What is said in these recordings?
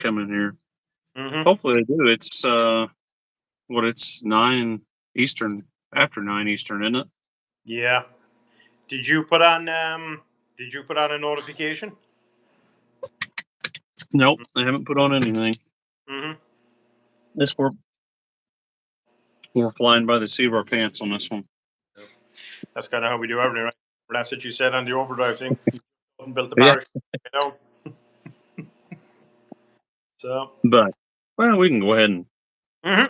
come in here. Hmm. Hopefully they do. It's 9 Eastern, after 9 Eastern, isn't it? Yeah. Did you put on a notification? Nope, they haven't put on anything. Hmm. This we're flying by the seat of our pants on this one. That's kind of how we do everything, right? That's what you said on the overdrive thing. You built the Yeah. parachute, you know. So. But well, we can go ahead and Hmm.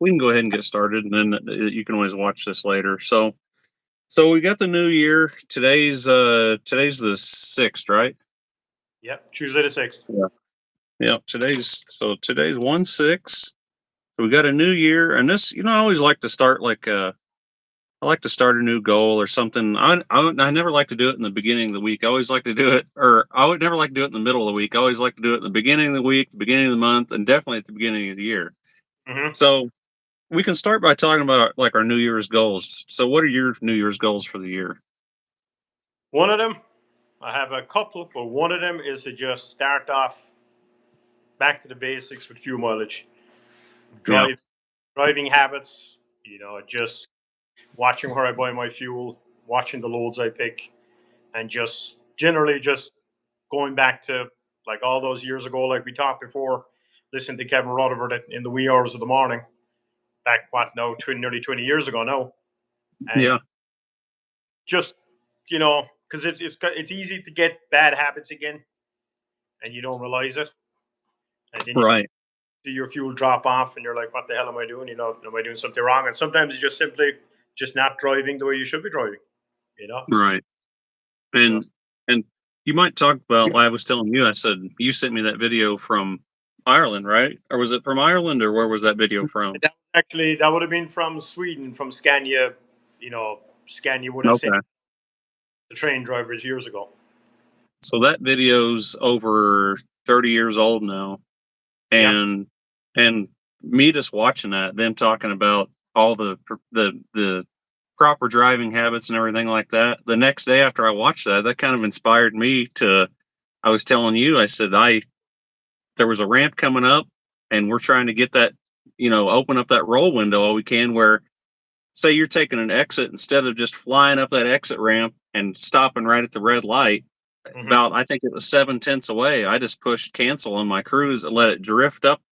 we can go ahead and get started, and then you can always watch this later. So we got the new year. Today's the 6th, right? Yep. Tuesday the 6th. Yeah. Yeah. Today's 1/6. We got a new year, and this, I always like to start I like to start a new goal or something. I never like to do it in the beginning of the week. I always like to do it, or I would never like to do it in the middle of the week. I always like to do it in the beginning of the week, the beginning of the month, and definitely at the beginning of the year. Hmm. So we can start by talking about like our New Year's goals. So, what are your New Year's goals for the year? One of them, I have a couple, but one of them is to just start off back to the basics with fuel mileage, Yeah, drive, driving habits. Just watching where I buy my fuel, watching the loads I pick, and just generally just going back to like all those years ago, like we talked before, listening to Kevin Rutherford in the wee hours of the morning, back what now, nearly 20 years ago now, and yeah, just because it's easy to get bad habits again, and you don't realize it, and then you right, see your fuel drop off, and you're like, "What the hell am I doing? Am I doing something wrong?" And sometimes it's just simply just not driving the way you should be driving. You know, right. so And you might talk about. Like I was telling you, I said you sent me that video from Ireland, right? Or was it from Ireland, or where was that video from? that would have been from Sweden, from Scania. Scania would have sent Okay. the train drivers years ago. So that video's over 30 years old now, Yeah. and and me just watching that, them talking about all the proper driving habits and everything like that. The next day after I watched that, that kind of inspired me to. I was telling you, I said there was a ramp coming up, and we're trying to get that, open up that roll window all we can. Where say you're taking an exit, instead of just flying up that exit ramp and stopping right at the red light, Hmm. about I think it was 7 tenths away, I just pushed cancel on my cruise and let it drift up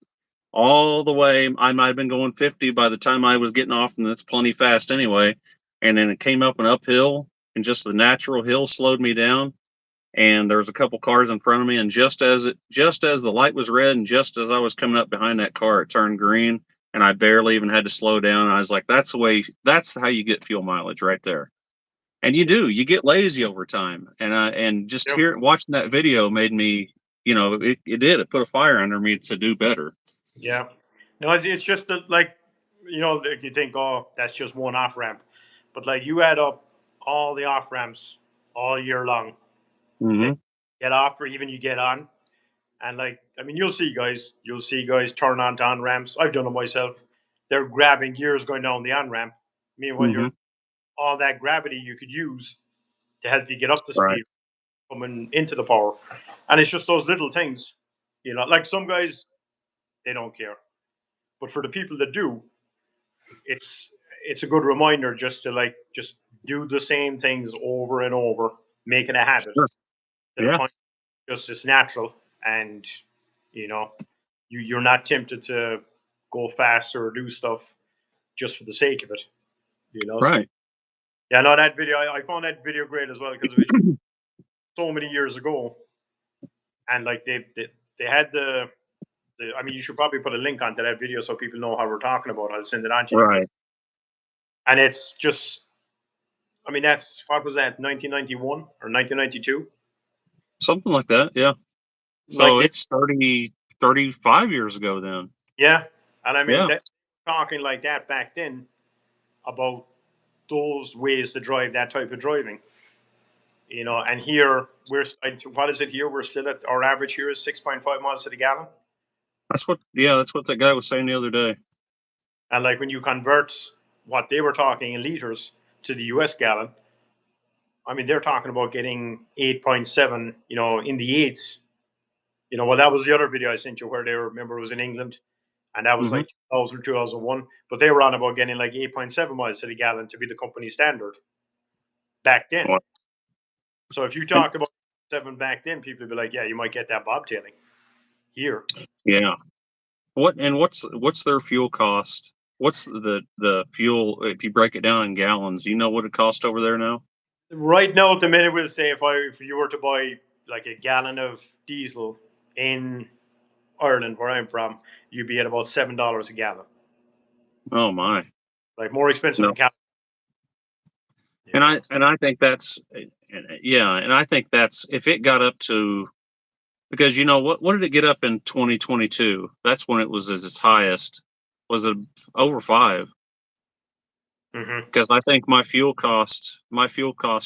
all the way. I might have been going 50 by the time I was getting off, and that's plenty fast anyway. And then it came up an uphill, and just the natural hill slowed me down. And there was a couple cars in front of me, and just as the light was red, and just as I was coming up behind that car, it turned green, and I barely even had to slow down. I was like, That's how you get fuel mileage right there. And you get lazy over time. And just Yeah. watching that video made me, it put a fire under me to do better. Yeah. No, it's just that, like, like you think, oh, that's just one off ramp, but like you add up all the off ramps all year long that Hmm. get off or even you get on, and like, I mean, you'll see guys turn on to on ramps. I've done it myself. They're grabbing gears going down the on ramp. Meanwhile, you're Hmm. all that gravity you could use to help you get up to Right. speed coming into the power, and it's just those little things, like some guys they don't care, but for the people that do, it's it's a good reminder just to like just do the same things over and over, making a habit Sure. to the Yeah. point just it's natural, and you know you're not tempted to go faster or do stuff just for the sake of it. So Right. yeah, no, that video I found that video great as well because it was so many years ago, and like they had I mean, you should probably put a link onto that video so people know how we're talking about. I'll send it on to you, Right. and it's just, I mean, that's what was that, 1991 or 1992? Something like that. Yeah. Like, So it's 35 years ago then. yeah, and I mean Yeah. that talking like that back then about those ways to drive that type of driving, and here what is it here? We're still at our average here is 6.5 miles to the gallon, That's what that guy was saying the other day. and like when you convert what they were talking in liters to the U.S. gallon, I mean they're talking about getting 8.7, in the eights Well, that was the other video I sent you where they were, remember, it was in England, and that was Hmm. like 2000 or 2001. But they were on about getting like 8.7 miles to the gallon to be the company standard back then. Well, So if you and talked about 7 back then, people would be like, yeah, you might get that bobtailing here. yeah, what's their fuel cost? What's the fuel if you break it down in gallons? You know what it costs over there now? Right now, at the minute, we'll say if you were to buy like a gallon of diesel in Ireland, where I'm from, you'd be at about $7 a gallon. Oh my, Like more expensive no. in California, you And know. I think that's yeah, and I think that's if it got up to because what did it get up in 2022? That's when it was at its highest. Was it over 5? Hmm. Because I think my fuel cost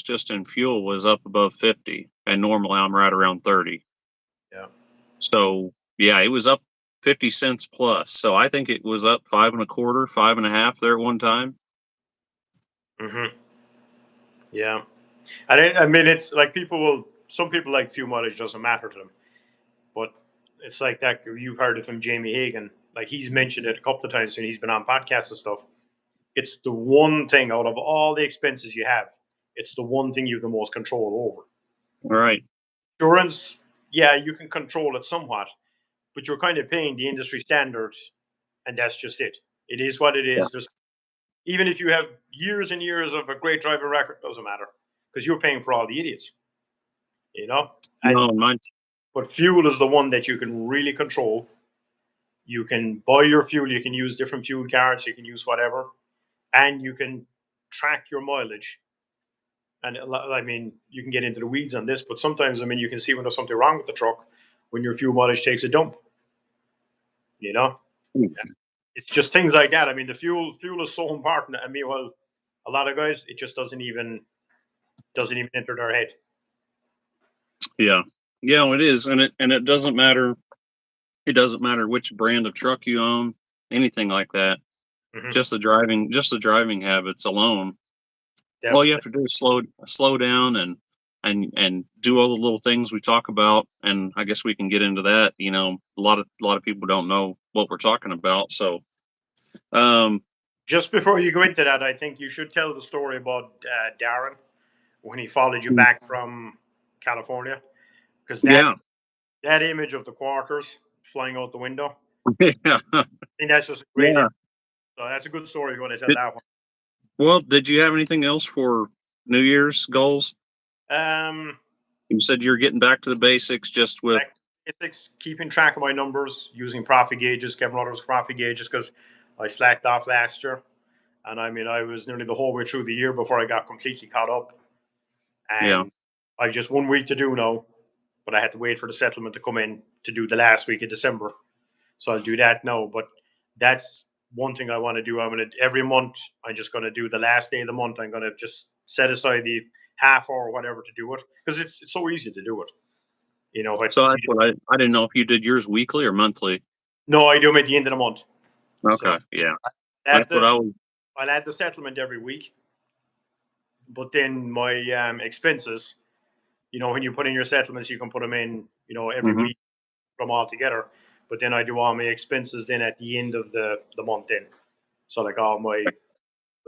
just in fuel was up above 50, and normally I'm right around 30. Yeah. So yeah, it was up 50 cents plus. So I think it was up five and a quarter, 5.5 there at one time. Hmm. Yeah. And I mean, it's like some people like fuel mileage doesn't matter to them, but it's like that. You've heard it from Jamie Hagan. Like he's mentioned it a couple of times when he's been on podcasts and stuff. It's the one thing out of all the expenses you have, it's the one thing you have the most control over. Right. Insurance, yeah, you can control it somewhat, but you're kind of paying the industry standards, and that's just it. It is what it Yeah. is. Even if you have years and years of a great driving record, doesn't matter because you're paying for all the idiots, you know. And No, mine. but fuel is the one that you can really control. You can buy your fuel. You can use different fuel cards. You can use whatever, and you can track your mileage. And I mean, you can get into the weeds on this, but sometimes, I mean, you can see when there's something wrong with the truck when your fuel mileage takes a dump. You know, it's just things like that. I mean, the fuel is so important. I mean, well, a lot of guys, it just doesn't even enter their head. Yeah. Yeah, well, it is, and it doesn't matter. It doesn't matter which brand of truck you own, anything like that. Hmm. Just the driving habits alone. All you Definitely. have to do is slow down and do all the little things we talk about, and I guess we can get into that. A lot of people don't know what we're talking about, so um, Just before you go into that, I think you should tell the story about Darren when he followed you back from California, because that yeah, that image of the quarters flying out the window, yeah, I think that's just a great yeah. image. So that's a good story. You're going to tell Did, that one. well, did you have anything else for New Year's goals? Um, You said you're getting back to the basics, just with back to basics, keeping track of my numbers, using profit gauges, Kevin Rutherford's profit gauges, because I slacked off last year, and I mean I was nearly the whole way through the year before I got completely caught up, yeah, and I've just 1 week to do now, but I had to wait for the settlement to come in to do the last week of December, so I'll do that now. But that's one thing I want to do. I'm gonna every month. I'm just gonna do the last day of the month. I'm gonna just set aside the half hour or whatever to do it because it's so easy to do it. But so that's what I didn't know if you did yours weekly or monthly. no, I do them at the end of the month. So Okay, yeah, add that's what the I was. I'll add the settlement every week, but then my expenses. When you put in your settlements, you can put them in. Every Hmm. week from all together. But then I do all my expenses then at the end of the month then. So like all my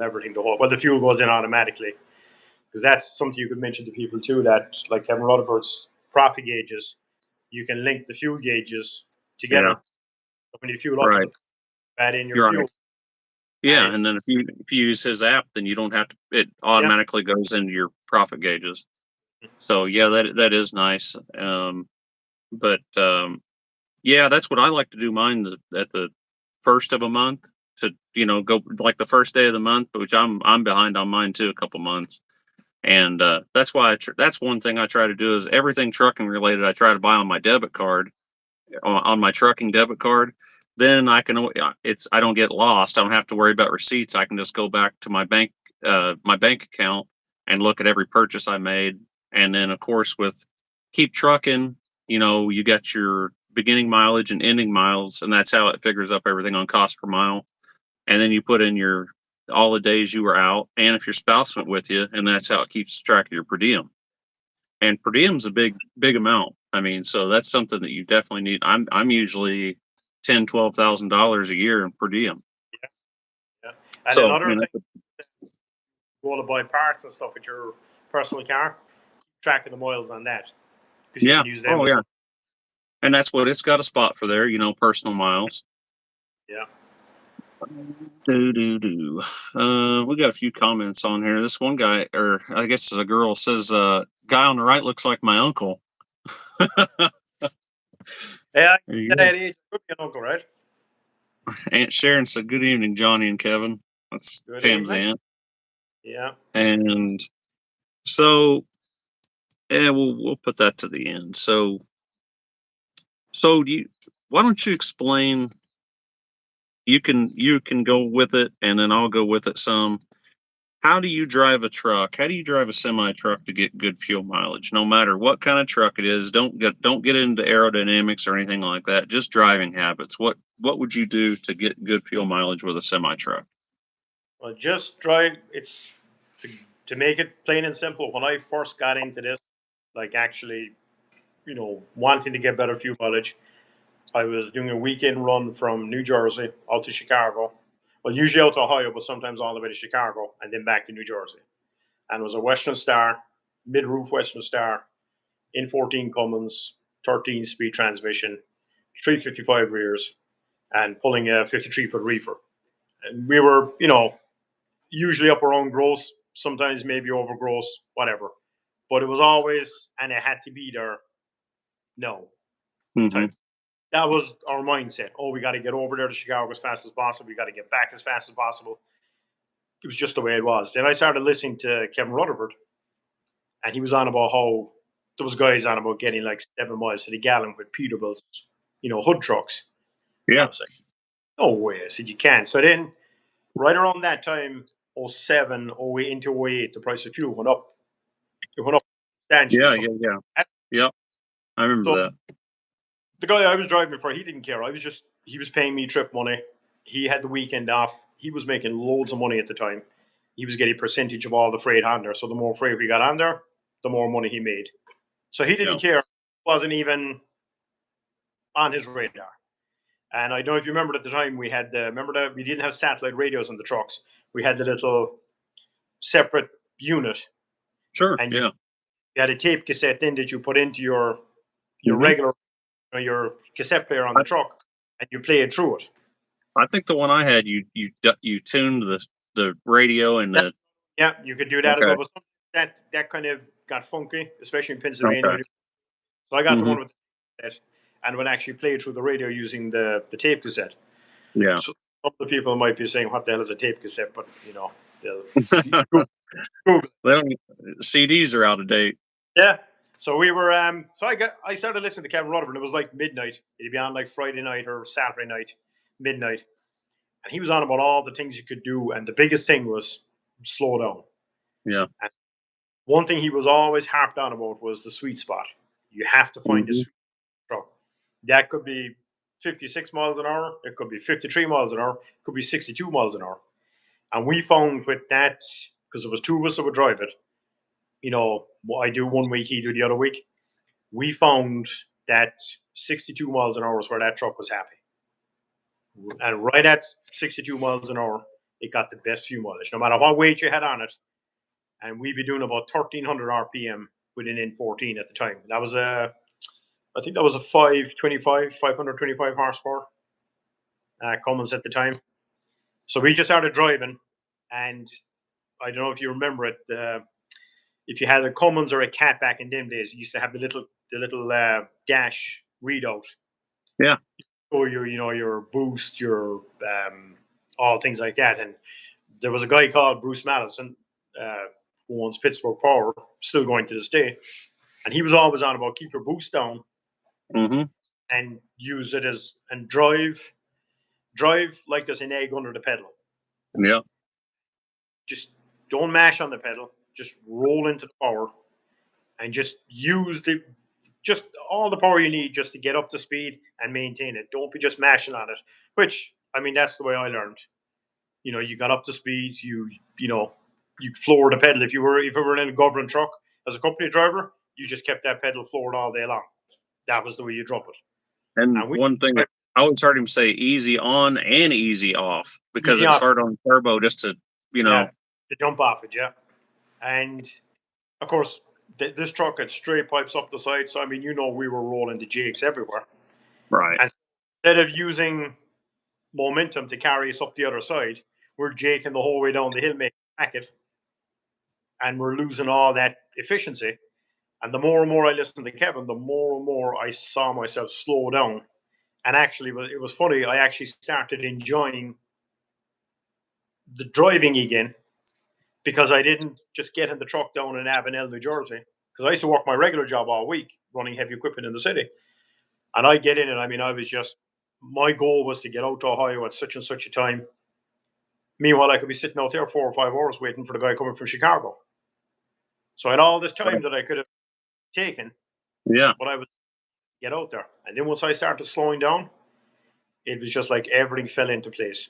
everything, the fuel goes in automatically because that's something you could mention to people too. That like Kevin Rutherford's profit gauges, you can link the fuel gauges Yeah, together. So when you fuel up, right. add in your You're fuel, right. and Yeah, and then if you use his app, then you don't have to. It yeah, automatically goes into your profit gauges. So yeah, that is nice. But yeah, that's what I like to do mine at the first of a month to go like the first day of the month, which I'm behind on mine too, a couple months. And that's why that's one thing I try to do is everything trucking related. I try to buy on my debit card, on my trucking debit card. Then I don't get lost. I don't have to worry about receipts. I can just go back to my bank account and look at every purchase I made. And then of course with Keep Trucking, you got your beginning mileage and ending miles, and that's how it figures up everything on cost per mile. And then you put in your all the days you were out, and if your spouse went with you, and that's how it keeps track of your per diem. And per diem's a big amount. I mean, so that's something that you definitely need. I'm usually $10,000-$12,000 a year per diem. Yeah. And So I another mean, thing, that's go to buy parts and stuff with your personal car, tracking the miles on that because you yeah. can use them Oh as yeah. well. And that's what it's got a spot for there, personal miles. Yeah. Do. We got a few comments on here. This one guy, or I guess it's a girl, says, "Guy on the right looks like my uncle." Yeah, There you at go. that age, could be an uncle, right? Aunt Sharon said, "Good evening, Johnny and Kevin." That's Good Pam's evening. aunt. Yeah. And so, yeah, we'll put that to the end. So do you? Why don't you explain? You can go with it, and then I'll go with it some. How do you drive a truck? How do you drive a semi truck to get good fuel mileage? No matter what kind of truck it is, don't get into aerodynamics or anything like that. Just driving habits. What would you do to get good fuel mileage with a semi truck? Well, just drive. It's to make it plain and simple. When I first got into this, like actually, wanting to get better fuel mileage, I was doing a weekend run from New Jersey out to Chicago. Well, usually out to Ohio, but sometimes all the way to Chicago and then back to New Jersey. And it was a Western Star, mid roof Western Star, in 14 Cummins, 13-speed transmission, 355 rears, and pulling a 53-foot reefer. And we were, usually up around gross, sometimes maybe over gross, whatever. But it was always, and it had to be there, no Hmm. type. That was our mindset. Oh, we got to get over there to Chicago as fast as possible. We got to get back as fast as possible. It was just the way it was. Then I started listening to Kevin Rutherford, and he was on about how there was guys on about getting like 7 miles to the gallon with Peterbilt, hood trucks. I Yeah, was like, no way. I said, you can't. So then, right around that time, '07, '08 into '08, the price of fuel went up. It went up substantially. yeah, yeah, yeah. Yep, I remember So that. the guy I was driving for, he didn't care. He was paying me trip money. He had the weekend off. He was making loads of money at the time. He was getting a percentage of all the freight on there. So the more freight we got on there, the more money he made. So he didn't Yeah, care. Wasn't even on his radar. And I don't know if you remember at the time remember that we didn't have satellite radios on the trucks. We had the little separate unit, sure. and Yeah. you had a tape cassette in that you put into your Hmm. regular your cassette player on I, the truck, and you play it through it. I think the one I had, you tuned the radio and That, the. yeah, you could do that as Okay. well. But that kind of got funky, especially in Okay. Pennsylvania. So I got the Hmm. one with the cassette and would actually play it through the radio using the tape cassette. Yeah. So some of the people might be saying, "What the hell is a tape cassette?" But they'll Google. They don't. CDs are out of date. Yeah. So we were so I started listening to Kevin Rutherford. It was like midnight. He'd be on like Friday night or Saturday night, midnight. And he was on about all the things you could do. And the biggest thing was slow down. Yeah. And one thing he was always harped on about was the sweet spot. You have to find the Hmm. sweet spot. That could be 56 miles an hour. It could be 53 miles an hour. It could be 62 miles an hour. And we found with that, because there was two of us that would drive it, I do one week, he do the other week. We found that 62 miles an hour is where that truck was happy. And right at 62 miles an hour, it got the best fuel mileage, no matter what weight you had on it. And we'd be doing about 1,300 RPM with an N14 at the time. That was I think that was a 525 horsepower Cummins at the time. So we just started driving, and I don't know if you remember it. If you had a Cummins or a Cat back in them days, you used to have the little dash readout, Yeah. or your boost, your all things like that. And there was a guy called Bruce Madison, who owns Pittsburgh Power, still going to this day, and he was always on about keep your boost down Hmm. and use it as and drive like there's an egg under the pedal. Yeah. Just don't mash on the pedal. Just roll into the power and just use just all the power you need just to get up to speed and maintain it. Don't be just mashing on it. Which I mean, that's the way I learned. You got up to speed. You floor the pedal. If you were in a government truck as a company driver, you just kept that pedal floored all day long. that was the way you drop it. And And we one thing I always heard him say easy on and easy off because easy it's off, hard on turbo just to, you yeah, know, to jump off it, yeah. And of course, this truck had straight pipes up the side, so I mean, we were rolling the jakes everywhere. right. And instead of using momentum to carry us up the other side, we're jaking the whole way down the hill, making a racket, and we're losing all that efficiency. And the more and more I listened to Kevin, the more and more I saw myself slow down. And actually, it was funny. I actually started enjoying the driving again because I didn't just get in the truck down in Avenel, New Jersey, because I used to work my regular job all week running heavy equipment in the city. And I get in it. I mean, my goal was to get out to Ohio at such and such a time. Meanwhile, I could be sitting out there 4 or 5 hours waiting for the guy coming from Chicago. So I had all this time Right. that I could have taken, Yeah. but I would get out there. And then once I started slowing down, it was just like everything fell into place.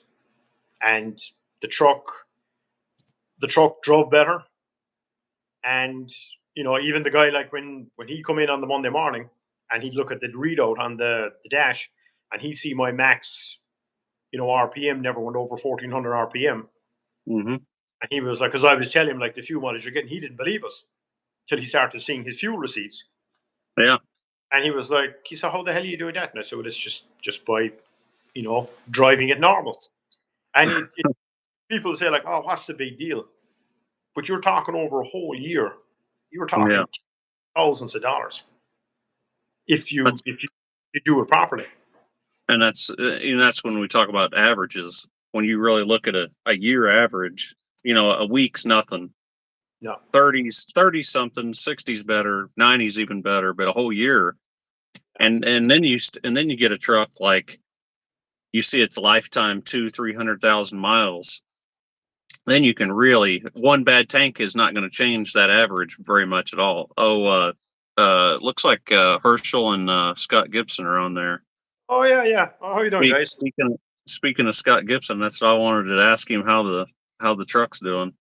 And the truck drove better. And even the guy, like when he'd come in on the Monday morning and he'd look at the readout on the dash and he'd see my max, RPM never went over 1400 RPM. Hmm. And he was like, because I was telling him like the fuel mileage you're getting, he didn't believe us till he started seeing his fuel receipts. Yeah. And he was like, he said, how the hell are you doing that? And I said, well, it's just by, driving it normal. And people say like, oh, what's the big deal? But you're talking over a whole year. You were talking Yeah. thousands of dollars if you That's, do it properly. and that's when we talk about averages. When you really look at a year average, a week's nothing. Yeah. 30 something, 60's better, 90's even better, but a whole year. And then you get a truck like you see its lifetime 200,000-300,000 miles. Then you can really, one bad tank is not going to change that average very much at all. Looks like Herschel and Scott Gibson are on there. Oh yeah. Oh, how you doing, guys? Speaking of Scott Gibson, that's what I wanted to ask him how the truck's doing.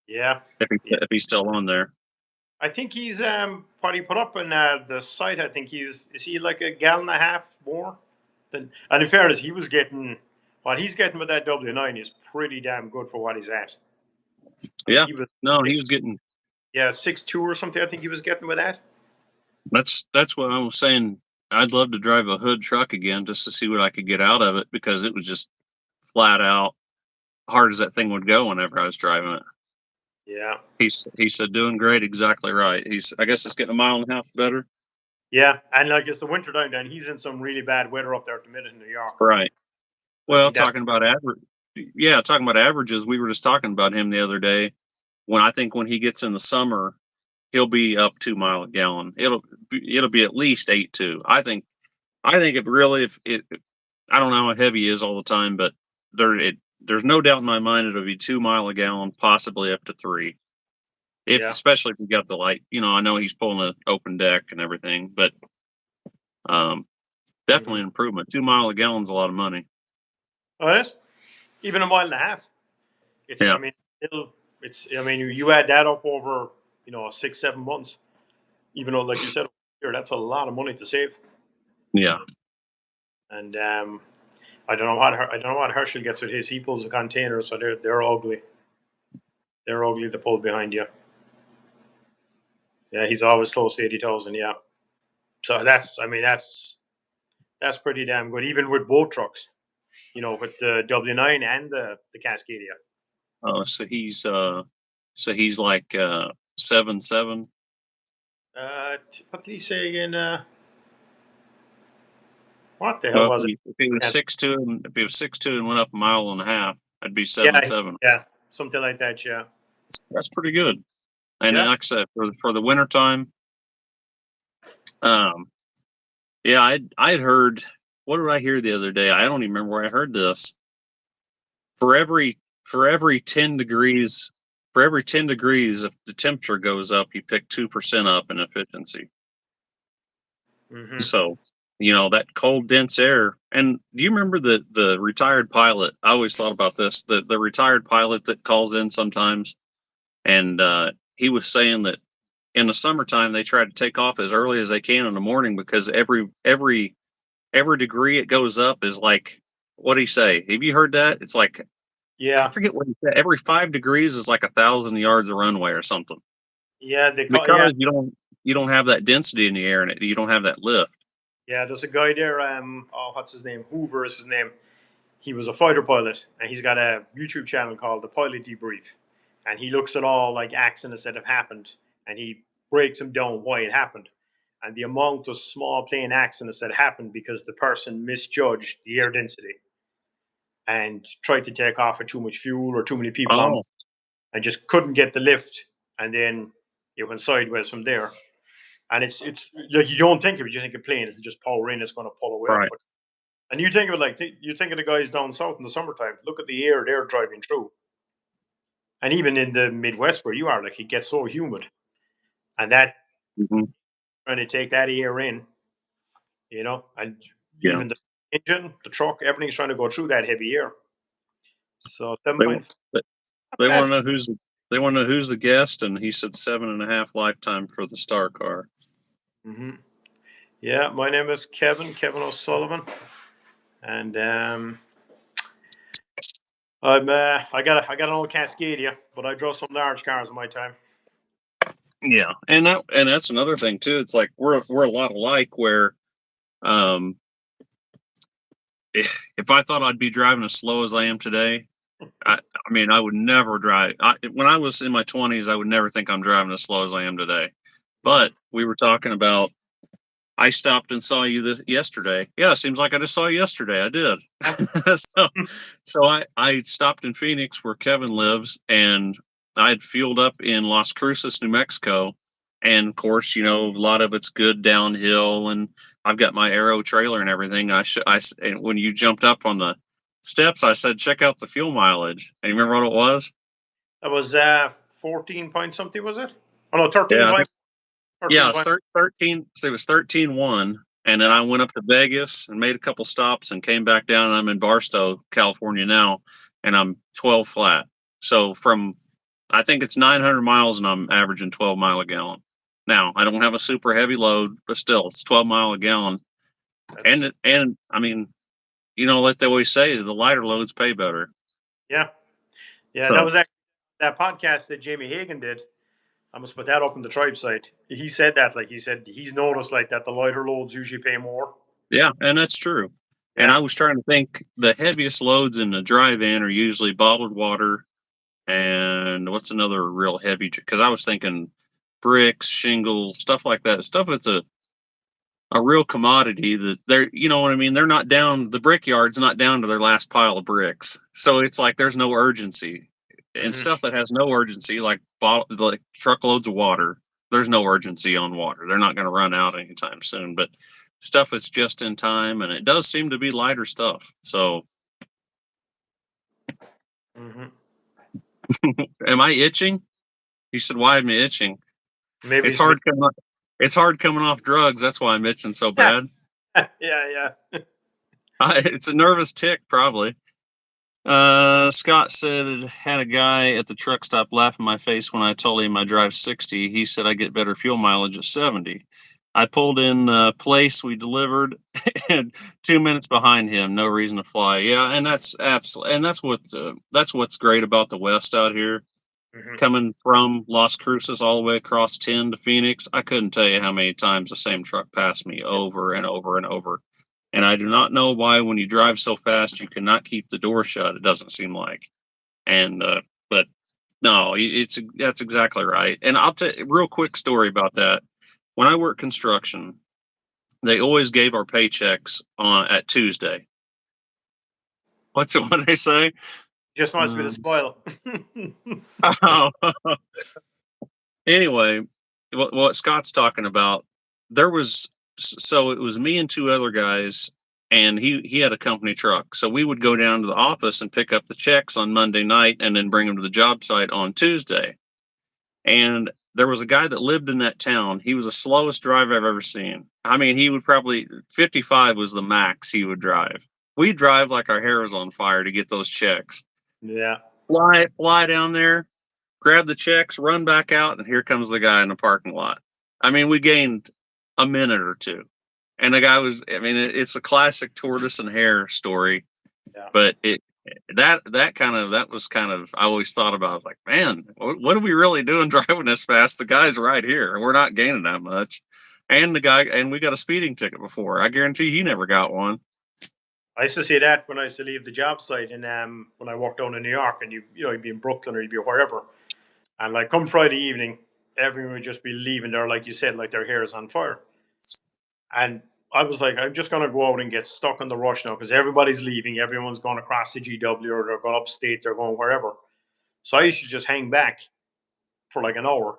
Yeah. If he's still on there. I think he's what he put up on the site. I think is he like a gallon and a half more than. And in fairness, he was getting what he's getting with that W9 is pretty damn good for what he's at. Yeah. He was he was getting 6.2 or something. I think he was getting with that. That's what I was saying. I'd love to drive a hood truck again just to see what I could get out of it because it was just flat out hard as that thing would go whenever I was driving it. Yeah. He said doing great, exactly right. I guess it's getting a mile and a half better. Yeah, and like it's the winter down there, and he's in some really bad weather up there at the minute in New York. Right. Well, talking about averages, we were just talking about him the other day. When he gets in the summer, he'll be up 2 mile a gallon. It'll be at least 8.2. I think if I don't know how heavy he is all the time, but there's no doubt in my mind it'll be 2 mile a gallon, possibly up to 3. Especially if you got the light, I know he's pulling an open deck and everything, but definitely an improvement. 2 mile a gallon's a lot of money. Oh, it is? Even a mile and a half. Yeah. I mean, you add that up over 6-7 months. Even though, like you said, that's a lot of money to save. Yeah. And I don't know what Herschel gets with his. He pulls the containers, so they're ugly. They're ugly to pull behind you. Yeah, he's always close to 80,000. Yeah, so that's pretty damn good, even with both trucks. With the W9 and the Cascadia. Oh, so he's like 7.7. What did he say again? What the hell was it? If he was 6.2 and went up a mile and a half, I'd be 7.7. Yeah, something like that. Yeah, that's pretty good. And like I said, for the winter time, I'd heard. What did I hear the other day? I don't even remember where I heard this. For every 10 degrees, if the temperature goes up, you pick 2% up in efficiency. Mm-hmm. So, that cold, dense air. And do you remember the retired pilot? I always thought about this. The retired pilot that calls in sometimes, and he was saying that in the summertime they try to take off as early as they can in the morning because every degree it goes up is like, what do you say? Have you heard that? It's like, I Yeah, forget what he said. Every 5 degrees is like 1,000 yards of runway or something. yeah, they call, yeah, Because you don't have that density in the air and you don't have that lift. yeah. There's a guy there. Oh, what's his name? Hoover is his name. He was a fighter pilot, and he's got a YouTube channel called The Pilot Debrief, and he looks at all like accidents that have happened, and he breaks them down why it happened, and the amount of small plane accidents that happened because the person misjudged the air density and tried to take off with too much fuel or too many people on, Oh, and just couldn't get the lift, and then it went sideways from there. And it's like you don't think of it, you think a plane is just power in, it's going to pull away. right. But and you think of it like you think of the guys down south in the summertime. Look at the air they're driving through, and even in the Midwest where you are, like it gets so humid, and that Hmm. trying to take that air in, and Yeah. even the engine, the truck, everything's trying to go through that heavy air. So They want 7.5, not they bad. want to know who's the guest, and he said 7.5 lifetime for the star car. Yeah, my name is Kevin O'Sullivan, and I got an old Cascadia, but I drove some large cars in my time. Yeah, and that's another thing too. It's like we're a lot alike. Where um, if I thought I'd be driving as slow as I am today, I mean, I would never drive. When I was in my 20s, I would never think I'm driving as slow as I am today. Mhm. But we were talking about. I stopped and saw you yesterday. Yeah, it seems like I just saw you yesterday. I did. so, so I stopped in Phoenix where Kevin lives, and I had fueled up in Las Cruces, New Mexico. And of course, a lot of it's good downhill, and I've got my Aero trailer and everything. And when you jumped up on the steps, I said, check out the fuel mileage. And you remember what it was? That was 14 point something, was it? Oh no, 13 Yeah, point. 13 yeah, it's point. 13. So it was 13.1, and then Yeah. I went up to Vegas and made a couple stops and came back down. And I'm in Barstow, California now, and I'm 12 flat. So I think it's 900 miles, and I'm averaging 12 mile a gallon. Now I don't have a super heavy load, but still, it's 12 mile a gallon. That's And I mean, like they always say, the lighter loads pay better. yeah. Yeah, that So was actually that podcast that Jamie Hagan did. I must put that up on the tribe site. He said that, like he said, he's noticed like that the lighter loads usually pay more. yeah, and that's true. And Yeah. I was trying to think the heaviest loads in the dry van are usually bottled water. And what's another real heavy? Because I was thinking bricks, shingles, stuff like that. Stuff that's a real commodity that they're, you know what I mean? They're not down, the brickyard's not down to their last pile of bricks. So it's like there's no urgency. And Hmm. stuff that has no urgency, like truckloads of water, there's no urgency on water. They're not going to run out anytime soon. But stuff that's just in time, and it does seem to be lighter stuff. So Hmm. am I itching? He said, why am I itching? Maybe It's it's been, hard coming off, it's hard coming off drugs. That's why I'm itching so bad. yeah, yeah. It's a nervous tick, probably. Scott said had a guy at the truck stop laugh in my face when I told him I drive 60. He said I get better fuel mileage at 70. I pulled in place we delivered and 2 minutes behind him. No reason to fly. Yeah, and that's absolutely, and that's what's great about the West out here. Hmm. Coming from Las Cruces all the way across 10 to Phoenix, I couldn't tell you how many times the same truck passed me over and over and over. And I do not know why, when you drive so fast, you cannot keep the door shut. It doesn't seem like. And, but no, that's exactly right. And I'll tell you a real quick story about that. When I worked construction, they always gave our paychecks at Tuesday. What's it, what they say? Just must be the Um, spoil. Anyway, what Scott's talking about, there was, so it was me and two other guys, and he had a company truck. So we would go down to the office and pick up the checks on Monday night and then bring them to the job site on Tuesday. And there was a guy that lived in that town. He was the slowest driver I've ever seen. I mean, he would probably 55 was the max he would drive. We drive like our hair was on fire to get those checks. Yeah. Fly down there. grab the checks, run back out, and here comes the guy in the parking lot. I mean, we gained a minute or two, and the guy was. I mean, it's a classic tortoise and hare story, Yeah. but that was kind of I always thought about. I was like, man, what are we really doing driving this fast? The guy's right here. We're not gaining that much, and we got a speeding ticket before. I guarantee he never got one. I used to see that when I used to leave the job site, and when I walked down in New York, and you'd be in Brooklyn or you'd be wherever, and like come Friday evening, everyone would just be leaving there, like you said, like their hair is on fire. And I was like, I'm just gonna go out and get stuck on the rush now because everybody's leaving, everyone's going across the GW or they're going upstate, they're going wherever. So I used to just hang back for like an hour.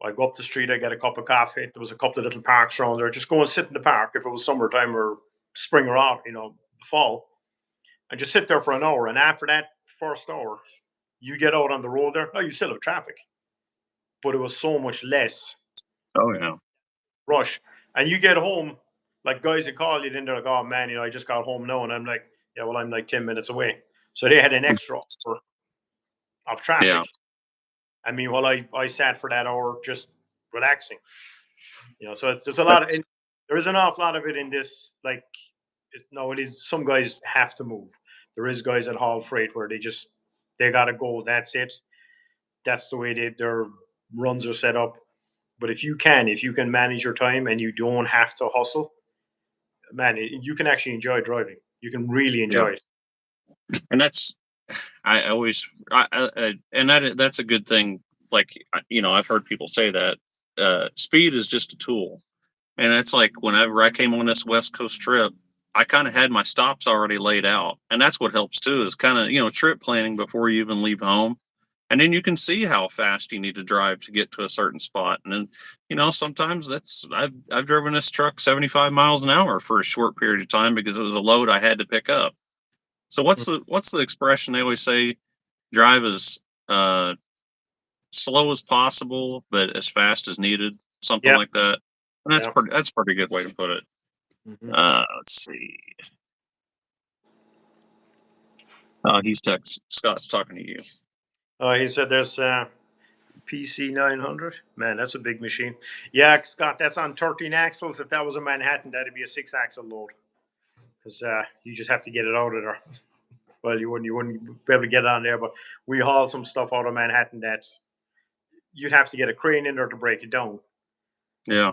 I go up the street, I get a cup of coffee. There was a couple of little parks around there. Just go and sit in the park if it was summertime or spring or out, fall, and just sit there for an hour. And after that first hour, you get out on the road there. No, you still have traffic, but it was so much less Oh yeah, rush. And you get home, like guys that call you, then they're like, "Oh man, I just got home now," and I'm like, "Yeah, well, I'm like 10 minutes away." So they had an extra hour of yeah. traffic. I mean, while I sat for that hour just relaxing, So there's a lot of That's there is an awful lot of it in this. Like, no, it is. Some guys have to move. There is guys at haul freight where they gotta go. That's it. That's the way their runs are set up. But if you can manage your time and you don't have to hustle, man, you can actually enjoy driving. You can really yeah, enjoy it. and that's I always and that's a good thing. Like I've heard people say that speed is just a tool, and it's like whenever I came on this West Coast trip, I kind of had my stops already laid out, and that's what helps too. Is kind of trip planning before you even leave home, and then you can see how fast you need to drive to get to a certain spot, and then sometimes I've driven this truck 75 miles an hour for a short period of time because it was a load I had to pick up. So what's the expression they always say? Drive as slow as possible, but as fast as needed, something Yeah, like that. And yeah. that's a pretty good way to put it. Hmm. Let's see. Scott's talking to you. He said there's PC 900. Man, that's a big machine. Yeah, Scott, that's on 13 axles. If that was a Manhattan, that'd be a 6 axle load because you just have to get it out of there. Well, you wouldn't be able to get it on there, but we haul some stuff out of Manhattan that you'd have to get a crane in there to break it down. Yeah.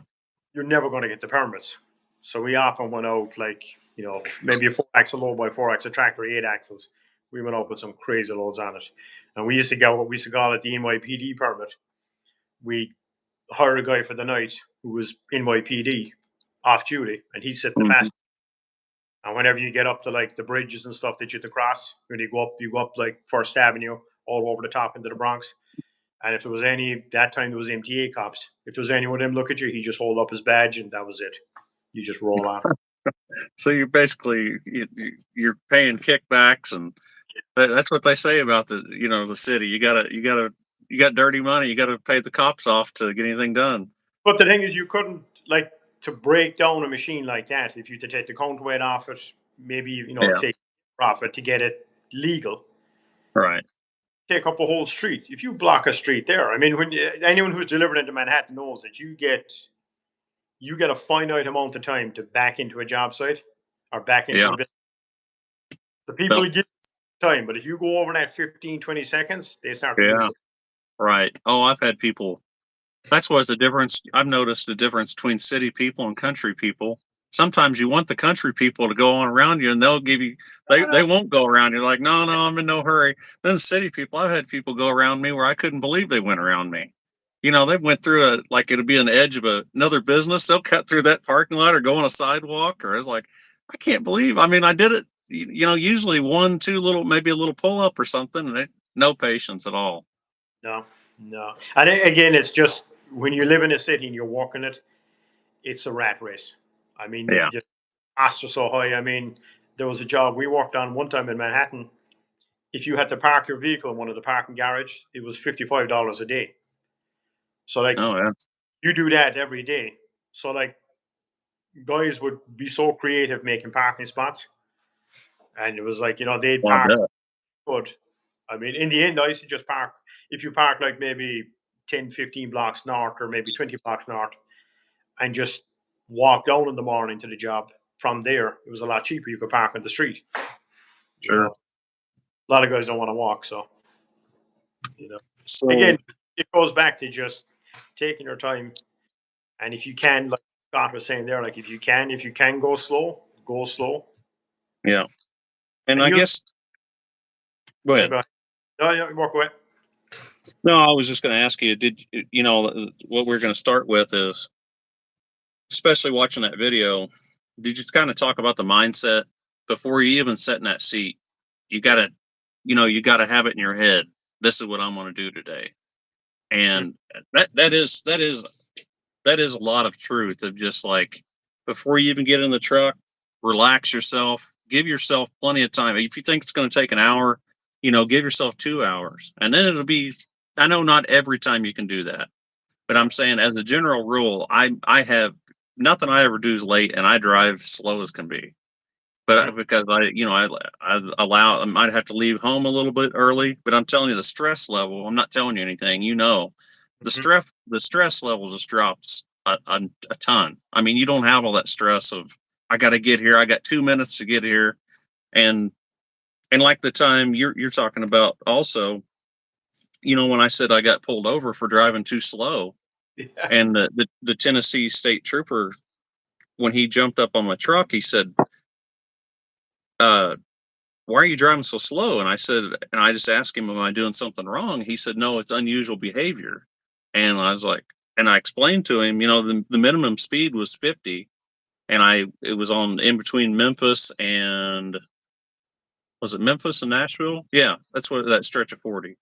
You're never going to get the permits. So we often went out like, maybe a 4 axle load by 4 axle tractor, 8 axles. We went out with some crazy loads on it. And we used to get what we used to call it the NYPD permit. We hire a guy for the night who was NYPD off duty, and he'd sit in the Mhm. passenger. And whenever you get up to like the bridges and stuff that you have to cross, when you go up like First Avenue all over the top into the Bronx. And if there was any that time there was MTA cops. If there was anyone of them look at you, he just hold up his badge and that was it. You just roll on. So you're basically you're paying kickbacks, and that's what they say about the city. You got dirty money. You got to pay the cops off to get anything done. But the thing is, you couldn't like to break down a machine like that. If you to take the counterweight off it, maybe Yeah. take profit to get it legal. Right. Take up a whole street. If you block a street there, I mean, anyone who's delivered into Manhattan knows that you get a finite amount of time to back into a job site or back into Yeah. a business. The Yep. people give time, but if you go over that 15, 20 seconds, they start to lose Yeah. it. Right. Oh, I've had people. That's what's the difference. I've noticed the difference between city people and country people. Sometimes you want the country people to go on around you, and they'll give you. They won't go around you. Like, no, no, I'm in no hurry. Then the city people, I've had people go around me where I couldn't believe they went around me. They went through like it'll be an edge of another business. They'll cut through that parking lot or go on a sidewalk. Or it's like, I can't believe. I mean, I did it. Usually one, two little, maybe a little pull up or something, and no patience at all. No, no. And again, it's just when you live in a city and you're walking it, it's a rat race. I mean, Yeah. the costs are so high. I mean, there was a job we worked on one time in Manhattan. If you had to park your vehicle in one of the parking garages, it was $55 a day. So like Oh yeah. you do that every day. So like guys would be so creative making parking spots, and it was like they'd Well, I park bet. good. I mean, in the end, I used to just park. if you park like maybe 10, 15 blocks north or maybe 20 blocks north and just walk down in the morning to the job from there, it was a lot cheaper. You could park on the street. You Sure. know, a lot of guys don't want to walk. So, So again, it goes back to just taking your time. And if you can, like Scott was saying there, like if you can go slow, go slow. yeah, and And I you'll, guess go yeah, ahead. go ahead. No, yeah, walk away. No, I was just going to ask you. Did what we're going to start with is, especially watching that video, did you kind of talk about the mindset before you even sit in that seat? You got to, you got to have it in your head. This is what I'm going to do today, and that is a lot of truth of just like before you even get in the truck, relax yourself, give yourself plenty of time. If you think it's going to take an hour, give yourself 2 hours, and then it'll be. I know not every time you can do that, but I'm saying as a general rule, I have nothing I ever do is late, and I drive slow as can be. But Mhm, because I allow I might have to leave home a little bit early, but I'm telling you the stress level. I'm not telling you anything. mhm. The stress level just drops a ton. I mean, you don't have all that stress of I got to get here. I got 2 minutes to get here, and like the time you're talking about also. When I said I got pulled over for driving too slow, Yeah. and the Tennessee state trooper when he jumped up on my truck, he said, "Why are you driving so slow?" And I just asked him, "Am I doing something wrong?" He said, "No, it's unusual behavior." And I was like, and I explained to him, the minimum speed was 50, and it was on in between Memphis and was it Memphis and Nashville? Yeah, that's what that stretch of 40.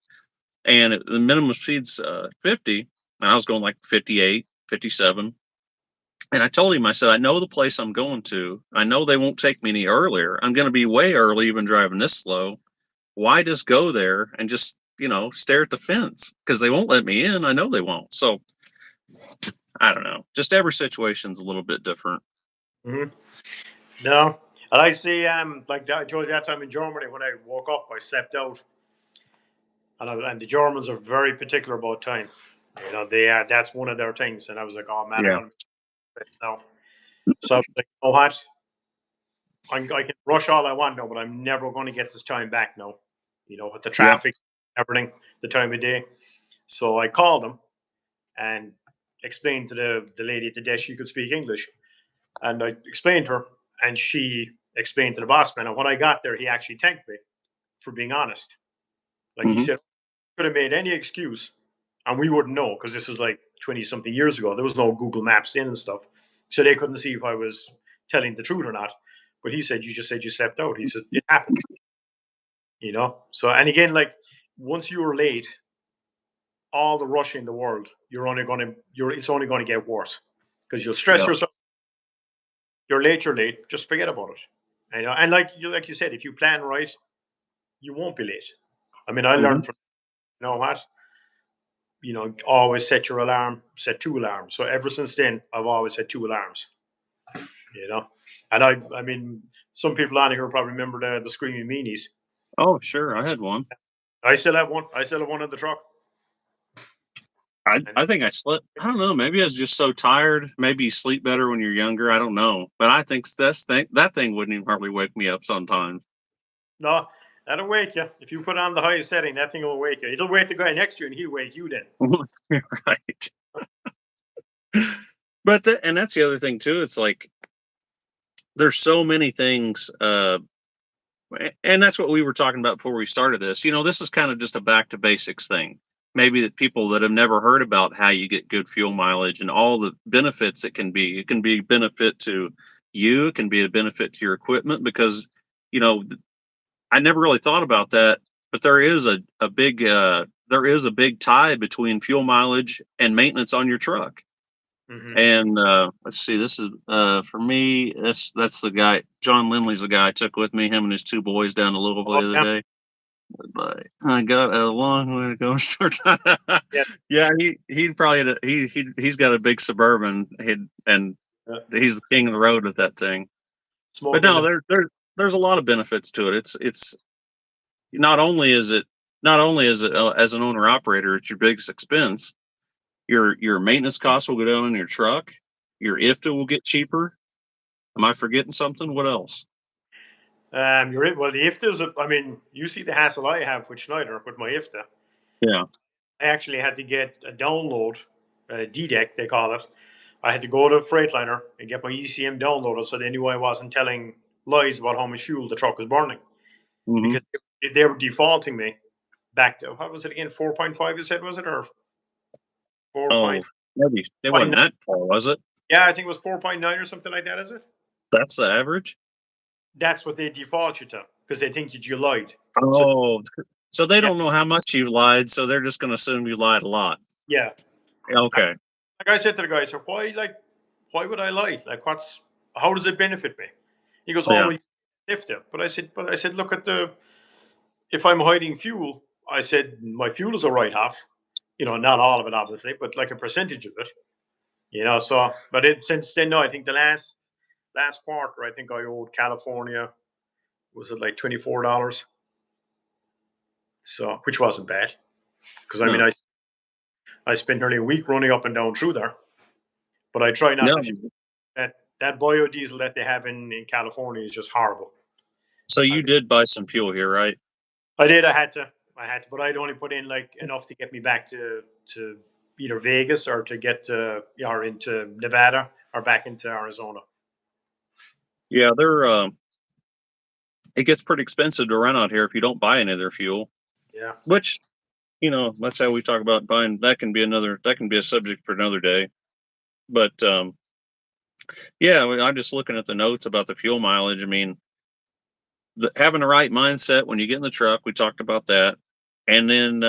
And the minimum speed's 50, and I was going like 58, 57. And I told him, I said, I know the place I'm going to. I know they won't take me any earlier. I'm going to be way early even driving this slow. Why just go there and just, stare at the fence? Because they won't let me in. I know they won't. So I don't know. Just every situation's a little bit different. Mhm. No, and I see. Like I told you that time in Germany when I woke up, I slept out, and the Germans are very particular about time. They that's one of their things. And I was like, oh man, I'm Yeah. gonna miss now. So I was like, oh what? I can rush all I want now, but I'm never going to get this time back now. With the Yeah. traffic, everything, the time of day. So I called them and explained to the lady at the desk she could speak English, and I explained to her, and she explained to the boss man. And when I got there, he actually thanked me for being honest. Like he Hmm. said, could have made any excuse, and we wouldn't know because this was like 20 something years ago. There was no Google Maps in and stuff, so they couldn't see if I was telling the truth or not. But he said, "You just said you slept out." He said, "It happened." So, and again, like once you were late, all the rush in the world, it's only going to get worse because you'll stress Yeah. yourself. You're late. You're late. Just forget about it. And like you said, if you plan right, you won't be late. I mean, I Hmm. learned from what always set your alarm, set 2 alarms. So ever since then, I've always had 2 alarms. You know, and I mean, some people on here probably remember the screaming meanies. Oh, sure. I had one. I still have one. I still have one in the truck. And I think I slept. I don't know. Maybe I was just so tired. Maybe you sleep better when you're younger. I don't know. But I think that thing wouldn't even hardly wake me up sometimes. no, that'll wake you. If you put on the highest setting, that thing will wake you. It'll wake the guy next to you, and he'll wake you then. Right. But and that's the other thing too. It's like there's so many things, and that's what we were talking about before we started this. This is kind of just a back to basics thing. Maybe that people that have never heard about how you get good fuel mileage and all the benefits it can be. It can be a benefit to you. It can be a benefit to your equipment because you know I never really thought about that, but there is a big tie between fuel mileage and maintenance on your truck. Hmm. And let's see, this is for me. That's the guy. John Lindley's the guy I took with me. Him and his two boys down to Louisville Oh the other yeah, day. But I got a long way to go. yeah, Yeah, he'd probably he's got a big suburban. And yeah. he's the king of the road with that thing. But Smoking no, the there's a lot of benefits to it. It's not only is it not only as an owner operator, it's your biggest expense. Your maintenance costs will go down on your truck. Your IFTA will get cheaper. Am I forgetting something? What else? You're right. Well, the IFTAs, I mean, you see the hassle I have with Schneider with my IFTA. Yeah. I actually had to get a download, DDEC, they call it. I had to go to Freightliner and get my ECM downloaded so they knew I wasn't telling lies about how much fuel the truck was burning. Hmm. Because they were defaulting me back to, what was it again, 4.5 you said, was it? Or 4. Oh, maybe it wasn't that far, was it? Yeah, I think it was 4.9 or something like that, is it? That's the average. That's what they default you to because they think that you lied. So, Oh, so they yeah, don't know how much you lied, so they're just going to assume you lied a lot. yeah. Okay. Like I said to the guy, so why would I lie? Like, how does it benefit me? He goes, oh, Yeah. well, but I said, look at if I'm hiding fuel, I said, my fuel is a write off. Not all of it, obviously, but like a percentage of it. So, but since then, no, I think the last quarter, I think I owed California, was it like $24? So, which wasn't bad because I mean, No. I spent nearly a week running up and down through there, but I try not No. to. That biodiesel that they have in California is just horrible. So I you mean, did buy some fuel here, right? I did. I had to, but I'd only put in like enough to get me back to either Vegas or to get or into Nevada or back into Arizona. Yeah, it gets pretty expensive to run out here if you don't buy any of their fuel. Yeah. Which, that's how we talk about buying. That can be a subject for another day. But yeah, I'm just looking at the notes about the fuel mileage. I mean, having the right mindset when you get in the truck, we talked about that, and then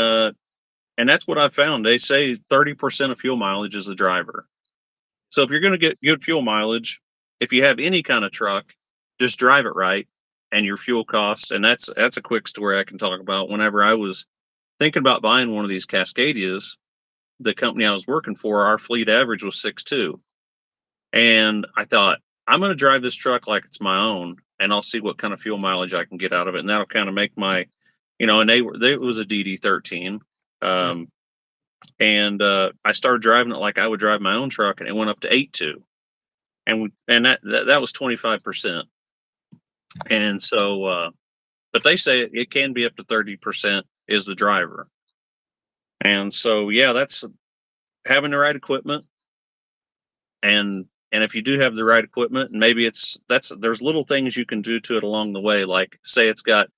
and that's what I found. They say 30% of fuel mileage is the driver. So if you're going to get good fuel mileage, if you have any kind of truck, just drive it right, and your fuel costs. And that's a quick story I can talk about. Whenever I was thinking about buying one of these Cascadias, the company I was working for, our fleet average was 6.2, and I thought I'm going to drive this truck like it's my own, and I'll see what kind of fuel mileage I can get out of it, and that'll kind of make my, and it was a DD13. Mm. Um, and I started driving it like I would drive my own truck, and it went up to 8.2, and that was 25%. And so, but they say it can be up to 30% is the driver. And so, yeah, that's having the right equipment, and if you do have the right equipment, and maybe there's little things you can do to it along the way, like say it's got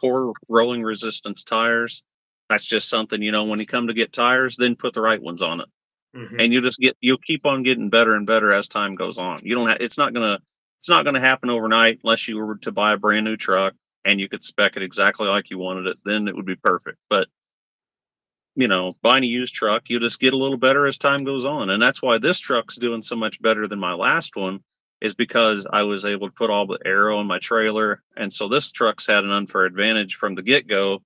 poor rolling resistance tires. That's just something, when you come to get tires, then put the right ones on it, Hmm. and you'll keep on getting better and better as time goes on. You don't have it's not gonna happen overnight unless you were to buy a brand new truck and you could spec it exactly like you wanted it. Then it would be perfect. But buying a used truck, you just get a little better as time goes on, and that's why this truck's doing so much better than my last one. Is because I was able to put all the aero in my trailer, and so this truck's had an unfair advantage from the get go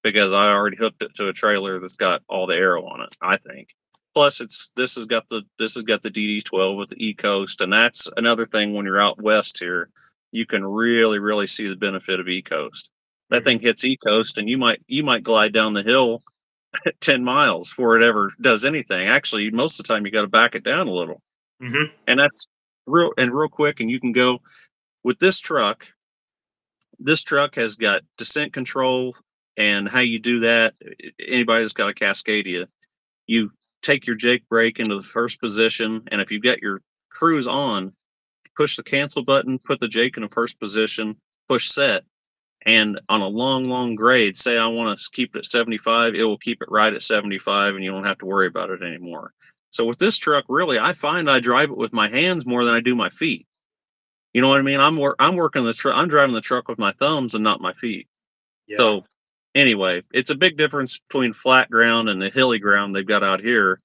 because I already hooked it to a trailer that's got all the aero on it. I think. Plus, this has got the DD12 with the eCoast, and that's another thing. When you're out west here, you can really really see the benefit of eCoast. That Hmm. thing hits eCoast, and you might glide down the hill 10 miles before it ever does anything. Actually, most of the time you got to back it down a little. Hmm. And that's real quick. And you can go with this truck. This truck has got descent control, and how you do that. Anybody that's got a Cascadia, you take your Jake brake into the first position. And if you've got your cruise on, push the cancel button, put the Jake in the first position, push set. And on a long grade, say I want to keep it at 75, it will keep it right at 75, and you don't have to worry about it anymore. So with this truck, really, I find I drive it with my hands more than I do my feet. You know what I mean? I'm working the truck. I'm driving the truck with my thumbs and not my feet. Yeah. So anyway, it's a big difference between flat ground and the hilly ground they've got out here,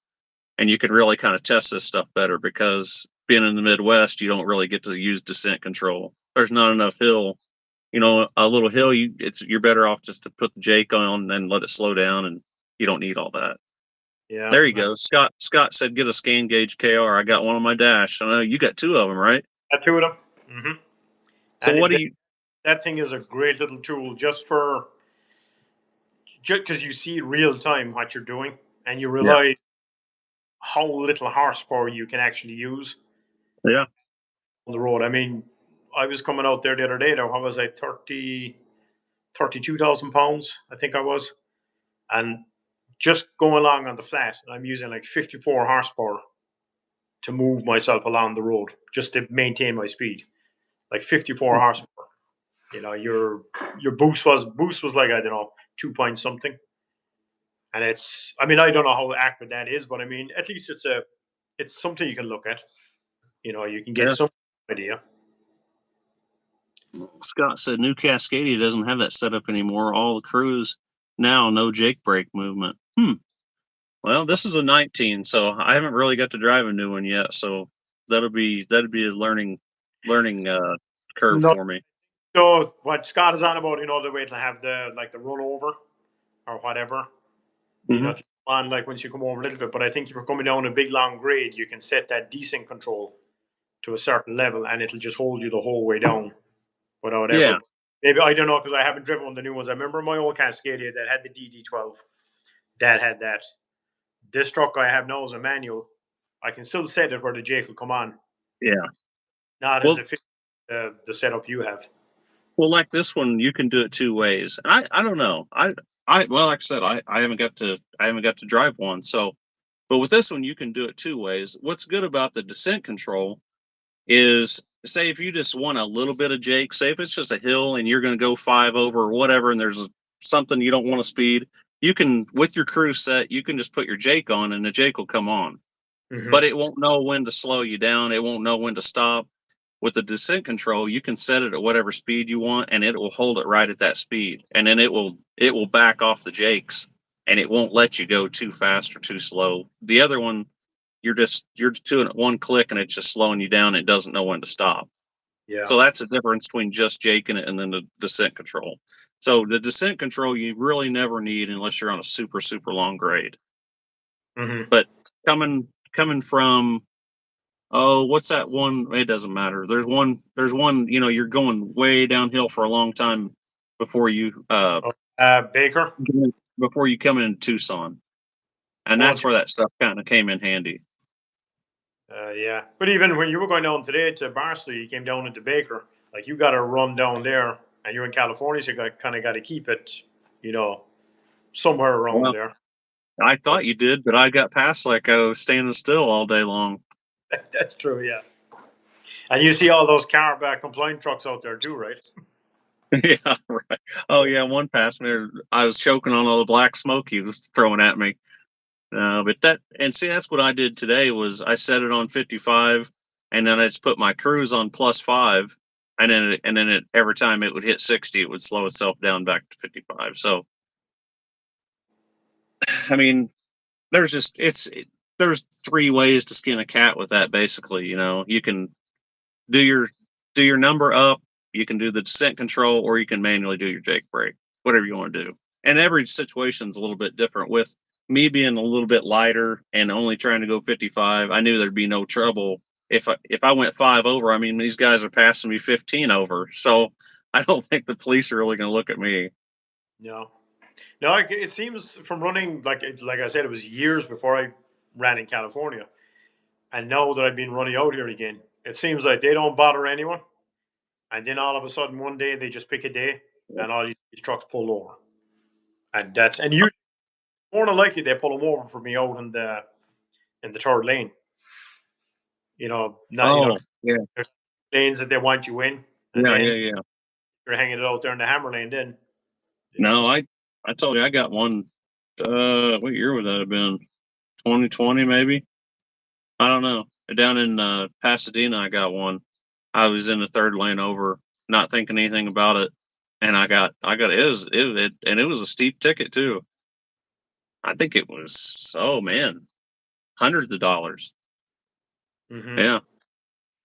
and you can really kind of test this stuff better because being in the Midwest, you don't really get to use descent control. There's not enough hill. A little hill, you're better off just to put the Jake on and let it slow down, and you don't need all that. Yeah. There you go. Scott said get a scan gauge KR. I got one on my dash. I know you got two of them, right? Got two of them. Hmm. So And what do you? that thing is a great little tool just for just because you see real time what you're doing, and you Yeah. realize how little horsepower you can actually use Yeah. on the road. I mean, I was coming out there the other day. There, what was I, 32,000 pounds, I think I was, and just going along on the flat, I'm using like 54 horsepower to move myself along the road just to maintain my speed. Like 54 horsepower. You know, your boost was like, I don't know, 2 point something. And it's, I mean, I don't know how accurate that is, but I mean, at least it's something you can look at. You know, you can get Yeah. some idea. Scott said New Cascadia doesn't have that setup anymore. All the crews now no Jake brake movement. Well, this is a 19, so I haven't really got to drive a new one yet. So that'd be a learning curve No, for me. so what Scott is on about, the way to have the run over or whatever, Hmm. to on like once you come over a little bit. But I think if you're coming down a big long grade, you can set that descent control to a certain level, and it'll just hold you the whole way down without Yeah. ever. Maybe I don't know because I haven't driven one of the new ones. I remember my old Cascadia that had the DD12 that had that. This truck I have now is a manual. I can still set it where the Jake will come on, Yeah. not as Well, efficient the setup you have. well, like this one, you can do it two ways. And I don't know. Well, like I said, I haven't got to drive one. So, but with this one, you can do it two ways. What's good about the descent control is, say if you just want a little bit of Jake, say if it's just a hill and you're going to go 5 over or whatever, and there's something you don't want to speed, you can, with your cruise set, you can just put your Jake on and the Jake will come on. Mm-hmm. But it won't know when to slow you down. It won't know when to stop. With the descent control, you can set it at whatever speed you want, and it will hold it right at that speed, and then it will back off the Jakes, and it won't let you go too fast or too slow. The other one, you're doing it one click, and it's just slowing you down. It doesn't know when to stop. Yeah. So that's the difference between just jaking it and then the descent control. So the descent control you really never need unless you're on a super super long grade. Mm-hmm. But coming from, oh, what's that one? It doesn't matter. There's one, you're going way downhill for a long time before you Baker. before you come into Tucson. And Oh, that's where that stuff kind of came in handy. yeah. But even when you were going down today to Barnsley, you came down into Baker. Like you got to run down there, and you're in California, so you kind of got to keep it, you know, somewhere around Well, there. I But thought you did, but I got past like I was standing still all day long. that's true, yeah. And you see all those carb compliant trucks out there too, right? Yeah, right. Oh yeah, one passenger, I was choking on all the black smoke he was throwing at me. But that's what I did today was I set it on 55, and then I just put my cruise on +5, and then every time it would hit 60, it would slow itself down back to 55. So I mean, there's just there's three ways to skin a cat with that. Basically, you can do your number up, you can do the descent control, or you can manually do your Jake brake, whatever you want to do. And every situation's a little bit different. With me being a little bit lighter and only trying to go 55, I knew there'd be no trouble if I went 5 over. I mean, these guys are passing me 15 over, so I don't think the police are really going to look at me. No, no. It seems from running like I said, it was years before I ran in California, and now that I've been running out here again, it seems like they don't bother anyone. And then all of a sudden, one day they just pick a day, and all these trucks pull over, and you more than likely they pull them over for me out in the third lane. Not Oh yeah, there's lanes that they want you in, and yeah, then yeah, yeah. you're hanging it out there in the hammer lane. Then No, I told you I got one. What year would that have been? 2020 maybe. I don't know. Down in Pasadena, I got one. I was in the third lane over, not thinking anything about it, and I got and it was a steep ticket too. I think it was, oh man, hundreds of dollars. hmm Yeah,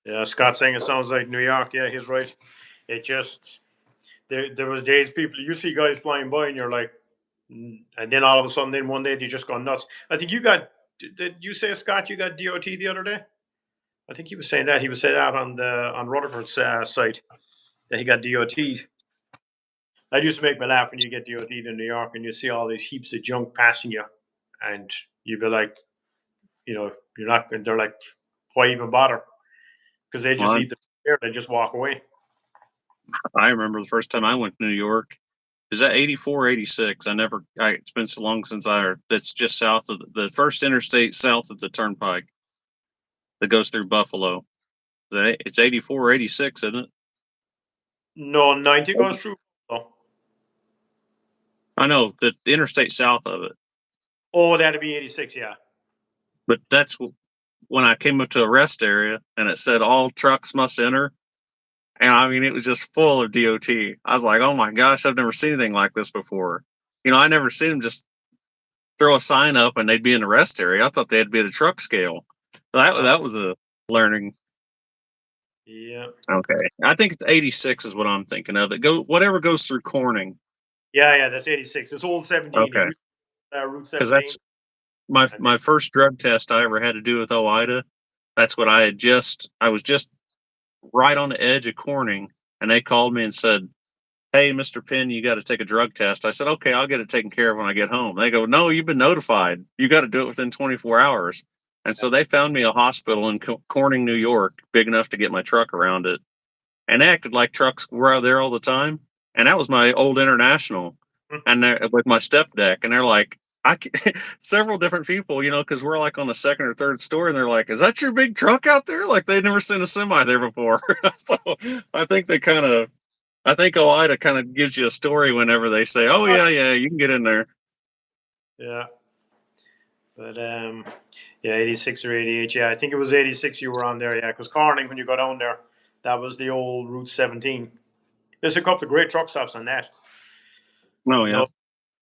yeah, Scott saying it sounds like New York. Yeah, he's right. It just there was days people you see guys flying by and you're like, and then all of a sudden, then one day they just gone nuts. I think you got. Did you say Scott? You got DOT the other day? I think he was saying that he was saying that on Rutherford's site that he got DOT. That used to make me laugh when you get DOT to New York and you see all these heaps of junk passing you, and you'd be like, you're not. They're like, why even bother? Because they just Well, leave the there. They just walk away. I remember the first time I went to New York. Is that 84 or 86? It's been so long since that's just south of the first interstate south of the turnpike that goes through Buffalo. It's 84 or 86, isn't it? No, 90 goes through. Oh, I know the interstate south of it, oh, that'd be 86. Yeah. but when I came up to a rest area and it said all trucks must enter. And I mean, it was just full of DOT. I was like, oh my gosh, I've never seen anything like this before. I never seen them just throw a sign up and they'd be in the rest area. I thought they'd be at a truck scale. That was a learning. Yeah. Okay, I think it's 86 is what I'm thinking of. Whatever goes through Corning. Yeah. That's 86. It's old 17. Okay, Route because 17. that's my first drug test I ever had to do with OIDA. That's what I was just right on the edge of Corning, and they called me and said, hey, Mr. Penn, you got to take a drug test. I said, okay, I'll get it taken care of when I get home. They go, no, you've been notified. You got to do it within 24 hours. And so they found me a hospital in Corning, New York, big enough to get my truck around it. And they acted like trucks were out there all the time. And that was my old International, and with my step deck. And they're like, several different people, because we're like on the second or third story, and they're like, is that your big truck out there? Like they'd never seen a semi there before. So I think I think OIDA kind of gives you a story whenever they say, oh yeah, you can get in there. Yeah. But yeah, 86 or 88. Yeah, I think it was 86 you were on there. Yeah, because Corning, when you go down there, that was the old Route 17. There's a couple of great truck stops on that. Oh But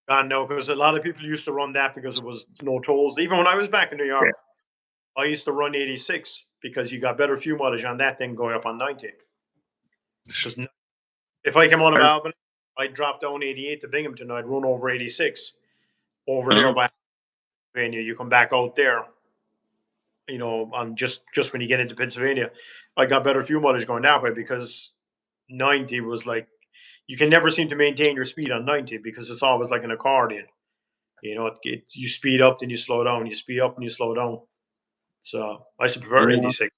yeah. no, because a lot of people used to run that because it was no tolls. Even when I was back in New York, I used to run 86 because you got better fuel mileage on that than going up on 90. Because if I came out of Albany, I'd drop down 88 to Binghamton. I'd run over 86 over there by Pennsylvania. You come back out there, on just when you get into Pennsylvania, I got better fuel mileage going that way because 90 was like you can never seem to maintain your speed on 90 because it's always like an accordion. You speed up, then you slow down. You speed up and you slow down. So I used to prefer 86.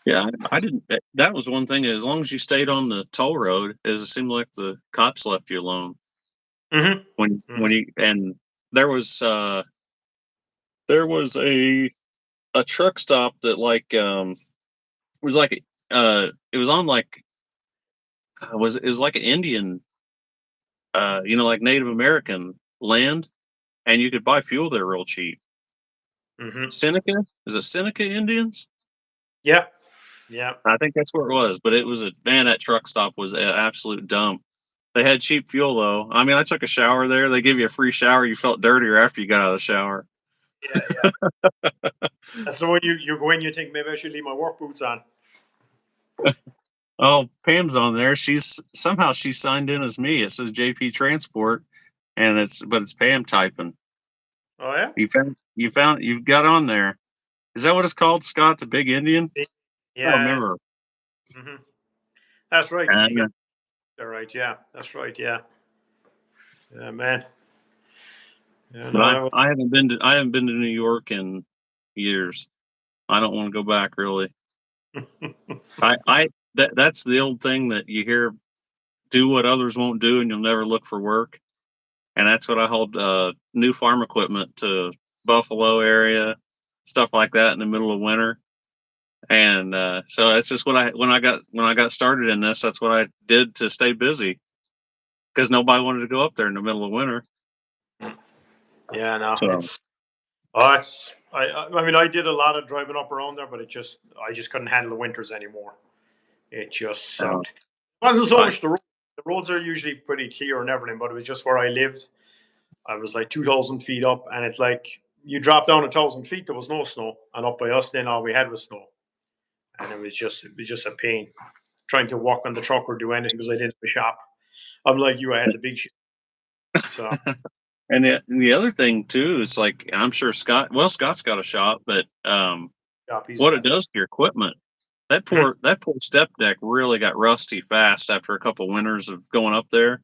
Yeah, I didn't. That was one thing. As long as you stayed on the toll road, it seemed like the cops left you alone. Mm-hmm. When you and there was a truck stop that was like it was on like it was like an Indian like Native American land, and you could buy fuel there real cheap. Mm-hmm. Seneca, is it Seneca Indians? Yeah. I think that's where it was, but that truck stop was an absolute dump. They had cheap fuel though. I mean, I took a shower there. They give you a free shower. You felt dirtier after you got out of the shower. Yeah. That's the one you go in. You think maybe I should leave my work boots on. Oh, Pam's on there. She's signed in as me. It says JP Transport, and it's Pam typing. Oh yeah. You've got on there. Is that what it's called, Scott? The Big Indian? Yeah. I don't remember. Mm-hmm. That's right. Yeah. They're right. Yeah, that's right. Yeah. Yeah, man. Yeah, But no, I haven't been to New York in years. I don't want to go back really. That's the old thing that you hear: do what others won't do, and you'll never look for work. And that's what I hold new farm equipment to Buffalo area, stuff like that in the middle of winter. And so that's just when I got started in this. That's what I did to stay busy because nobody wanted to go up there in the middle of winter. Yeah, no, So. I mean, I did a lot of driving up around there, but I just couldn't handle the winters anymore. It just sucked. It wasn't so much the road. The roads are usually pretty clear and everything, but it was just where I lived. I was like 2,000 feet up, and it's like you drop down 1,000 feet, there was no snow, and up by us, then all we had was snow, and it was just a pain trying to walk on the truck or do anything because I didn't have a shop. I'm like you, I had the big shit. So. And the other thing too is like I'm sure Scott's got a shop, but what it does to your equipment, that poor step deck really got rusty fast after a couple winters of going up there,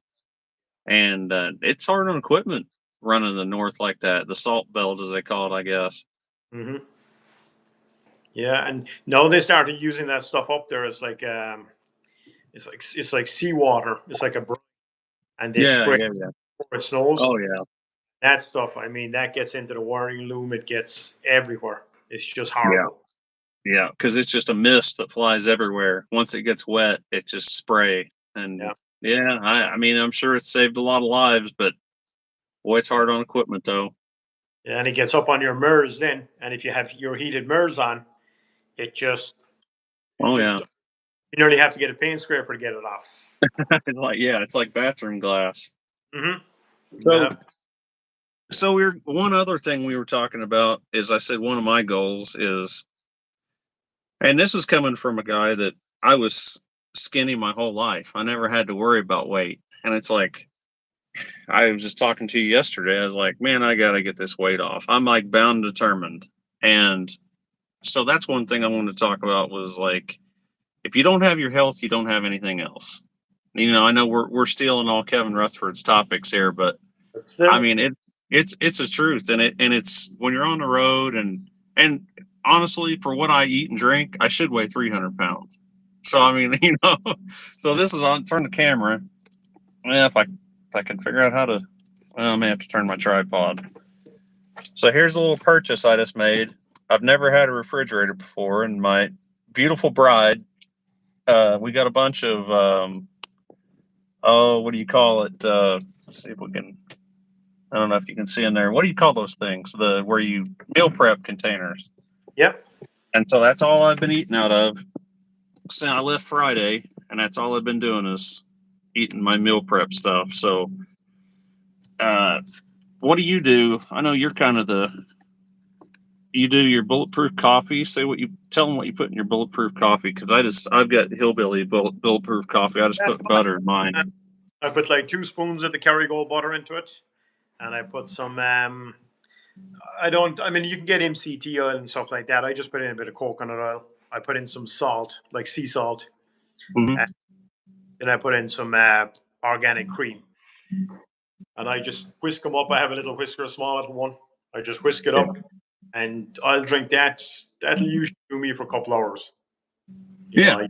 and it's hard on equipment running the north like that. The salt belt, as they call it, I guess. Hmm. Yeah, and now they started using that stuff up there. It's like seawater. It's like a and they Yeah, spray yeah, yeah. before it snows. Oh yeah, That stuff, I mean, that gets into the wiring loom. It gets everywhere. It's just yeah, horrible. yeah. Because it's just a mist that flies everywhere. Once it gets wet, it just spray. And Yeah. yeah, I mean, I'm sure it's saved a lot of lives, but boy, it's hard on equipment though. Yeah, and it gets up on your mirrors then. And if you have your heated mirrors on, it just Oh you, yeah, you nearly have to get a paint scraper to get it off. it's like bathroom glass. Hmm. So Yeah. so one other thing we were talking about is I said one of my goals is, and this is coming from a guy that I was skinny my whole life. I never had to worry about weight. And it's like, I was just talking to you yesterday. I was like, man, I got to get this weight off. I'm like bound and determined. And so that's one thing I wanted to talk about was like, if you don't have your health, you don't have anything else. I know we're stealing all Kevin Rutherford's topics here, but But I still, mean it's a truth, and it's when you're on the road, and honestly, for what I eat and drink, I should weigh 300 pounds. So I mean, so this is on. Turn the camera. Yeah, if I can figure out how to, well, I may have to turn my tripod. So here's a little purchase I just made. I've never had a refrigerator before, and my beautiful bride, we got a bunch of oh, what do you call it? Let's see if we can. I don't know if you can see in there. What do you call those things? The where you meal prep containers. yep. And so that's all I've been eating out of since I left Friday, and that's all I've been doing is eating my meal prep stuff. So, uh, what do you do? I know you're kind of you do your bulletproof coffee. Tell them what you put in your bulletproof coffee, because I've got hillbilly bulletproof coffee. I just That's put butter in mine. fine. I put like 2 spoons of the Kerrygold butter into it, and I put some. I don't. I mean, you can get MCT oil and stuff like that. I just put in a bit of coconut oil. I put in some salt, like sea salt, and Hmm. then I put in some organic cream, and I just whisk them up. I have a little whisker, a small little one. I just whisk it Yeah. up, and I'll drink that. That'll usually do me for a couple hours. Yeah. I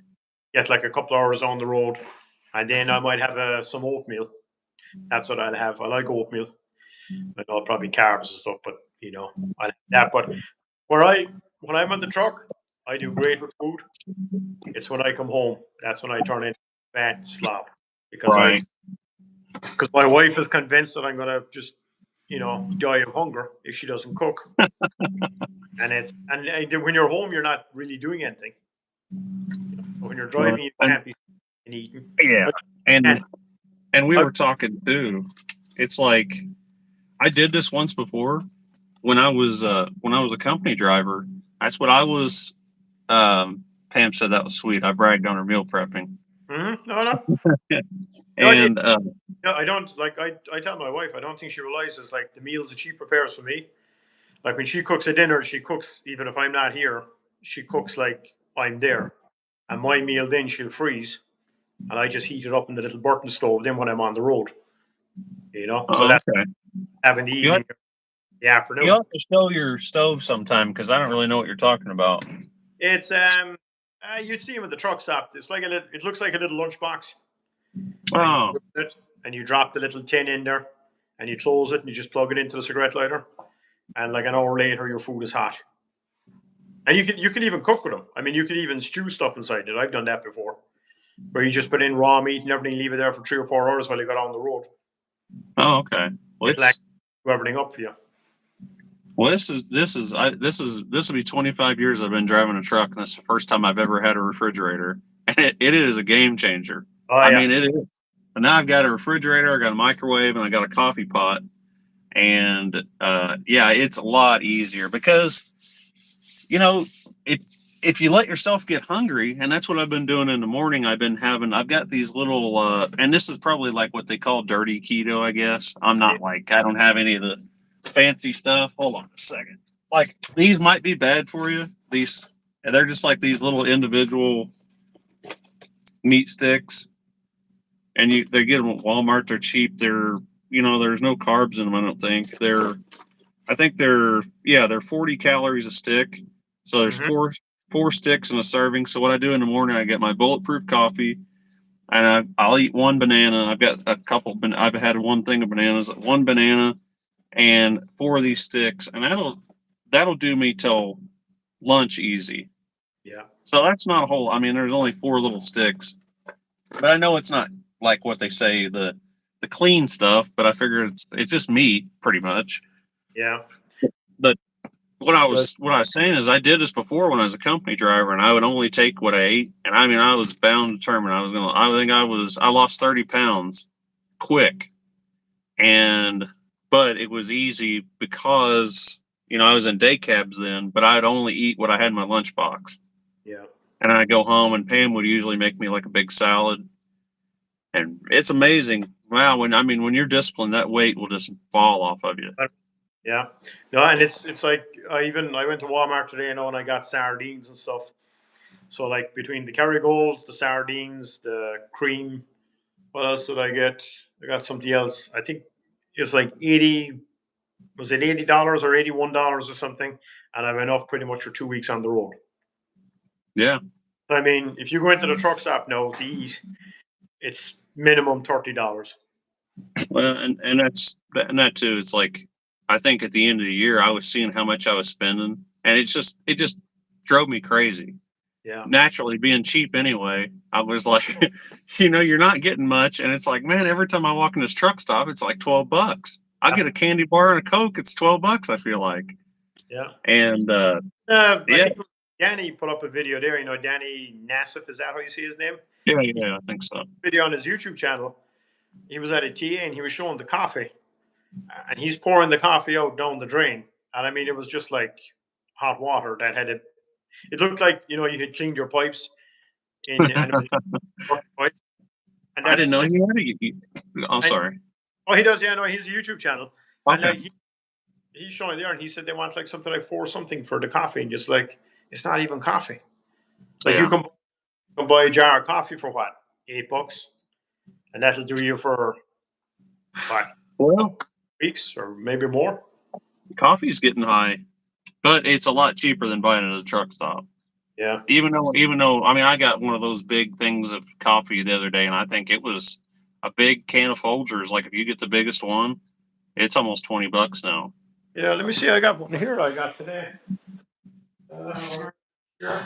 get like a couple hours on the road, and then I might have some oatmeal. That's what I'll have. I like oatmeal. I know probably carbs and stuff, but I like that. But when I'm on the truck, I do great with food. It's when I come home that's when I turn into fat slob because Right. my wife is convinced that I'm gonna just die of hunger if she doesn't cook. When you're home, you're not really doing anything. When you're driving, you And can't be eating. yeah, But and and and we I, were talking too. It's like I did this once before when I was a company driver. That's what I was. Pam said that was sweet. I bragged on her meal prepping, no, no, no. and I don't like. I tell my wife I don't think she realizes like the meals that she prepares for me. Like when she cooks a dinner, she cooks even if I'm not here. She cooks like I'm there, and my meal then she'll freeze, and I just heat it up in the little Burton stove. Then when I'm on the road, so that's okay. having the You have, evening, the you afternoon. have to show your stove sometime because I don't really know what you're talking about. It's you'd see them at the truck stop. It's like a little. It looks like a little lunchbox, and Oh, you drop the little tin in there, and you close it, and you just plug it into the cigarette lighter, and like an hour later, your food is hot. And you can even cook with them. I mean, you could even stew stuff inside it. I've done that before, where you just put in raw meat and everything, leave it there for 3 or 4 hours while you got on the road. oh, okay. Well, It'll actually do everything up for you. this will be 25 years I've been driving a truck, and this is the first time I've ever had a refrigerator, and it is a game changer. Oh I yeah, mean, it is. And now I've got a refrigerator, I got a microwave, and I got a coffee pot, and yeah, it's a lot easier because if if you let yourself get hungry, and that's what I've been doing in the morning. I've got these little, and this is probably like what they call dirty keto, I guess. I don't have any of the fancy stuff. Hold on a second. Like these might be bad for you. These, and they're just like these little individual meat sticks, and they get them at Walmart. They're cheap. They're there's no carbs in them. I don't think they're 40 calories a stick. So there's Hmm. four sticks in a serving. So what I do in the morning, I get my bulletproof coffee, and I'll eat one banana. I've got a couple. I've had one thing of bananas, one banana, and four of these sticks, and that'll do me till lunch easy. Yeah. So that's not a whole. I mean, there's only four little sticks, but I know it's not like what they say the clean stuff. But I figure it's just meat pretty much. Yeah. But But what I was saying is I did this before when I was a company driver, and I would only take what I ate. And I mean, I was bound determined I lost 30 pounds quick, and but it was easy because I was in day cabs then, but I'd only eat what I had in my lunchbox. yeah. And I'd go home, and Pam would usually make me like a big salad. And it's amazing. Wow, when you're disciplined, that weight will just fall off of you. Yeah. No, and it's like I went to Walmart today, and I got sardines and stuff. So like between the Kerrygolds, the sardines, the cream, what else did I get? I got something else. I think it's like 80. Was it $80 or $81 or something? And I went off pretty much for 2 weeks on the road. Yeah. I mean, if you go into the truck stop now to eat, it's minimum $30. Well, and that too. It's like I think at the end of the year, I was seeing how much I was spending, and it just drove me crazy. Yeah. Naturally, being cheap anyway, I was like, you're not getting much, and it's like, man, every time I walk in this truck stop, it's like $12. I get a candy bar and a Coke, it's $12. I feel like, Yeah. and I yeah, think Danny put up a video there. Danny Nassif, is that how you see his name? yeah, I think so. Video on his YouTube channel. He was at a TA and he was showing the coffee, and he's pouring the coffee out down the drain. And I mean, it was just like hot water that had it. It looked like you had cleaned your pipes and it was right. And I didn't that's know he had a. I'm and, sorry. oh, he does. Yeah, no, he's a YouTube channel, and Okay. like he's showing there, and he said they want like something like four something for the coffee, and just like it's not even coffee. Like you Yeah. can buy a jar of coffee for what, $8, and that'll do you for what, Well, weeks or maybe more. coffee's getting high, but it's a lot cheaper than buying it at a truck stop. Yeah, Even though, I mean, I got one of those big things of coffee the other day, and I think it was a big can of Folgers. Like if you get the biggest one, it's almost $20 now. yeah. Let me see. I got one here. I got today. Here.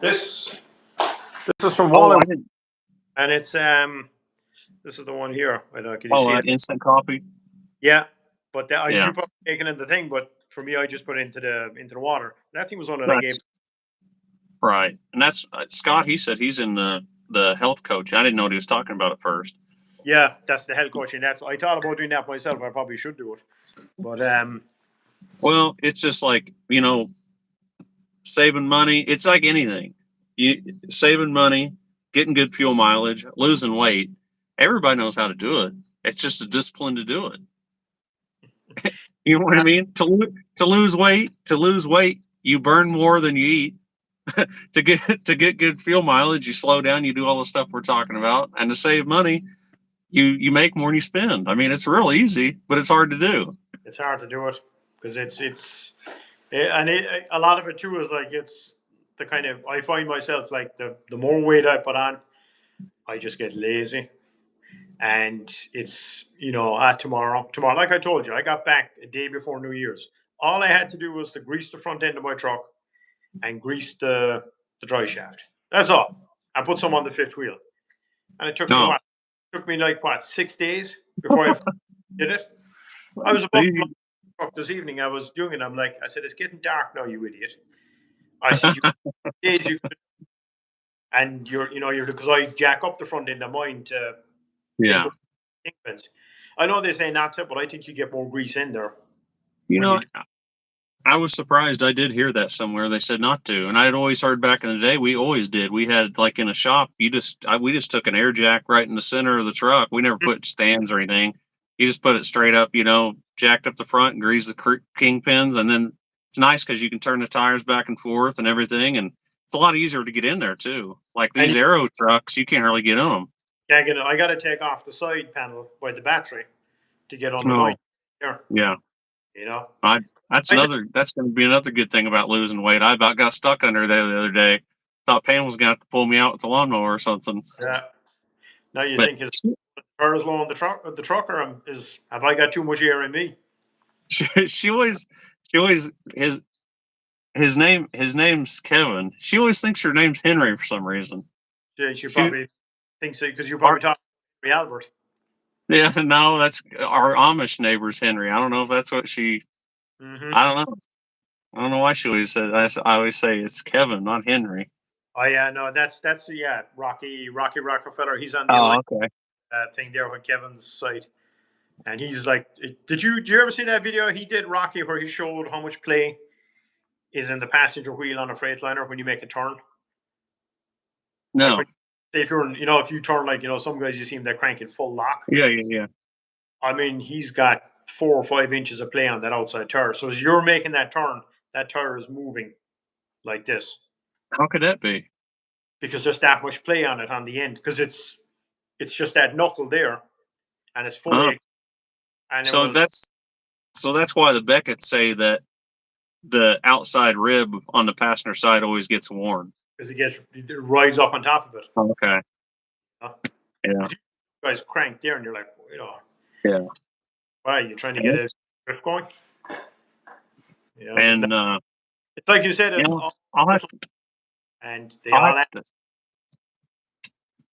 This is from Oh, Walmart, I didn't. and it's this is the one here. I don't know. Can you see it? Instant coffee. Yeah, but Yeah, you put taken in the thing, but for me, I just put it into the water. That thing was one that I gave. that's right. And that's Scott. He said he's in the health coach. I didn't know what he was talking about at first. Yeah, that's the health coaching. I thought about doing that myself. I probably should do it, but Well, it's just like saving money. It's like anything. You saving money, getting good fuel mileage, losing weight. Everybody knows how to do it. It's just a discipline to do it. You know what I mean? To lose weight, you burn more than you eat. To get good fuel mileage, you slow down, you do all the stuff we're talking about, and to save money, you make more than you spend. I mean, it's real easy, but it's hard to do. it's hard to do it because a lot of it too is like it's the kind of I find myself like the more weight I put on, I just get lazy. And it's tomorrow like I told you, I got back a day before New Year's. All I had to do was to grease the front end of my truck and grease the dry shaft. That's all. I put some on the fifth wheel, and it took me No, like what, 6 days before I did it. I was about to see, blow the truck this evening. I was doing it. I said, it's getting dark now, you idiot. I said, you days you and you're because I jack up the front end of mine to take yeah. up pins. I know they say not to, but I think you get more grease in there You when you know, do. I was surprised. I did hear that somewhere. They said not to, and I had always heard back in the day we always did. We had like in a shop, we just took an air jack right in the center of the truck. We never put stands or anything. You just put it straight up, jacked up the front and grease the kingpins, and then it's nice because you can turn the tires back and forth and everything, and it's a lot easier to get in there too. Like And these Aero trucks, you can't hardly get in them. I got to take off the side panel by the battery to get on the No, bike. Here, yeah, you know. I that's I just, another. That's going to be another good thing about losing weight. I about got stuck under there the other day. Thought Pam was going to have to pull me out with the lawnmower or something. yeah. Now you But think his tire is low on the truck, or is have I got too much air in me? she always, his name's Kevin. She always thinks her name's Henry for some reason. She She, probably thinks so because you our, probably talk to Albert. yeah, no, that's our Amish neighbor's Henry. I don't know if that's what she. Mm-hmm. I don't know. I don't know why she always said. I always say it's Kevin, not Henry. Oh yeah, no, that's yeah, Rocky Rockefeller. He's on the Oh, elect okay. thing there with Kevin's side, and he's like, did you ever see that video he did Rocky where he showed how much play is in the passenger wheel on a Freightliner when you make a turn? Like No. when, if you're if you turn like some guys you see him they crank it full lock. Yeah, yeah, yeah. I mean he's got 4 or 5 inches of play on that outside tire. So as you're making that turn, that tire is moving like this How could that be? because there's that much play on it on the end because it's just that knuckle there and it's Oh, fully and it so was that's why the Beckett's say that the outside rib on the passenger side always gets worn. because it rides up on top of it. Okay. You know? Yeah. You guys crank there and you're like, Yeah. why are you trying to get a drift going? And It's like you said, yeah, it's all I'll have to. and they I'll all have to.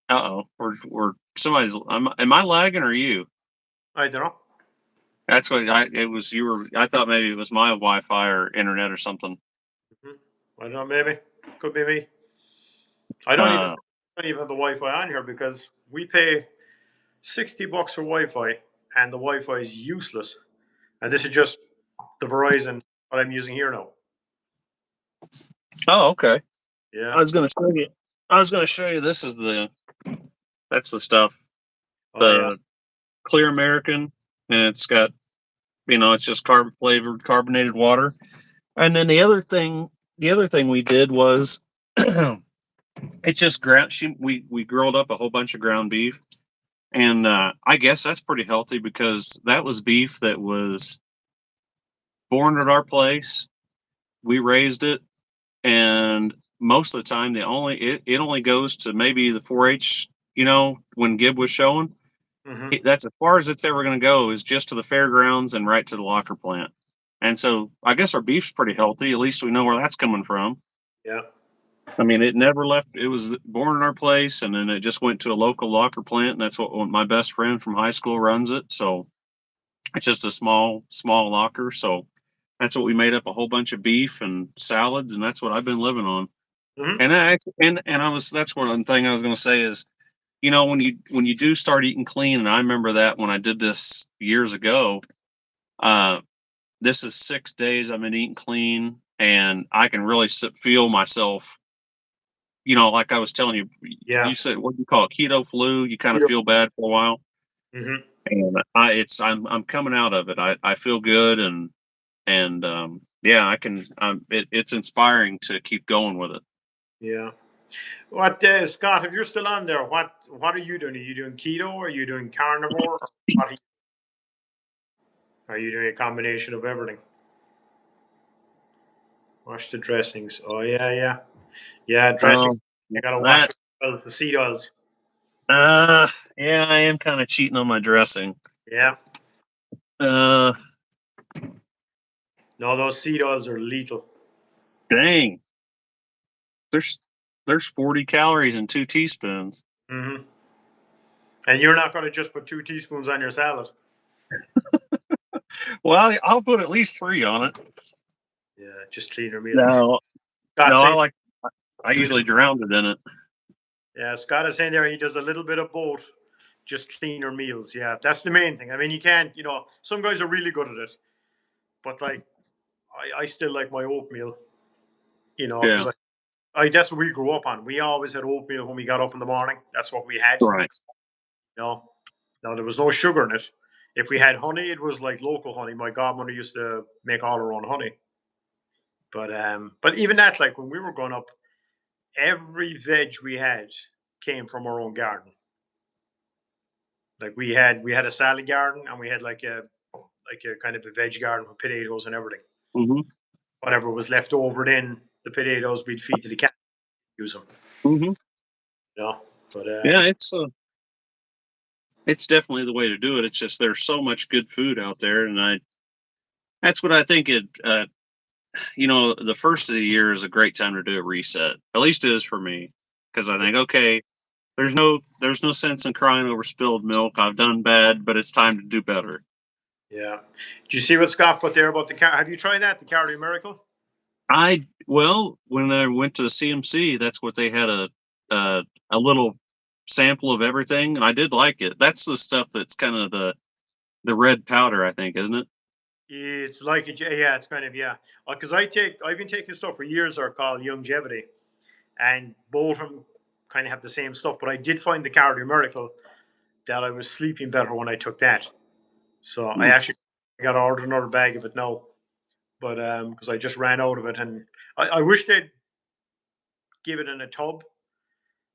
Uh-oh. We're somebody's. Am I lagging or you? I don't know. That's what it was. You were. I thought maybe it was my Wi-Fi or internet or something. I don't know. Maybe could be me. I Uh, don't even have the Wi-Fi on here because we pay $60 for Wi-Fi and the Wi-Fi is useless. And this is just the Verizon what I'm using here now. oh, okay. Yeah. I was gonna show you. I was gonna show you. That's the stuff. Oh yeah. The Clear American, and it's got it's just carbon flavored carbonated water. And then the other thing we did was it just ground. We grilled up a whole bunch of ground beef, and I guess that's pretty healthy because that was beef that was born at our place. We raised it, and most of the time, it only goes to maybe the 4-H. When Gib was showing, that's as far as it's ever going to go is just to the fairgrounds and right to the locker plant. And so I guess our beef's pretty healthy. At least we know where that's coming from. Yeah. I mean, it never left. It was born in our place, and then it just went to a local locker plant, and that's what my best friend from high school runs it. So it's just a small locker. So that's what we made up a whole bunch of beef and salads, and that's what I've been living on. Mm-hmm. And I was that's one thing I was going to say is, when you do start eating clean, and I remember that when I did this years ago. This is 6 days I've been eating clean, and I can really feel myself. Like I was telling you, Yeah. you said what do you call it, keto flu? You kind of feel bad for a while, Mm-hmm. and I'm coming out of it. I feel good, and yeah, I can. It's inspiring to keep going with it. Yeah. What Scott? If you're still on there, what are you doing? Are you doing keto? Or are you doing carnivore? Or what are you doing? A combination of everything. Wash the dressings. Oh yeah. Dressing. Um, You gotta wash that the seed oils. yeah, I am kind of cheating on my dressing. Yeah. Uh, No, those seed oils are lethal. dang, there's 40 calories in 2 teaspoons. Mm-hmm. And you're not going to just put 2 teaspoons on your salad. Well, I'll put at least 3 on it. Yeah, just clean your meal. No, Scott I usually drowned it in it. Yeah, Scott is saying there he does a little bit of both. Just clean your meals. Yeah, that's the main thing. I mean, you can't, some guys are really good at it. But like, I still like my oatmeal, Yeah, because that's what we grew up on. We always had oatmeal when we got up in the morning. That's what we had. right. Now there was no sugar in it. If we had honey, it was like local honey. My godmother used to make all her own honey. But even that, like when we were growing up, every veg we had came from our own garden. Like we had a salad garden, and we had like a kind of a veg garden with potatoes and everything. Hmm. Whatever was left over, then the potatoes we'd feed to the cat, use them. Hmm. You know, but Yeah, it's definitely the way to do it. It's just there's so much good food out there, and I that's what I think it. The first of the year is a great time to do a reset. At least it is for me, because I think, okay, there's no sense in crying over spilled milk. I've done bad, but it's time to do better. yeah. Do you see what Scott put there about the car? Have you tried that, the Calorie Miracle? When I went to the CMC, that's what they had a little sample of everything, and I did like it. That's the stuff that's kind of the red powder, I think, isn't it? It's like it, yeah. It's kind of yeah. Because I've been taking stuff for years are called longevity, and both of them kind of have the same stuff. But I did find the Calorie Miracle that I was sleeping better when I took that. So I Hmm. actually got to order another bag of it now. But because I just ran out of it, and I wish they'd give it in a tub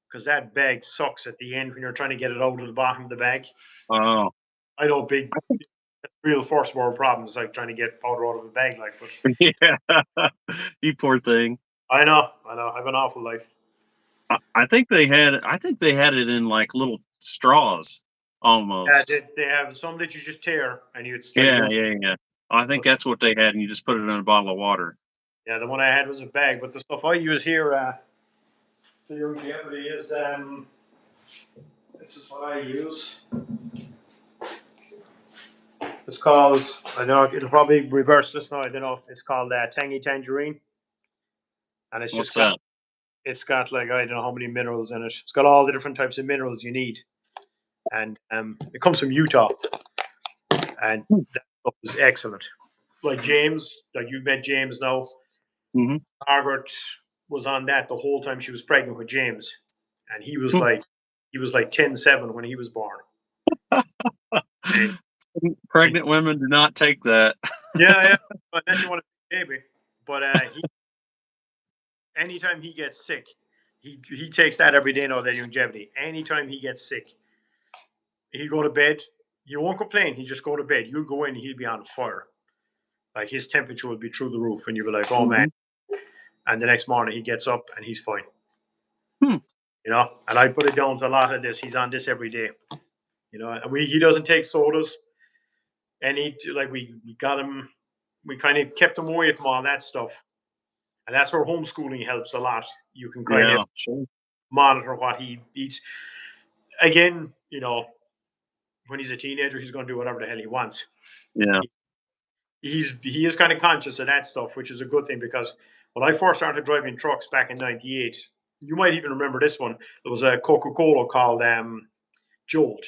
because that bag sucks at the end when you're trying to get it out of the bottom of the bag. Oh, I know big real first world problems like trying to get powder out of a bag, like. But yeah, you poor thing. I know, I have an awful life. I think they had it in like little straws Yeah, almost. they have some that you just tear, and it's like Yeah, don't. yeah, yeah. I think that's what they had, and you just put it in a bottle of water. Yeah, the one I had was a bag, but the stuff I use here for longevity is this is what I use. It's called, I don't know, it'll probably reverse this now. I don't know. It's called Tangy Tangerine, and What's that? it's got like I don't know how many minerals in it. It's got all the different types of minerals you need, and it comes from Utah, and that stuff is excellent. Like James, like you met James now. Hmm. Margaret was on that the whole time she was pregnant with James, and he was like 10-7 when he was born. And and Pregnant women do not take that. yeah, yeah, unless you want a baby. But anytime he gets sick, he takes that every day now. That longevity. Anytime he gets sick, he'll go to bed. He won't complain. He just go to bed. You'll go in, he'll be on fire. Like his temperature will be through the roof, and you'll be like, "Oh man!" Hmm. And the next morning he gets up and he's fine. Hmm. And I put it down to a lot of this. He's on this every day. And he doesn't take sodas, and we got him. We kind of kept him away from all that stuff, and that's where homeschooling helps a lot. You can kind of Yeah, sure. monitor what he eats. Again, when he's a teenager, he's going to do whatever the hell he wants. Yeah. He is kind of conscious of that stuff, which is a good thing because when I first started driving trucks back in '98, you might even remember this one. There was a Coca-Cola called Jolt.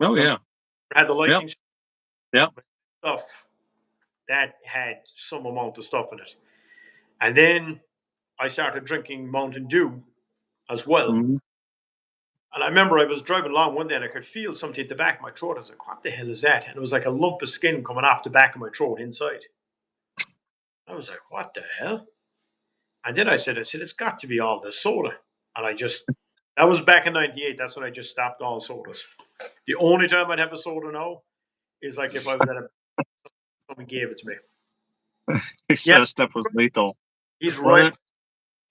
Oh Remember, yeah. it had the Yep. lightning Yep. stuff that had some amount of stuff in it. And then I started drinking Mountain Dew as well. Hmm. And I remember I was driving along one day and I could feel something at the back of my throat. I was like, what the hell is that? And it was like a lump of skin coming off the back of my throat inside. I was like, what the hell? And then I said, it's got to be all the soda. And that was back in '98. That's when I just stopped all sodas. The only time I'd have a soda now is like if I was at someone gave it to me. Yeah, That stuff was lethal. he's Well, right.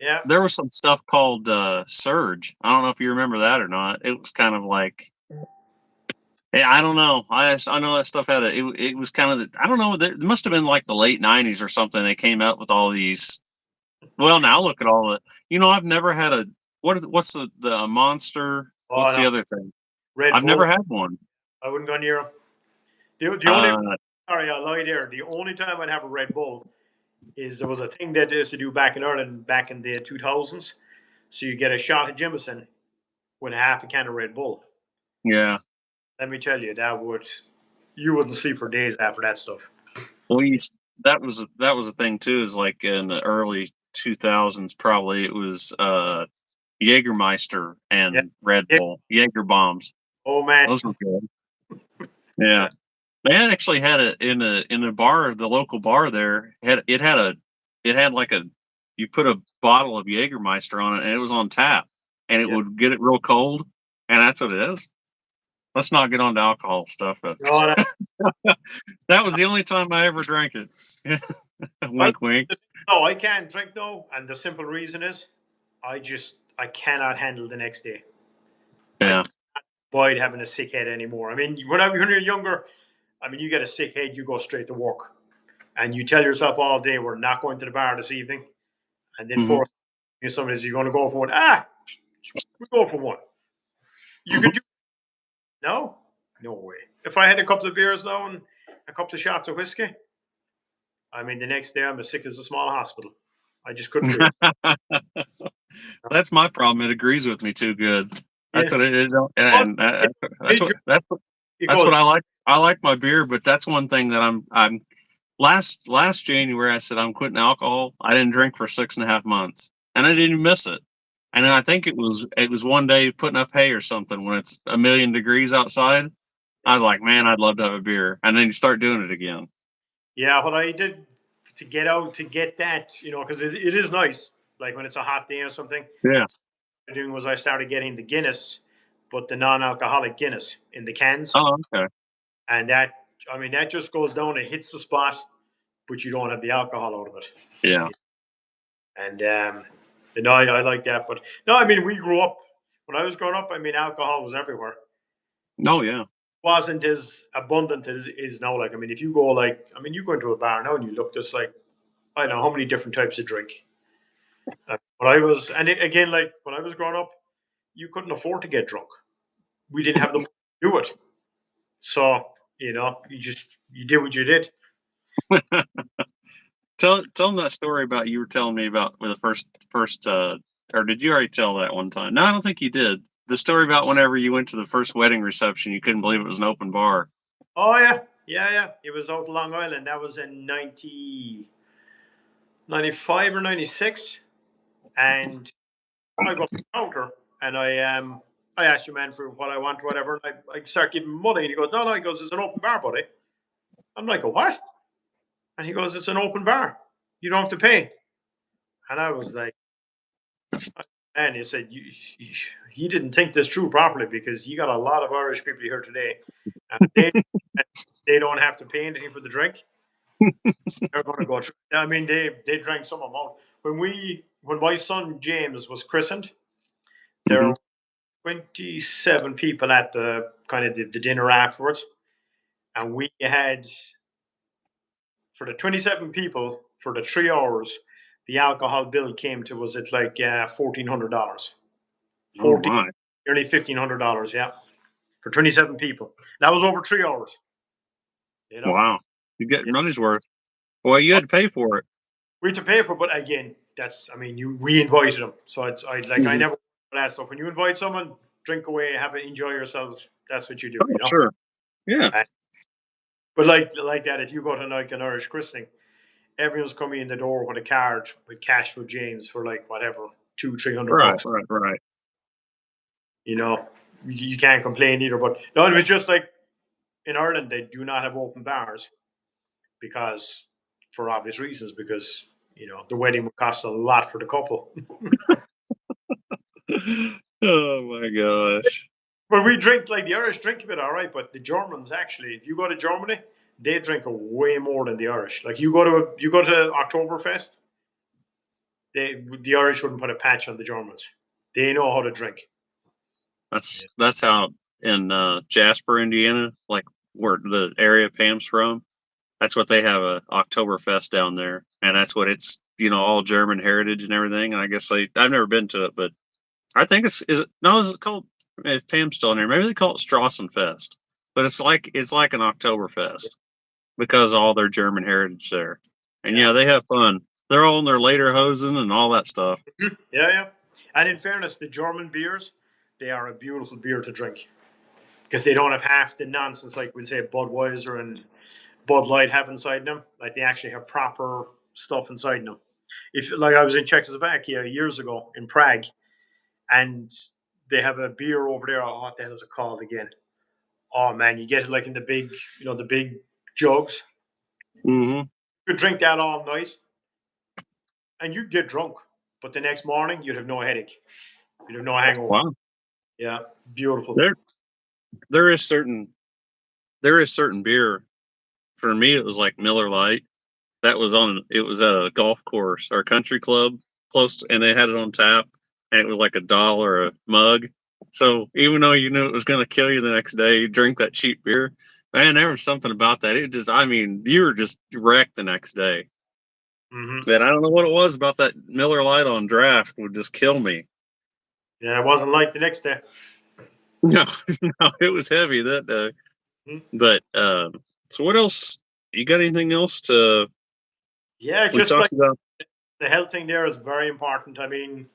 Yeah. there was some stuff called Surge. I don't know if you remember that or not. It was kind of like, yeah, I don't know. I know that stuff had it was kind of I don't know. It must have been like the late '90s or something. They came out with all these. Well, now look at all the. I've never had a what's the Monster? Oh, What's the no. other thing? Red I've Bull. never had one. I wouldn't go near him. The only Uh, sorry, I lied there. The only time I'd have a Red Bull is there was a thing that they used to do back in Ireland back in the 2000s. So you get a shot of Jameson with half a can of Red Bull. yeah. Let me tell you, you wouldn't sleep for days after that stuff. Well, that was a thing too. Is like in the early 2000s, probably it was Jägermeister Yeah. and Red Yeah. Bull, Jaeger bombs. Oh man, Those were good. Yeah. They had actually had it in a bar, the local bar there, it had like a you put a bottle of Jägermeister on it, and it was on tap, and it Yeah. would get it real cold, and that's what it is. Let's not get on to alcohol stuff, but No, no, that was the only time I ever drank it. well, Wink, wink. no, I can't drink no, and the simple reason is, I cannot handle the next day. I Yeah. can't avoid having a sick head anymore. I mean, when you're younger, I mean, you get a sick head, you go straight to work, and you tell yourself all day, "We're not going to the bar this evening," and then Mhm. for somebody says, "You're going to go for one." Ah, we go for one. You could do no, no way. If I had a couple of beers now and a couple of shots of whiskey, I mean, the next day I'm as sick as a small hospital. I just couldn't do it. That's my problem. It agrees with me too good. That's Yeah, what it is, but and me too. It that's goes. what I like. I like my beer, but that's one thing that I'm last January I said I'm quitting alcohol. I didn't drink for 6.5 months, and I didn't miss it. And then I think it was one day putting up hay or something when it's 1,000,000 degrees outside. I was like, man, I'd love to have a beer, and then you start doing it again. Yeah, what I did to get out to get that, because it is nice. Like when it's a hot day or something, Yeah. what I'm doing was I started getting the Guinness, but the non-alcoholic Guinness in the cans, Oh, okay. and that, I mean, that just goes down. It hits the spot, but you don't have the alcohol out of it. Yeah. And no, I like that. But no, I mean, we grew up when I was growing up. I mean, alcohol was everywhere. Oh, yeah. Wasn't as abundant as it is now. Like, I mean, if you go you go into a bar now and you look, just like, I don't know how many different types of drink. When I was, and it, again, like when I was growing up, you couldn't afford to get drunk. We didn't have the money to do it. So, you did what you did. Tell them that story about you were telling me about with the first or did you already tell that one time? No, I don't think you did. The story about whenever you went to the first wedding reception, you couldn't believe it was an open bar. Oh yeah, yeah, yeah. It was out Long Island. That was in 95 or 96. And I go to the counter and I asked your man for what I want, whatever. And I start giving him money, and he goes, "No, no." He goes, "It's an open bar, buddy." I'm like, "A what?" And he goes, "It's an open bar. You don't have to pay." And I was like, "Man," he said, he didn't think this through properly, because you got a lot of Irish people here today, and they don't have to pay anything for the drink. They're going to go through. I mean, they drank some amount. When my son James was christened, there Hmm. were 27 people at the kind of the dinner afterwards, and we had, for the 27 people, for the 3 hours, the alcohol bill came to us at like $1,400, Oh 14, my! nearly $1,500, yeah, for 27 people. That was over 3 hours, you know. Wow! You get Yeah. money's worth. Well, you had to pay for it. We had to pay for it, but again, that's, I mean, we invited them, so I Mhm. never that stuff. When you invite someone, drink away, have it, enjoy yourselves. That's what you do, Oh, sure. Yeah. And, but like that, if you go to like an Irish christening, everyone's coming in the door with a card with cash for James for like whatever, 200-300 Right. bucks. Right. Right. You know, you can't complain either. But no, it was just like in Ireland, they do not have open bars because, for obvious reasons, because the wedding would cost a lot for the couple. Oh my gosh! But we drink, like, the Irish drink a bit, all right, but the Germans, actually, if you go to Germany, they drink a way more than the Irish. Like, you go to Oktoberfest, the Irish wouldn't put a patch on the Germans. They know how to drink. That's how in Jasper, Indiana, like where the area Pam's from. That's what they have a Oktoberfest down there, and that's what it's all German heritage and everything. And I guess I've never been to it, but I think is it called, if Pam's still in there, maybe they call it Strassenfest, but it's like an Oktoberfest because of all their German heritage there, and Yeah, they have fun. They're all in their later hosen and all that stuff. yeah, yeah. And in fairness, the German beers, they are a beautiful beer to drink because they don't have half the nonsense like we'd say Budweiser and Bud Light have inside them. Like, they actually have proper stuff inside them. If, like, I was in Czechoslovakia years ago in Prague, and they have a beer over there. Oh, what the hell is it called again? Oh man, you get it like in the big, the big jugs. Hmm. You could drink that all night, and you'd get drunk. But the next morning, you'd have no headache. You'd have no hangover. Wow. Yeah, beautiful. There, there is certain beer. For me, it was like Miller Lite. That was on. It was at a golf course or a country club close, and they had it on tap, and it was like $1 a mug. So even though you knew it was going to kill you the next day, you drink that cheap beer. Man, there was something about that. It just, I mean, you were just wrecked the next day. Hmm. That I don't know what it was about that Miller Lite on draft would just kill me. Yeah, it wasn't like the next day. No, no, it was heavy that day. Mhm. But so what else? You got anything else to? Yeah, We just like talked about. the health thing there is very important. I mean,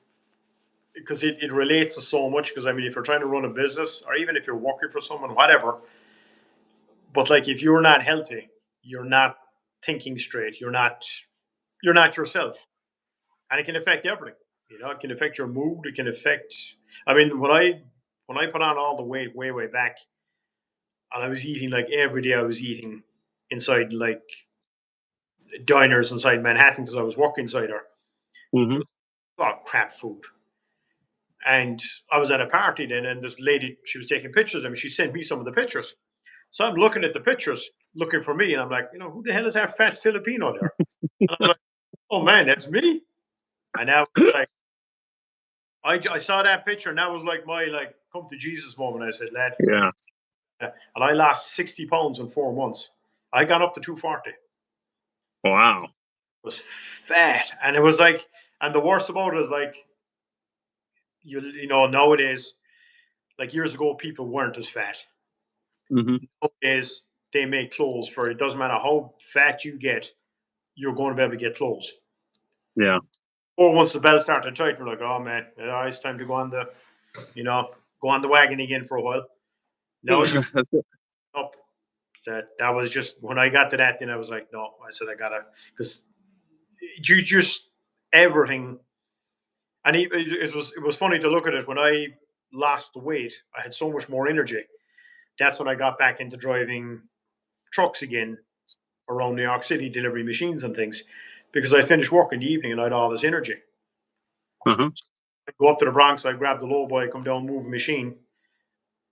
because it relates to so much. Because I mean, if you're trying to run a business, or even if you're working for someone, whatever. But like, if you're not healthy, you're not thinking straight. You're not yourself, and it can affect everything. It can affect your mood. It can affect. I mean, when I put on all the weight way back, and I was eating like every day, I was eating inside like diners inside Manhattan because I was working inside there. It Hmm. was all crap food. And I was at a party then, and this lady, she was taking pictures of them. She sent me some of the pictures. So I'm looking at the pictures, looking for me, and I'm like, who the hell is that fat Filipino there? And I'm like, oh man, that's me. And now it's like, I saw that picture, and that was like my like come to Jesus moment. I said, lad, Yeah. and I lost 60 pounds in 4 months. I got up to 240. Wow. Was fat, and it was like, and the worst about it is like, nowadays, like years ago, people weren't as fat. Hmm. Nowadays, they make clothes for it. Doesn't matter how fat you get, you're going to be able to get clothes. Yeah. Or once the belt started tight, we're like, oh man, it's time to go on the, go on the wagon again for a while. Now you up. That was just when I got to that. Then I was like, no. I said I gotta, because you just everything. And it was funny to look at it when I lost the weight. I had so much more energy. That's when I got back into driving trucks again around New York City, delivering machines and things, because I finished work in the evening and I had all this energy. Uh-huh. I'd go up to the Bronx, I'd grab the low boy, come down, move a machine,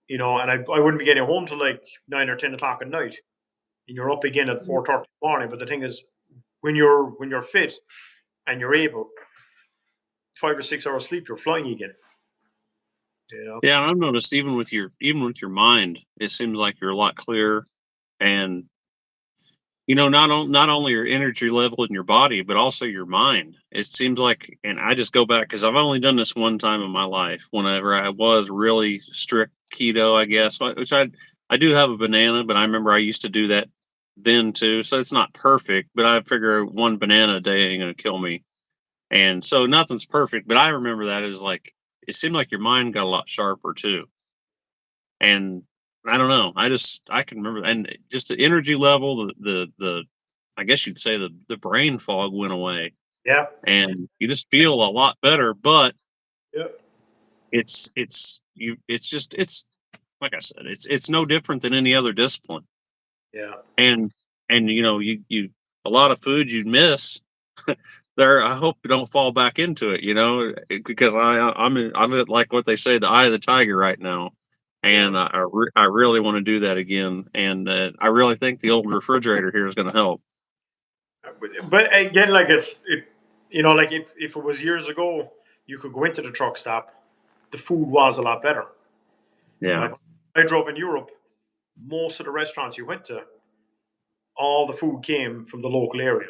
and I wouldn't be getting home till like 9 or 10 o'clock at night. And you're up again at 4:30 in the morning. But the thing is, when you're fit and you're able, 5 or 6 hours sleep, you're flying again. You know. Yeah, and I've noticed even with your mind, it seems like you're a lot clearer, and not only your energy level in your body, but also your mind. It seems like, and I just go back because I've only done this one time in my life. Whenever I was really strict keto, I guess, which I do have a banana, but I remember I used to do that then too. So it's not perfect, but I figure one banana a day ain't gonna kill me, and so nothing's perfect. But I remember that as like it seemed like your mind got a lot sharper too, and I don't know. I can remember, and just the energy level, the I guess you'd say the brain fog went away, Yeah. and you just feel a lot better. But Yeah. it's like I said, it's no different than any other discipline, Yeah. and you a lot of food you miss. There, I hope you don't fall back into it, because I'm at, like what they say, the eye of the tiger right now, Yeah. and I really want to do that again, and I really think the old refrigerator here is going to help. But again, like like if it was years ago, you could go into the truck stop. The food was a lot better. Yeah, Like I drove in Europe, most of the restaurants you went to, all the food came from the local area.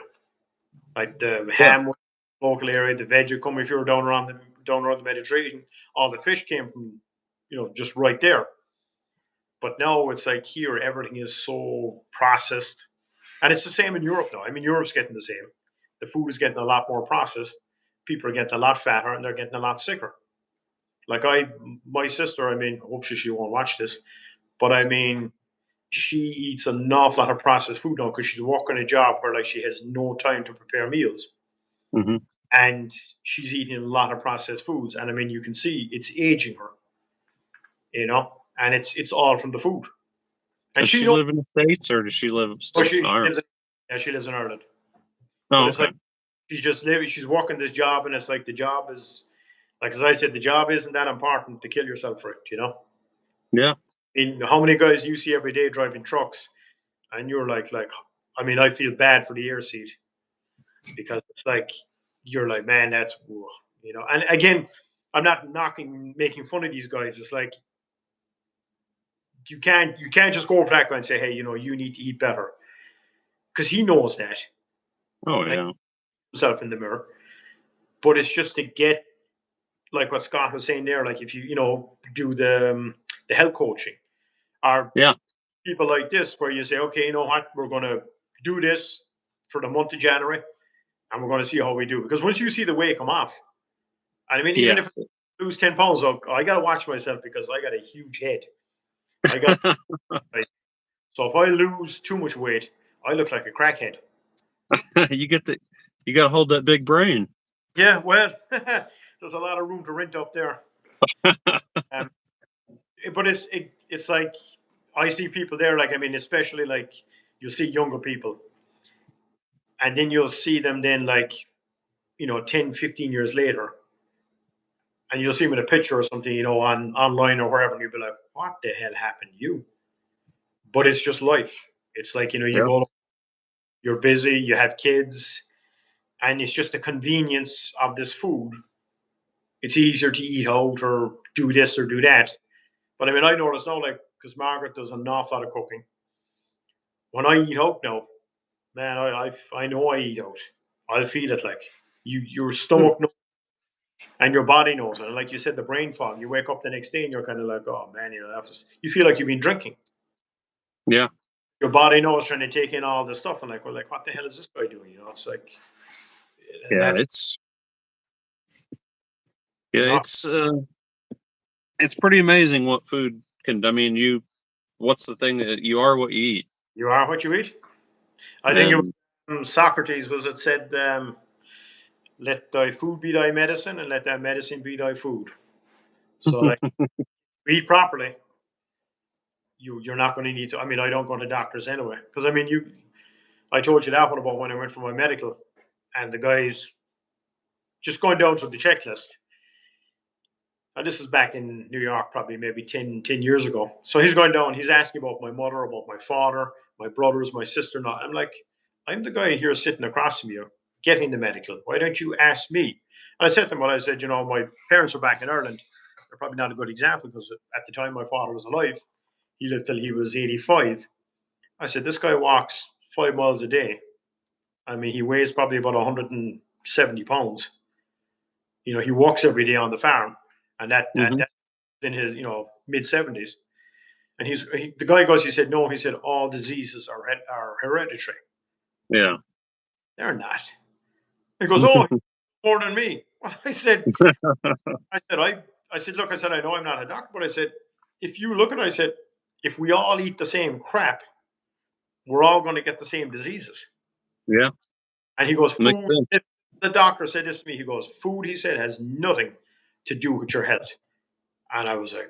Like the yeah, ham was local area, the veg would come if you were down around the Mediterranean. All the fish came from, just right there. But now it's like here, everything is so processed, and it's the same in Europe now. I mean, Europe's getting the same. The food is getting a lot more processed. People are getting a lot fatter, and they're getting a lot sicker. Like my sister, I mean, hopefully she won't watch this, but I mean, she eats an awful lot of processed food now because she's working a job where like she has no time to prepare meals, hmm, and she's eating a lot of processed foods. And I mean, you can see it's aging her, and it's all from the food. And Does she she knows. live in the States or does she live Oh, still in Ireland? she lives in Ireland. But Oh, it's okay. like she's just living. She's working this job, and it's like the job is like, as I said, the job isn't that important to kill yourself for it. Yeah. I mean, how many guys you see every day driving trucks, and you're like, I mean, I feel bad for the air seat because it's like you're like, man, that's And again, I'm not making fun of these guys. It's like you can't just go over that guy and say, hey, you need to eat better because he knows that. Oh, Like yeah. himself in the mirror, but it's just to get like what Scott was saying there. Like if you do the health coaching, or Yeah. people like this where you say, okay, you know what, we're going to do this for the month of January, and we're going to see how we do. Because once you see the weight come off, and I mean, even Yeah. if I lose 10 pounds, I got to watch myself because I got a huge head. I got so if I lose too much weight, I look like a crackhead. you got to hold that big brain. Yeah, well, there's a lot of room to rent up there. Um, but it's like I see people there, like I mean, especially like you'll see younger people, and then you'll see them then like 10, 15 years later, and you'll see them in a picture or something, on online or wherever, and you'll be like, what the hell happened to you? But it's just life. It's like, you Yeah. go, you're busy, you have kids, and it's just the convenience of this food. It's easier to eat out or do this or do that. But I mean, I notice now, like, because Margaret does an awful lot of cooking. When I eat out now, man, I know I eat out. I'll feel it like your Hmm. stomach knows and your body knows it. And like you said, the brain fog. You wake up the next day and you're kind of like, oh man, you feel like you've been drinking. Yeah. Your body knows trying to take in all this stuff, and like we're like, what the hell is this guy doing? It's like, and Yeah. that's Yeah. you know, It's pretty amazing what food can. I mean, what's the thing that you are what you eat, you are what you eat. I think it and was Socrates was it said, let thy food be thy medicine, and let thy medicine be thy food. So like, eat properly. You're not going to need to. I mean, I don't go to doctors anyway because I mean, I told you that one about when I went for my medical, and the guys just going down through the checklist. And this is back in New York, probably maybe 10 years ago. So he's going down, he's asking about my mother, about my father, my brothers, my sister. Not. I'm like, I'm the guy here sitting across from you getting the medical. Why don't you ask me? And I said to him, I said, my parents are back in Ireland. They're probably not a good example because at the time my father was alive, he lived till he was 85. I said, this guy walks 5 miles a day. I mean, he weighs probably about 170 pounds. He walks every day on the farm, and Mhm. that's in his mid 70s. And the guy goes, he said, no, he said all diseases are hereditary. Yeah. They're not. He goes, oh, more than me. Well, I said, look, I said, I know I'm not a doctor, but I said, if you look at it, I said, if we all eat the same crap, we're all going to get the same diseases. Yeah. And he goes, Makes food. sense. The doctor said this to me. He goes, food, he said, has nothing to do with your health. And I was like,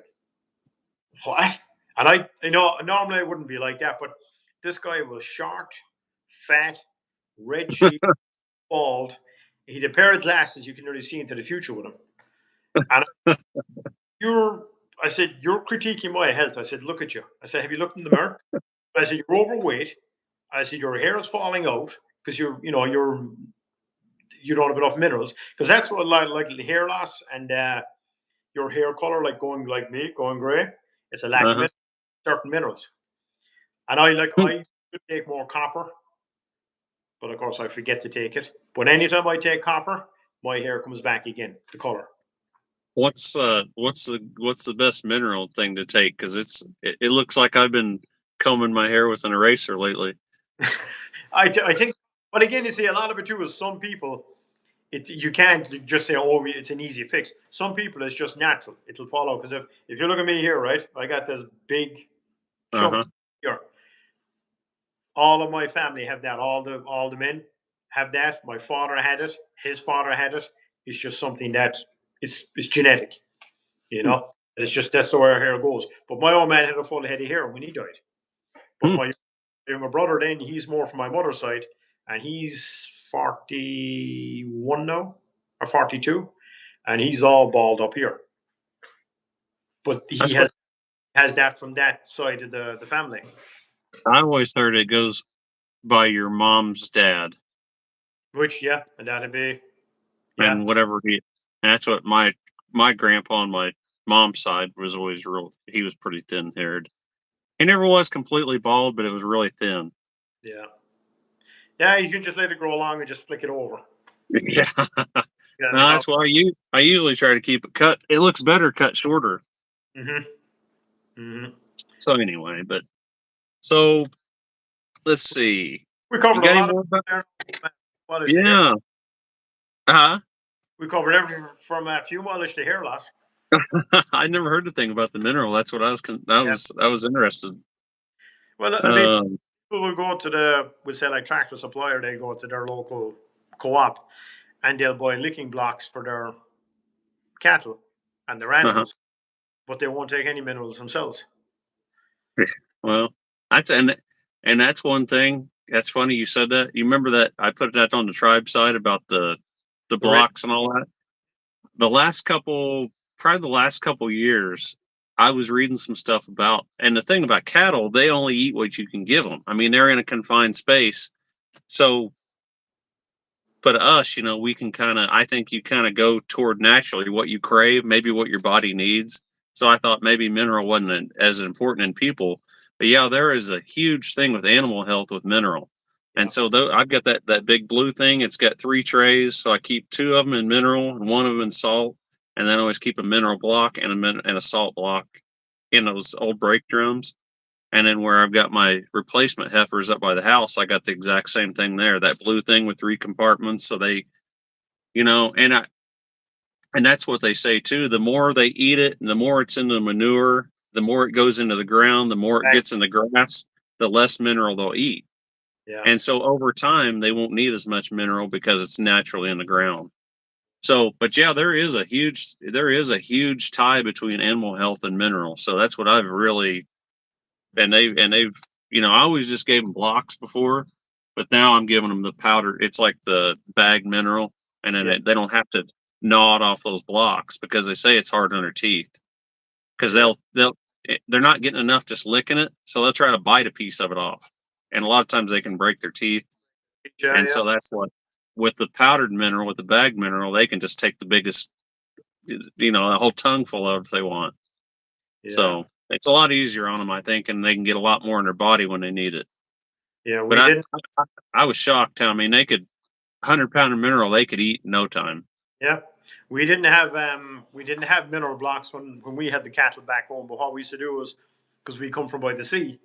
what? And normally I wouldn't be like that, but this guy was short, fat, red cheek, bald. He had a pair of glasses you can really see into the future with him. And you're, I said, you're critiquing my health. I said, look at you. I said, have you looked in the mirror? I said, you're overweight. I said, your hair is falling out because you don't have enough minerals. Because that's what like the hair loss and your hair color, like going like me, going grey. It's a lack of Uh-huh. certain minerals. And I should take more copper, but of course I forget to take it. But anytime I take copper, my hair comes back again, the color. What's the best mineral thing to take? Because it looks like I've been combing my hair with an eraser lately. I think, but again, you see, a lot of it too is some people. You can't just say, oh, it's an easy fix. Some people it's just natural; it'll fall out. Because if you look at me here, right, I got this big chunk Uh-huh. here. All of my family have that. All the men have that. My father had it. His father had it. It's just something that it's genetic, you Hmm. know. It's just that's the way our hair goes. But my old man had a full head of hair when he died. But Hmm. my younger brother, then he's more from my mother's side, and he's 41 now or 42, and he's all balled up here. But he That's what has that from that side of the family. I always heard. It goes by your mom's dad Which yeah, and that'd be yeah, and whatever he. And that's what my grandpa on my mom's side was always real. He was pretty thin haired. He never was completely bald, but it was really thin. yeah, yeah. You can just let it grow along and just flick it over. Yeah. Yeah, No, that's why I usually try to keep it cut. It looks better cut shorter. mm-hmm, mm-hmm. So anyway, but so let's see. We You covered a got any lot of more about? there. Mileage to hair. Yeah. Uh We covered everything from fuel mileage to hair loss. huh. I never heard the thing about the mineral. That's what I was. Yeah. I was interested. Well, I mean, Um. people will go to we'll say like Tractor Supply, or they go to their local co-op, and they'll buy licking blocks for their cattle and their Uh huh. animals, but they won't take any minerals themselves. Well, that's and that's one thing. That's funny you said that. You remember that I put that on the tribe side about the The red, blocks and all that. The last couple, probably the last couple years, I was reading some stuff about, and the thing about cattle, they only eat what you can give them. I mean, they're in a confined space. So, but us, we can kind of, I think you kind of go toward naturally what you crave, maybe what your body needs. So I thought maybe mineral wasn't as important in people. But yeah, there is a huge thing with animal health with mineral. And yeah, so I've got that big blue thing. It's got 3 trays, so I keep 2 of them in mineral and 1 of them in salt, and then I always keep a mineral block and and a salt block in those old brake drums. And then where I've got my replacement heifers up by the house, I got the exact same thing there. That blue thing with 3 compartments. So they, and that's what they say too. The more they eat it, and the more it's in the manure, the more it goes into the ground, the more it gets in the grass, the less mineral they'll eat. yeah, And so over time, they won't need as much mineral because it's naturally in the ground. So, but yeah, there is a huge tie between animal health and mineral. So that's what I've really, and they've, I always just gave them blocks before, but now I'm giving them the powder. It's like the bag mineral, and then yeah, they don't have to gnaw it off those blocks because they say it's hard on their teeth because yeah. they're not getting enough just licking it, so they'll try to bite a piece of it off, and a lot of times they can break their teeth, Yeah, and yeah, so that's what with the powdered mineral, with the bag mineral, they can just take the biggest, a whole tongue full of if they want. yeah, So it's a lot easier on them, I think, and they can get a lot more in their body when they need it. yeah. But We didn't. I was shocked. I mean, they could 100 pound of mineral they could eat in no time. Yeah, we didn't have mineral blocks when we had the cattle back home. But what we used to do was, because we come from by the sea,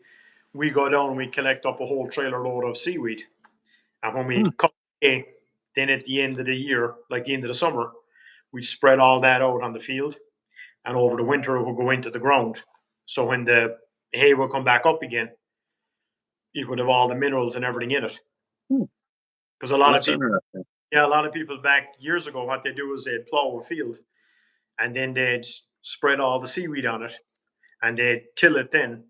we go down and we collect up a whole trailer load of seaweed, and when Hmm. we cut it, then at the end of the year, like the end of the summer, we spread all that out on the field, and over the winter it will go into the ground. So when the hay will come back up again, it would have all the minerals and everything in it. Hmm. Because a lot of That's people, interesting. yeah, a lot of people back years ago, what they do is they'd plow a field and then they'd spread all the seaweed on it and they'd till it then,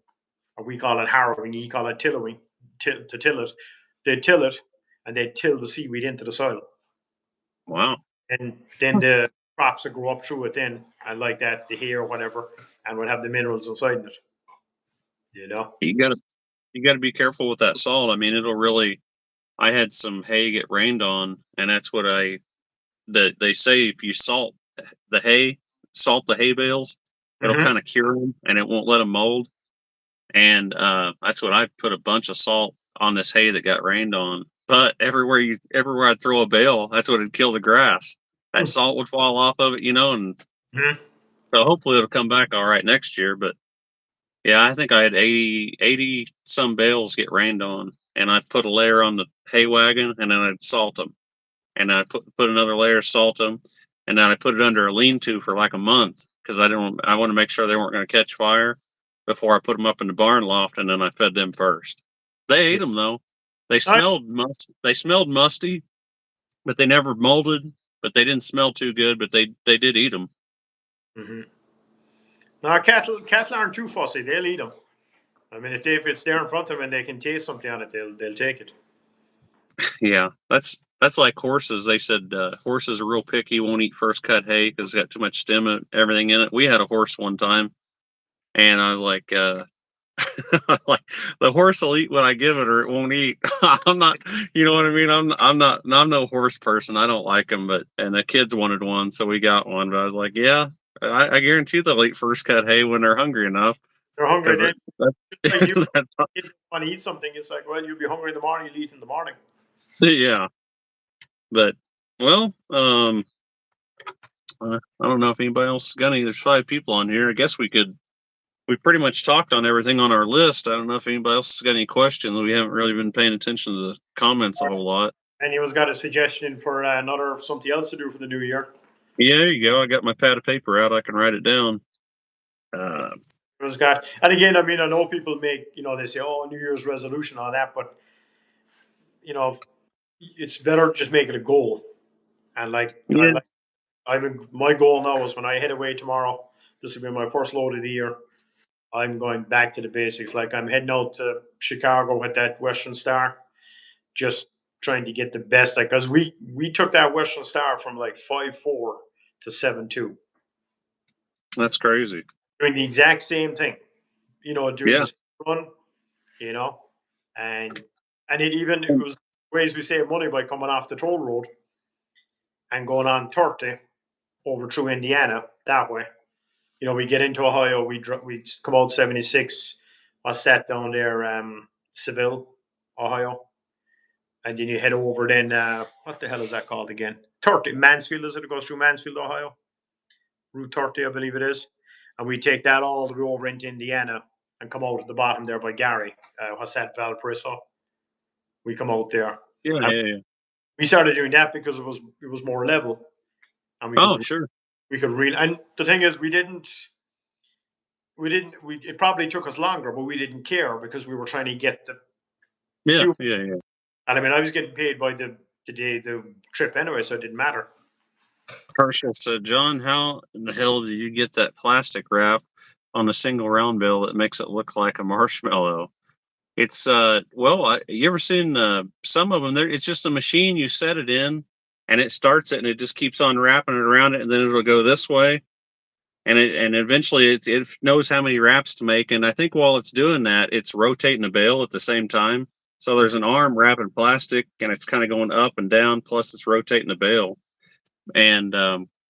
or we call it harrowing, you call it tillowing, to till it. They'd till it and they'd till the seaweed into the soil. Wow. And then the crops would grow up through it then, and like that, the hay or whatever, and would have the minerals inside it, you know? You got to be careful with that salt. I mean, it'll really. I had some hay get rained on, and that's what they say if you the hay, salt the hay bales, it'll Mm-hmm. kind of cure them and it won't let them mold. And that's what I put a bunch of salt on this hay that got rained on. But everywhere I throw a bale, that's what would kill the grass. That salt would fall off of it, and Mm-hmm. so hopefully it'll come back all right next year. But yeah, I think I had 80 some bales get rained on, and I put a layer on the hay wagon, and then I'd salt them, and I put another layer, salt them, and then I put it under a lean-to for like a month because I want to make sure they weren't going to catch fire before I put them up in the barn loft, and then I fed them first. They ate Yeah. them though. They smelled musty, but they never molded. But they didn't smell too good. But they did eat them. Mm-hmm. Now cattle aren't too fussy; they'll eat them. I mean, if it's there in front of them and they can taste something on it, they'll take it. Yeah, that's like horses. They said horses are real picky, won't eat first cut hay because it's got too much stem and everything in it. We had a horse one time, and I was like, like the horse will eat what I give it, or it won't eat. I'm not, you know what I mean? I'm no horse person. I don't like them, but and the kids wanted one, so we got one. But I was like, yeah, I guarantee they'll eat first cut hay when they're hungry enough. They're hungry. Because Then like you that's, want to eat something, it's like, well, you'll be hungry in the morning. You'll eat in the morning. yeah, but well, I don't know if anybody else got any. There's 5 people on here. I guess we pretty much talked on everything on our list. I don't know if anybody else has got any questions. We haven't really been paying attention to the comments a whole lot. Anyone's got a suggestion for another something else to do for the new year? Yeah, there you go. I got my pad of paper out. I can write it down. Everyone's got, and again, I mean, I know people make, they say, oh, New Year's resolution on that, but you know, it's better just make it a goal. And Yeah, my goal now is when I head away tomorrow. This will be my first load of the year. I'm going back to the basics. Like I'm heading out to Chicago with that Western Star, just trying to get the best. Like, cause we took that Western Star from like 5.4 to 7.2, that's crazy. doing the exact same thing. Doing Yeah, the same run. You know, and it was ways we save money by coming off the toll road and going on 30 over through Indiana that way. We get into Ohio, we come out 76. I sat down there, Seville, Ohio, and then you head over. Then what the hell is that called again? 30 Mansfield, is it? It goes through Mansfield, Ohio, Route 30, I believe it is, and we take that all the way over into Indiana and come out at the bottom there by Gary. What's that, Valparaiso? We come out there. yeah, And yeah, yeah. we started doing that because it was more level, and Oh, sure. we could really. And the thing is, it probably took us longer, but we didn't care because we were trying to get the Yeah, fuel. yeah, yeah. And I mean, I was getting paid by the day the trip anyway, so it didn't matter. Partial said, John, how in the hell do you get that plastic wrap on a single round bill that makes it look like a marshmallow? It's you ever seen some of them? There, it's just a machine. You set it in, and it starts it, and it just keeps on wrapping it around it, and then it'll go this way, and eventually it knows how many wraps to make. And I think while it's doing that, it's rotating the bale at the same time. So there's an arm wrapping plastic, and it's kind of going up and down. Plus, it's rotating the bale. And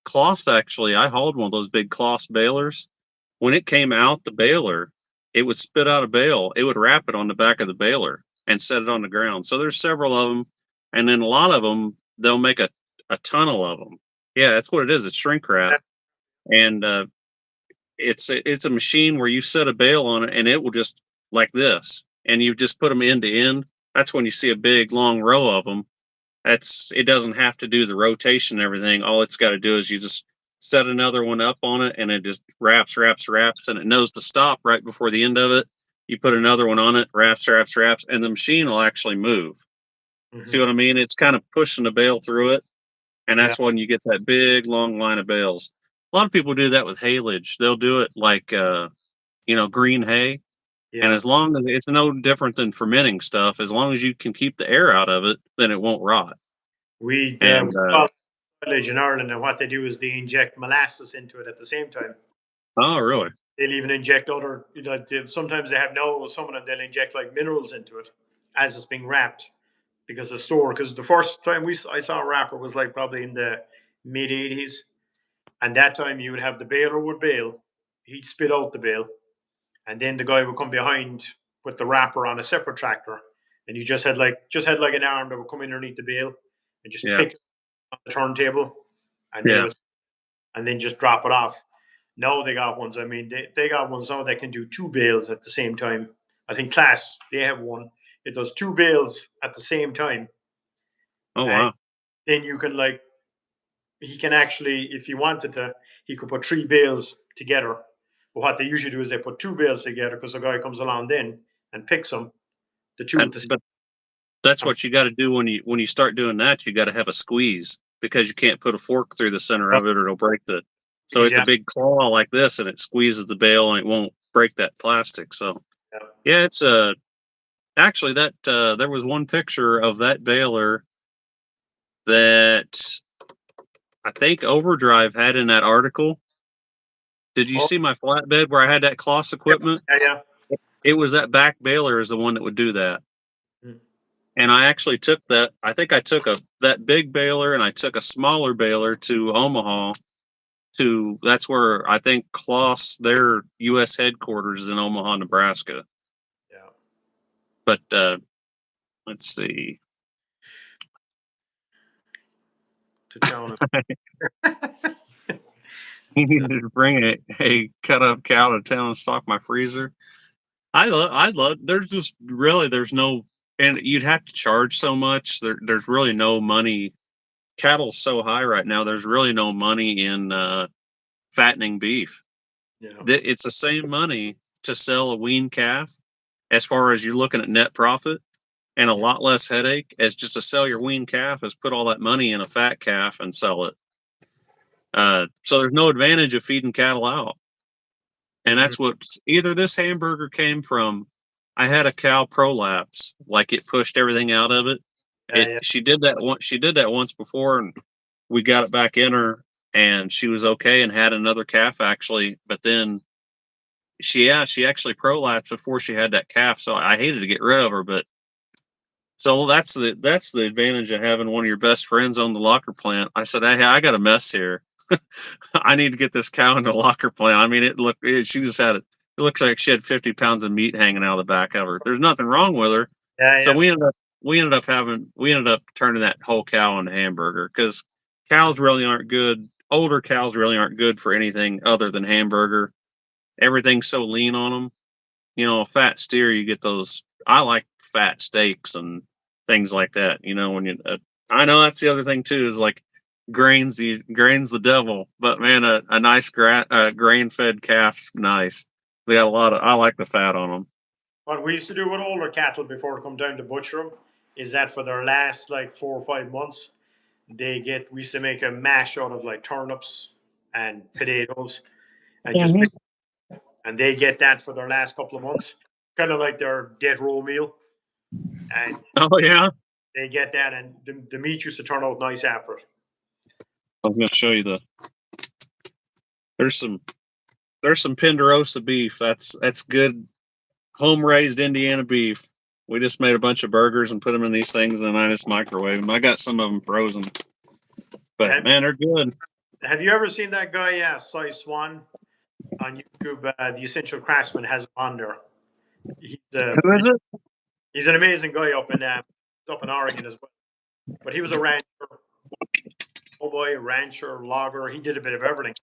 cloths, actually, I hauled one of those big cloth balers. When it came out the baler, it would spit out a bale. It would wrap it on the back of the baler and set it on the ground. So there's several of them, and then a lot of them they'll make a tunnel of them. Yeah, that's what it is. It's shrink wrap, and it's a machine where you set a bale on it, and it will just like this, and you just put them end to end. That's when you see a big long row of them. It doesn't have to do the rotation and everything. All it's got to do is you just set another one up on it, and it just wraps, and it knows to stop right before the end of it. You put another one on it, wraps, and the machine will actually move. See Mm-hmm. what I mean? It's kind of pushing the bale through it, and Yeah, that's when you get that big long line of bales. A lot of people do that with haylage. They'll do it like green hay, and yeah. as long as it's no different than fermenting stuff, as long as you can keep the air out of it, then it won't rot. We And call it silage in Ireland, and what they do is they inject molasses into it at the same time. oh, really? They'll even inject other. Sometimes they have no. Some of them they'll inject like minerals into it as it's being wrapped because the store. Because the first time I saw a wrapper was like probably in the mid '80s, and that time you would have the baler would bale, he'd spit out the bale, and then the guy would come behind with the wrapper on a separate tractor, and you just had like an arm that would come in underneath the bale and just Yeah, pick it on the turntable, and then it yeah. was, and then just drop it off. Now they got ones. I mean, they got ones now that can do 2 bales at the same time. I think Class they have one. It does 2 bales at the same time, Oh, and wow. then you can like he can actually, if he wanted to, he could put 3 bales together. But what they usually do is they put 2 bales together because the guy comes along then and picks them, the two at And the same but that's time. what you got to do when you start doing that. You got to have a squeeze because you can't put a fork through the center of it or it'll break the. So Because it's a yeah, big claw like this, and it squeezes the bale and it won't break that plastic. So yeah. Yeah, it's actually that there was one picture of that baler that I think Overdrive had in that article. Did you Oh, see my flatbed where I had that Kloss equipment? yeah, yeah. It was that back baler is the one that would do that. Mm. And I actually took that. I think I took that big baler and I took a smaller baler to Omaha. That's where I think Kloss, their U.S. headquarters is in Omaha, Nebraska. Yeah. But let's see. To town. You needed to bring a cut up cow to town and stock my freezer. I love. There's just really there's no, and you'd have to charge so much. There's really no money. Cattle's so high right now. There's really no money in fattening beef. Yeah. It's the same money to sell a wean calf, as far as you're looking at net profit, and a lot less headache as just to sell your wean calf as put all that money in a fat calf and sell it. So there's no advantage of feeding cattle out. And Mhm. that's what either this hamburger came from. I had a cow prolapse, like it pushed everything out of it. Yeah, yeah. She did that once. She did that once before, and we got it back in her, and she was okay and had another calf actually. But then she actually prolapsed before she had that calf. So I hated to get rid of her, but so that's the advantage of having one of your best friends on the locker plant. I said, hey, I got a mess here. I need to get this cow in the locker plant. I mean, she just had it. It looks like she had 50 pounds of meat hanging out of the back of her. There's nothing wrong with her. Yeah, So yeah. we ended up turning that whole cow into hamburger because cows really aren't good. Older cows really aren't good for anything other than hamburger. Everything's so lean on them. You know, a fat steer, you get those. I like fat steaks and things like that. You know, when you, I know that's the other thing too is like grains the devil, but man, a nice grain fed calf's nice. They got a lot of. I like the fat on them. What we used to do with older cattle before they come down to butcher them is that for their last like 4 or 5 months, we used to make a mash out of like turnips and potatoes and just Mhm. mix, and they get that for their last couple of months, kind of like their death row meal, and Oh yeah, they get that, and the meat used to turn out nice after it. I was gonna show you the. There's some Penderosa beef. That's good home raised Indiana beef. We just made a bunch of burgers and put them in these things, and I just microwave them. I got some of them frozen, but Have, man, they're good. have you ever seen that guy, Cy Swan, on YouTube? The Essential Craftsman has him on there. He's Who is it? he's an amazing guy up in Oregon as well. But he was a rancher, oh boy, rancher, logger. He did a bit of everything.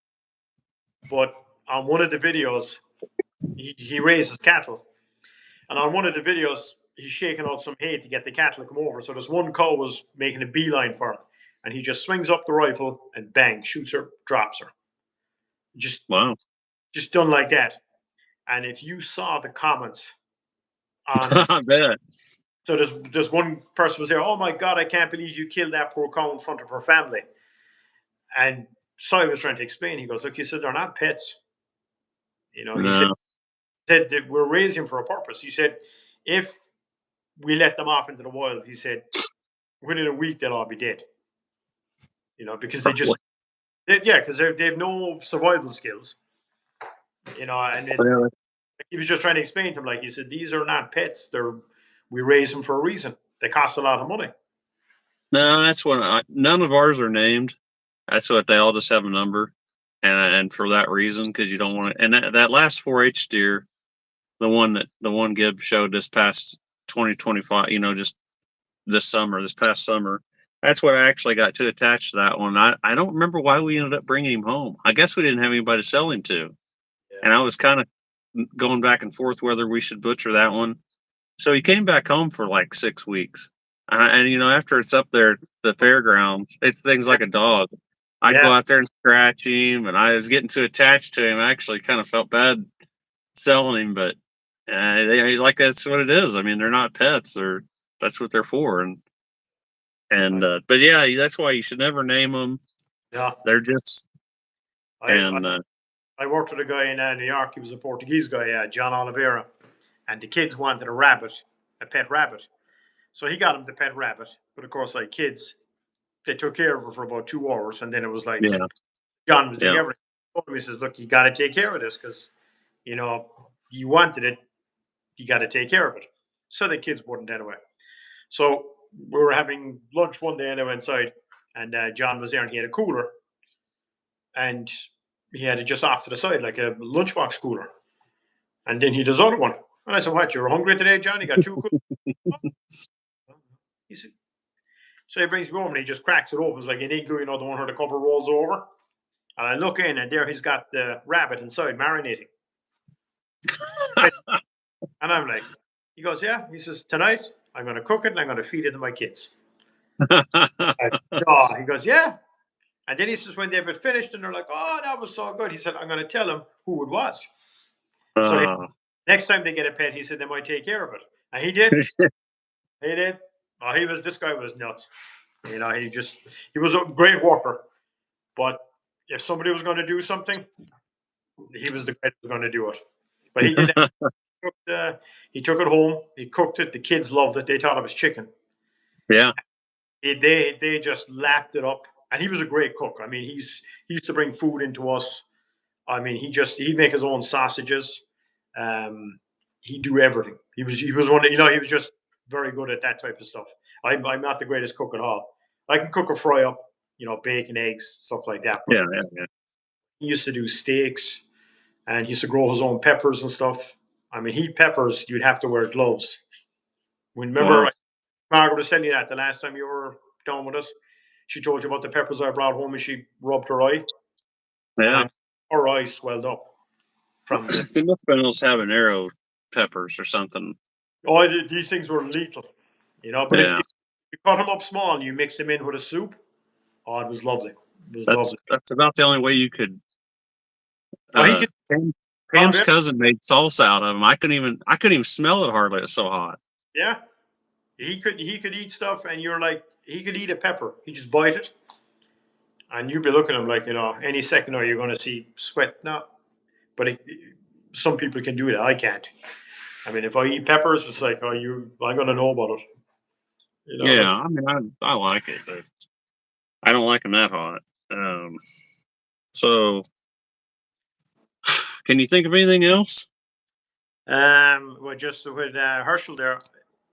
But on one of the videos, he raises cattle, and on one of the videos, he's shaking out some hay to get the cattle to come over. So this one cow was making a beeline for him, and he just swings up the rifle and bang, shoots her, drops her. Just Wow. just done like that. And if you saw the comments on his, I bet. so there's one person was there. Oh my God, I can't believe you killed that poor cow in front of her family. And Cy was trying to explain. He goes, look, he said they're not pets. You know, No. said that we're raising them for a purpose. He said if we let them off into the wild, he said within a week they'll all be dead. You know, because because they have no survival skills. You know, and Really? he was just trying to explain to him, like he said, these are not pets. We raise them for a reason. They cost a lot of money. No, that's what none of ours are named. That's what they all just have a number, and for that reason, because you don't want to. And that last 4-H steer, the one Gibb showed this past 2025, you know, just this past summer. That's what I actually got too attached to that one. I don't remember why we ended up bringing him home. I guess we didn't have anybody to sell him to, Yeah. and I was kind of going back and forth whether we should butcher that one. So he came back home for like 6 weeks. And you know, after it's up there at the fairgrounds, it's things like a dog. I'd Yeah. go out there and scratch him, and I was getting too attached to him. I actually kind of felt bad selling him, but like that's what it is. I mean, they're not pets; that's what they're for. But yeah, that's why you should never name them. Yeah. They're just I, and I worked with a guy in New York. He was a Portuguese guy, John Oliveira. and the kids wanted a rabbit, a pet rabbit. So he got him the pet rabbit. But of course, like kids, they took care of her for about 2 hours, and then it was like Yeah. John was doing Yeah. everything. He told him, he says, "Look, you got to take care of this because you wanted it, you got to take care of it." So the kids wouldn't anyway. So we were having lunch one day, and I went inside, and John was there, and he had a cooler, and he had it just off to the side, like a lunchbox cooler. And then he does other one. And I said, "What, you're hungry today, John? You got two coolers?" He said, so he brings me over and he just cracks it open. It's like an igloo, the one where the cover rolls over. And I look in, and there he's got the rabbit inside marinating. And I'm like, he goes, "Yeah." He says, "Tonight, I'm going to cook it and I'm going to feed it to my kids." Oh, he goes, "Yeah." And then he says, when they've finished and they're like, "Oh, that was so good," he said, "I'm going to tell them who it was." So next time they get a pet, he said they might take care of it. And he did. He did. Oh, this guy was nuts. He was a great worker. But if somebody was going to do something, he was the guy that was going to do it. But he did. He took it home. He cooked it. The kids loved it. They thought it was chicken. Yeah. They just lapped it up. And he was a great cook. I mean, he used to bring food into us. I mean, he'd make his own sausages. He'd do everything. He was one. He was just very good at that type of stuff. I'm not the greatest cook at all. I can cook a fry up, bacon, eggs, stuff like that. But Yeah. he used to do steaks, and he used to grow his own peppers and stuff. I mean, peppers, you'd have to wear gloves. Remember, Wow. Margaret was telling you that the last time you were down with us, she told you about the peppers I brought home, and she rubbed her eye, Yeah. and her eye swelled up from the. It must have been those habanero peppers or something. Oh, these things were lethal, But if Yeah. you cut them up small and you mix them in with a soup, oh, it was lovely. It was lovely. That's about the only way you could. Oh, he could. Pam's cousin made salsa out of them. I couldn't even smell it hardly. It's so hot. Yeah, he could eat stuff, and you're like, he could eat a pepper. He just bite it, and you'd be looking at him like, any second now you're going to see sweat. No, but some people can do it. I can't. I mean, if I eat peppers, it's like, I'm going to know about it. Yeah, I mean, I like it, but I don't like them that hot. So, can you think of anything else? Well, just with Herschel there,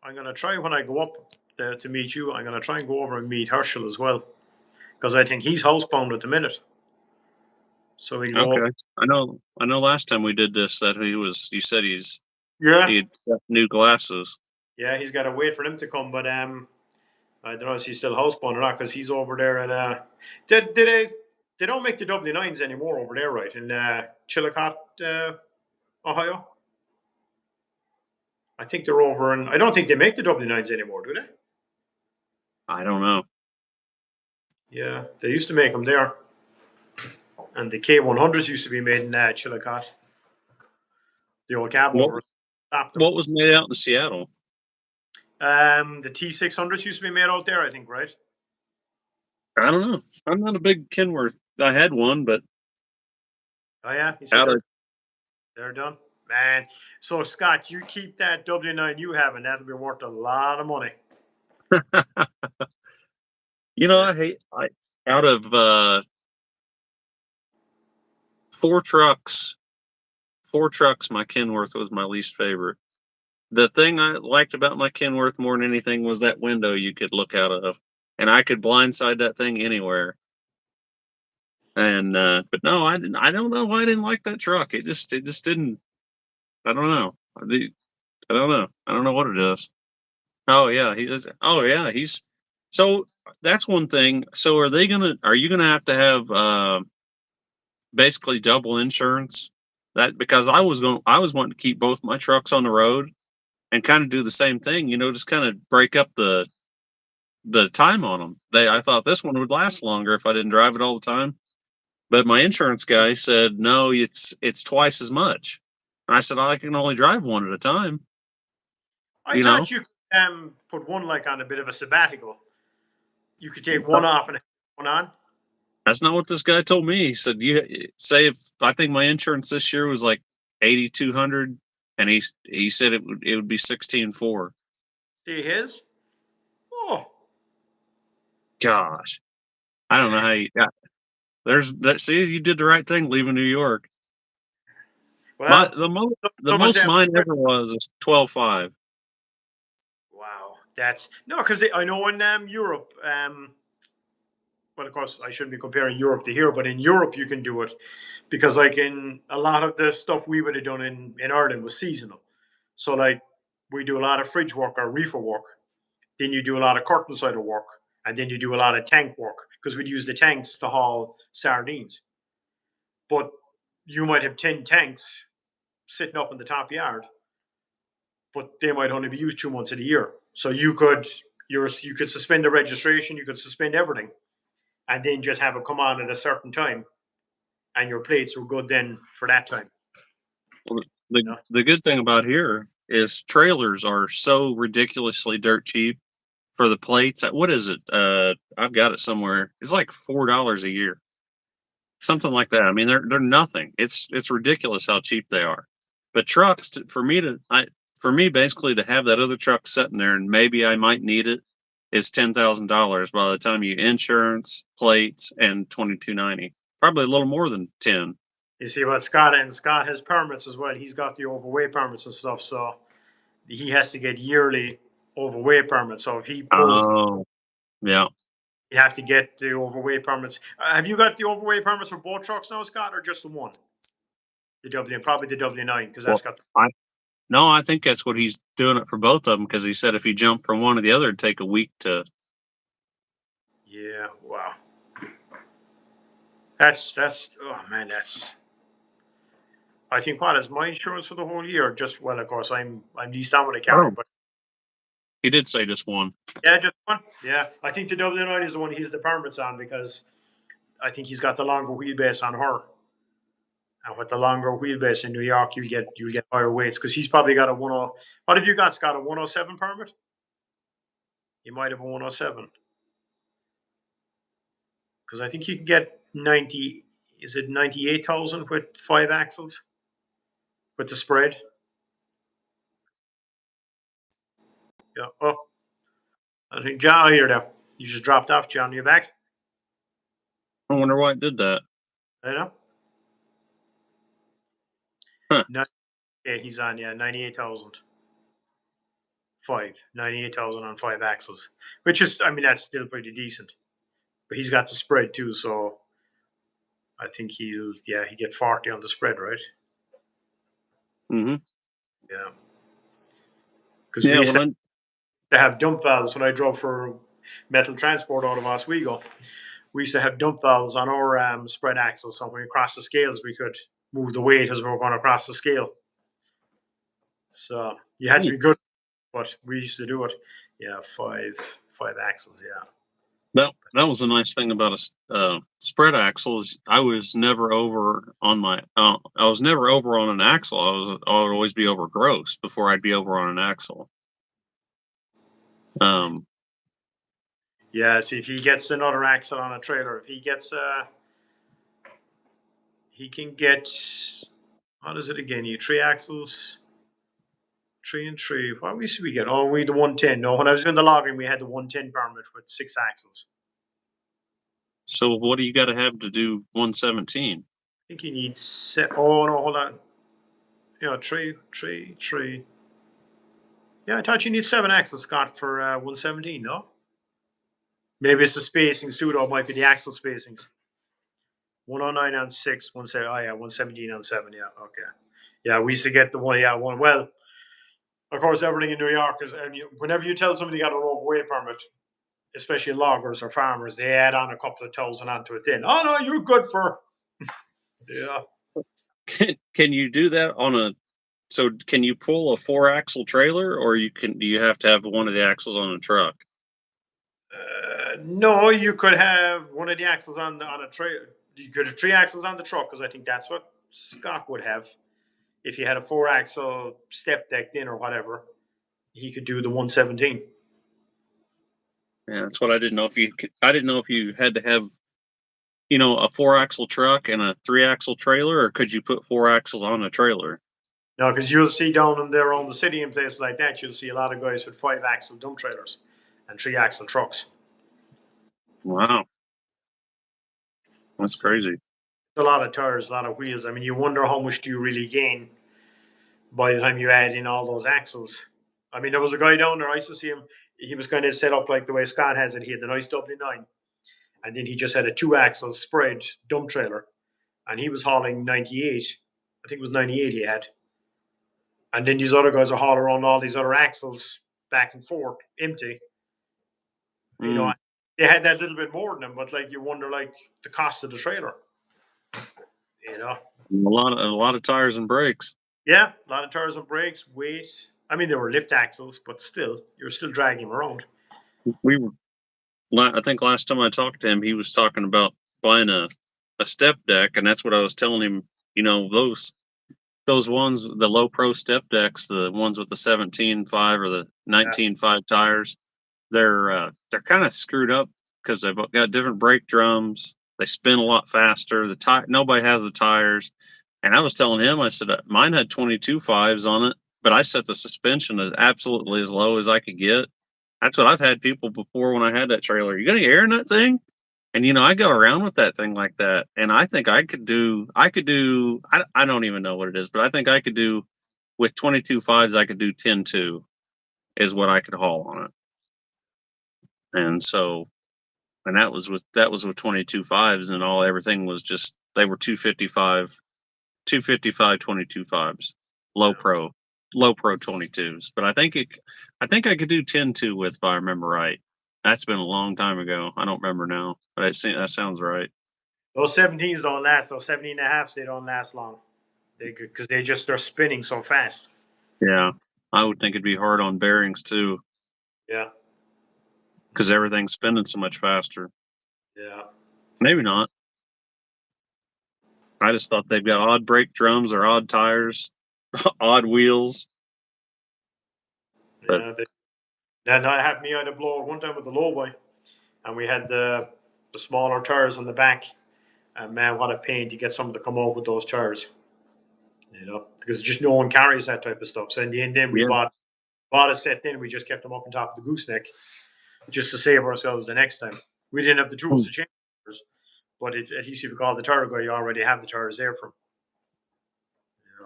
I'm going to try when I go up to meet you. I'm going to try and go over and meet Herschel as well, because I think he's housebound at the minute. So we go. Okay, I know. Last time we did this, that you said he had got new glasses. Yeah, he's got to wait for them to come, but I don't know if he's still housebound or not, because he's over there at they don't make the W9s anymore over there, right, in Chillicothe, Ohio. I think they're over, and I don't think they make the W9s anymore, do they? I don't know. Yeah, they used to make them there, and the K100s used to be made in Chillicothe. The old cab over. What was made out in Seattle? The T600s used to be made out there, I think, right? I don't know. I'm not a big Kenworth. I had one, but oh yeah, they're done, man. So Scott, you keep that W9 you have, and that'll be worth a lot of money. Out of 4 trucks, my Kenworth was my least favorite. The thing I liked about my Kenworth more than anything was that window you could look out of, and I could blindside that thing anywhere. And but no, I didn't. I don't know why I didn't like that truck. It just didn't. I don't know. I don't know. I don't know what it is. Oh yeah, he does. Oh yeah, he's. So that's one thing. So are you gonna have to have basically double insurance? That because I was wanting to keep both my trucks on the road and kind of do the same thing. Just kind of break up the time on them. I thought this one would last longer if I didn't drive it all the time. But my insurance guy said, no, it's twice as much. And I said, I can only drive one at a time. I thought you could put one like on a bit of a sabbatical. You could take one off and one on. That's not what this guy told me. He said, I think my insurance this year was like $8,200. and he said it would be 16.4. See his? Oh, Gosh, I don't know how you. Yeah, there's that. See, you did the right thing leaving New York. My well, the so much most damn. mine ever was is 12.5. Wow, that's no, because I know in Europe, well, of course, I shouldn't be comparing Europe to here, but in Europe you can do it because, like, in a lot of the stuff we would have done in Ireland was seasonal. So, like, we do a lot of fridge work or reefer work, then you do a lot of curtain cider work, and then you do a lot of tank work because we'd use the tanks to haul sardines. But you might have 10 tanks sitting up in the top yard, but they might only be used 2 months of the year. So you could suspend the registration, you could suspend everything, and then just have it come on at a certain time, and your plates were good then for that time. Well, The You know? the good thing about here is trailers are so ridiculously dirt cheap for the plates. What is it? I've got it somewhere. It's like $4 a year, something like that. I mean, they're nothing. It's ridiculous how cheap they are. But trucks, for me basically to have that other truck sitting there and maybe I might need it is $10,000 by the time you insurance, plates, and 2290. Probably a little more than 10. You see what Scott has permits as well. He's got the overweight permits and stuff, so he has to get yearly overweight permits. So if he pulls, Oh, yeah. you have to get the overweight permits. Have you got the overweight permits for both trucks now, Scott, or just the one? The W, probably the W9, because Well, that's got. I no, I think that's what he's doing it for both of them because he said if you jump from one to the other, it'd take a week to. Yeah, wow. That's oh man, that's. I think what is my insurance for the whole year? Just well, of course, I'm East Amity County, Oh, but he did say just one. yeah, just one. Yeah, I think the W9 is the one he's the permits on because I think he's got the longer wheelbase on her. And with the longer wheelbase in New York, you get higher weights because he's probably got a 10. What have you got, Scott? A 107 permit? You might have a 107 because I think you can get 90. Is it 98,000 with 5 axles with the spread? Yeah. Oh, I think John here now. You just dropped off, John. You back? I wonder why it did that. I know. Huh. No, yeah, he's on. Yeah, 98,000. 98,000 on 5 axles, which is, I mean, that's still pretty decent. But he's got the spread too, so I think he get 40 on the spread, right? Hmm. Yeah, because we Yeah. used Well, then to have dump valves when I drove for metal transport out of Oswego. We used to have dump valves on our spread axles, so when we crossed the scales, we could move the weight as we were going across the scale. So you had to be good, but we used to do it. Yeah, five axles. Yeah. that was the nice thing about a spread axle is I was never over on my. I was never over on an axle. I would always be over gross before I'd be over on an axle. Um. Yeah, see if he gets another axle on a trailer, if he gets he can get what is it again? You 3 axles, 3 and 3. What used we get? Oh, we the 110. No, when I was doing the logging, we had the 110 permit with 6 axles. So what do you got to have to do 117? I think he needs oh no, hold on. Yeah, three. Yeah, I thought you need 7 axles, Scott, for 117, no? Maybe it's the spacings too, though. It might be the axle spacings. 109 on 6, 17. Oh yeah, 117 on 7. Yeah, okay. Yeah, we used to get the one. Yeah, one. Well, of course, everything in New York is, and whenever you tell somebody you got a roadway permit, especially loggers or farmers, they add on a couple of thousand onto it. Then, oh no, you're good for. Yeah. Can you do that on a? So can you pull a 4 axle trailer, or do you have to have one of the axles on a truck? No, you could have one of the axles on a trailer. You could have 3 axles on the truck because I think that's what Scott would have. If you had a 4 axle step deck in or whatever, he could do the 117. Yeah, that's what I didn't know if you. I didn't know if you had to have a 4 axle truck and a 3 axle trailer, or could you put 4 axles on a trailer? No, because you'll see down in there around the city and places like that, you'll see a lot of guys with 5 axle dump trailers and 3 axle trucks. Wow, that's So crazy. a lot of tires, a lot of wheels. I mean, you wonder how much do you really gain by the time you add in all those axles. I mean, there was a guy down there. I used to see him. He was kind of set up like the way Scott has it. He had the nice W9, and then he just had a 2 axle spread dump trailer, and he was hauling 98. I think it was 98 he had. And then these other guys are hauling around all these other axles back and forth, empty. You know, Mm, they had that little bit more than them, but like you wonder, like the cost of the trailer. You know, a lot of tires and brakes. yeah, a lot of tires and brakes, weight. I mean, they were lift axles, but still, you're still dragging them around. We were, I think last time I talked to him, he was talking about buying a step deck, and that's what I was telling him. Those ones, the low pro step decks, the ones with the 17.5 or the Yeah, 19.5 tires, they're kind of screwed up because they've got different brake drums. They spin a lot faster. The tire, nobody has the tires. And I was telling him, I said mine had 22 fives on it, but I set the suspension as absolutely as low as I could get. That's what I've had people before when I had that trailer. You got any air in that thing? And I go around with that thing like that, and I think I could do. I don't even know what it is, but I think I could do with 22 fives. I could do 10.2 is what I could haul on it, and so that was with 22 fives, and everything was just they were 255, 255, 22 fives, low yeah. pro, low pro 22s. But I think I could do 10.2 with if I remember right. That's been a long time ago. I don't remember now, but that sounds right. Those 17s don't last. Those 17 and a halfs, they don't last long. Because they're spinning so fast. Yeah, I would think it'd be hard on bearings too, Yeah, because everything's spinning so much faster. yeah, Maybe not. I just thought they've got odd brake drums or odd tires, odd wheels. But yeah. Then I had me on a blower one time with the lowboy, and we had the smaller tires on the back. And man, what a pain to get someone to come out with those tires. Because just no one carries that type of stuff. So in the end, then we yeah, bought a set. Then we just kept them up on top of the gooseneck, just to save ourselves the next time. We didn't have the tools hmm, to change tires, but at least if you call the tire guy, you already have the tires there from.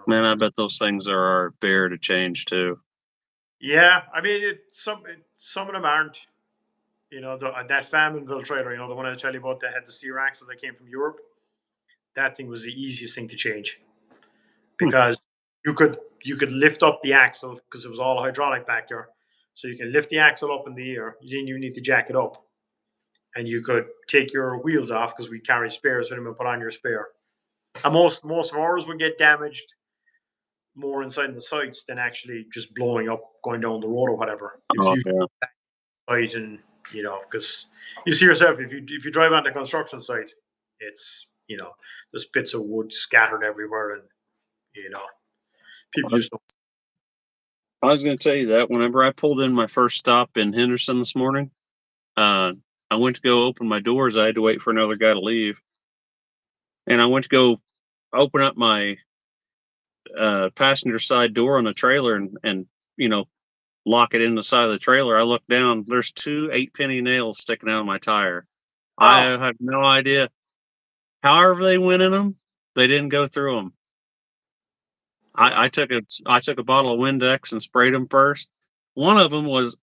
man, I bet those things are a bear to change too. Yeah, I mean, some of them aren't. That Famimonville trailer, the one I tell you about that had the steer axle that came from Europe. That thing was the easiest thing to change Hmm. because you could lift up the axle because it was all hydraulic back there. So you can lift the axle up in the air. You didn't even need to jack it up, and you could take your wheels off because we carry spares in them and put on your spare. And most of ours would get damaged more inside the sights than actually just blowing up going down the road or whatever. It was Oh usually yeah, site and because you see yourself if you drive on the construction site, it's there's bits of wood scattered everywhere, and you know I people was just don't. I was going to tell you that whenever I pulled in my first stop in Henderson this morning, uh, I went to go open my doors. I had to wait for another guy to leave, and I went to go open up my passenger side door on the trailer and you know lock it in the side of the trailer. I look down. There's two 8-penny nails sticking out of my tire. I Oh, have no idea. However they went in them, they didn't go through them. yeah, I took a bottle of Windex and sprayed them first. One of them was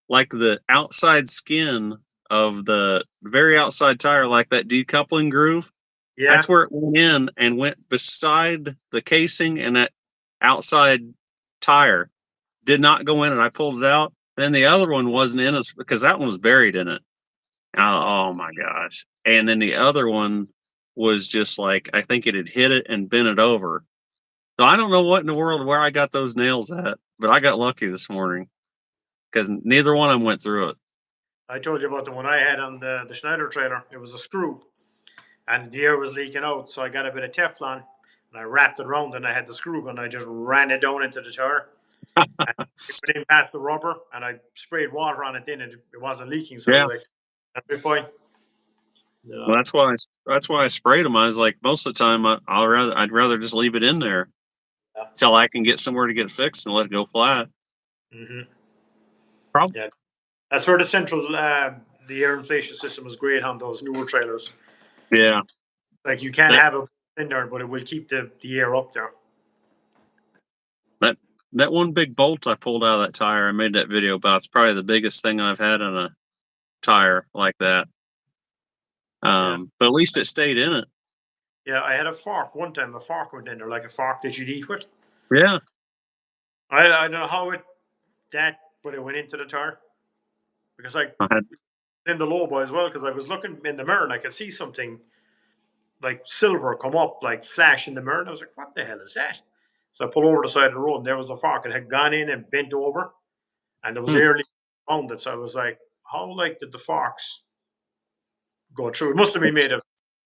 like the outside skin of the very outside tire, like that decoupling groove. yeah. That's where it went in and went beside the casing and that outside tire. Did not go in, and I pulled it out. Then the other one wasn't in us because that one was buried in it. Oh my gosh! And then the other one was just like I think it had hit it and bent it over. So I don't know what in the world where I got those nails at, but I got lucky this morning because neither one of them went through it. I told you about the one I had on the Schneider trailer. It was a screw, and the air was leaking out. So I got a bit of Teflon and I wrapped it around, and I had the screw gun. I just ran it down into the tire. And it went in past the rubber, and I sprayed water on it. Then and it wasn't leaking, so I was Yeah, like, "That'll be fine." well, Yeah. that's why I sprayed them. I was like, most of the time, I'd rather just leave it in there. till I can get somewhere to get it fixed and let it go flat. Hmm. Probably. Yeah, that's where the central the air inflation system is great on those newer trailers. Yeah. Like you can't That have it in there, but it will keep the air up there. that that one big bolt I pulled out of that tire, I made that video about. It's probably the biggest thing I've had in a tire like that. Yeah. But at least it stayed in it. Yeah, I had a fork one time. A fork went in there, like a fork that you'd eat with. Yeah. I don't know how but it went into the tire because I I had in the low boy as well because I was looking in the mirror and I could see something like silver come up, like flash in the mirror, and I was like, "What the hell is that?" So I pulled over the side of the road, and there was a fork. It had gone in and bent over, and there was hmm, air leaking around it. So I was like, "How like did the forks go through? It must have been it's made of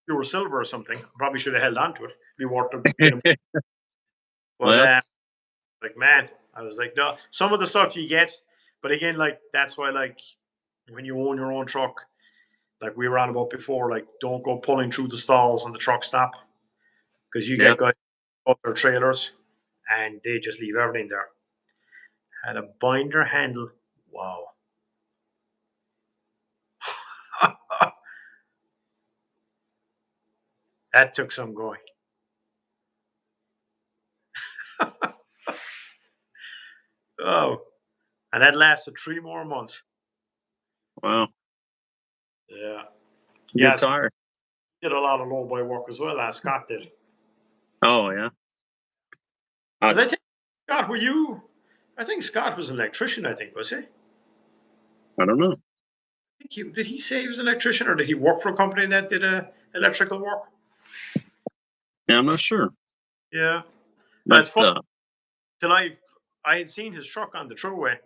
pure silver or something. Probably should have held on to it. Be worth to get them." But well, like man, I was like, no, some of the stuff you get, but again, like that's why like when you own your own truck, like we were on about before, like don't go pulling through the stalls on the truck stop because you yeah. get guys up their trailers and they just leave everything there. Had a binder handle. Wow. That took some going. Oh, and that lasted 3 more months. Wow. Yeah. It's a good Yes, tire. did a lot of low boy work as well as Scott did. Oh yeah. I Because I think Scott, were you? I think Scott was an electrician. I think was he? I don't know. Did he say he was an electrician, or did he work for a company that did electrical work? Yeah, I'm not sure. Yeah, But it's funny. Till I had seen his truck on the throughway,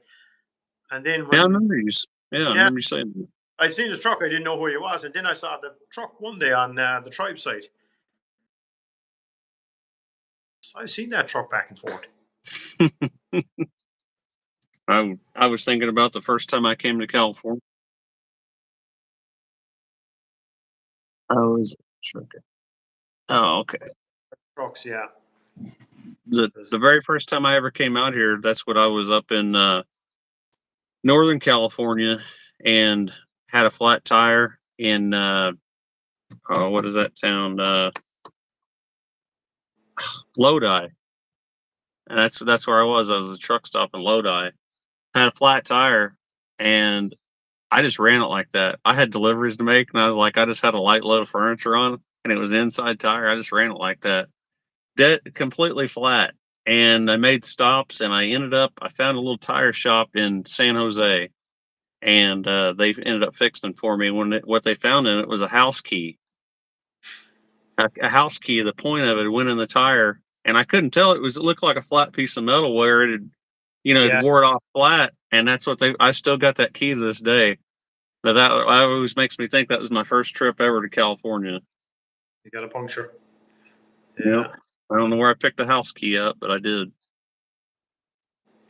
and then yeah, I when remember you. Yeah, I yeah, remember you saying that. I'd seen his truck, I didn't know who he was, and then I saw the truck one day on the tribe site. So I've seen that truck back and forth. I was thinking about the first time I came to California. I was sure. Oh, okay. Trucks, yeah. The 'Cause- the very first time I ever came out here, that's what I was up in Northern California and had a flat tire in oh, what is that town? Lodi. And that's where I was. I was at a truck stop in Lodi. Had a flat tire and I just ran it like that. I had deliveries to make and I was like, I just had a light load of furniture on and it was an inside tire. I just ran it like that. Dead completely flat. And I made stops and I found a little tire shop in San Jose and they ended up fixing it for me. What they found in it was a house key, a house key. The point of it went in the tire, and I couldn't tell it looked like a flat piece of metal where it had, it yeah, wore it off flat, and that's what they. I still got that key to this day. But that always makes me think that was my first trip ever to California. you got a puncture. Yep. Yeah. I don't know where I picked the house key up, but I did.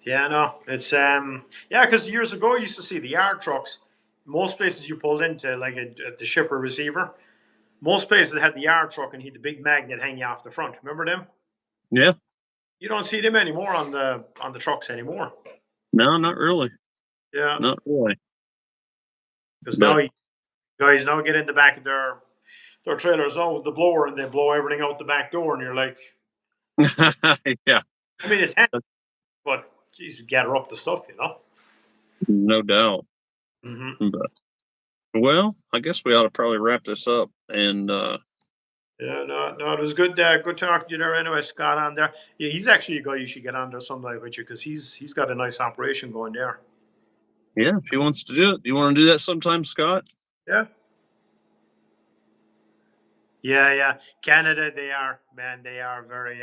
Yeah, no, it's yeah, because years ago I used to see the yard trucks. Most places you pulled into, like at the shipper receiver, most places had the yard truck and he had the big magnet hanging off the front. Remember them? Yeah. You don't see them anymore on the trucks anymore. No, not really. Yeah, Not really. because But guys now get in the back of their trailers out with the blower and they blow everything out the back door, and you're like, yeah, I mean, it's handy, but geez, gather up the stuff, you know. no doubt. Hmm. But well, I guess we ought to probably wrap this up. And Yeah, no, it was good talking to you there. Anyway, Scott on there. Yeah, he's actually a guy you should get on there sometime with you because he's got a nice operation going there. yeah, if he wants to do it, you want to do that sometime, Scott? Yeah, yeah. Canada, they are man, they are very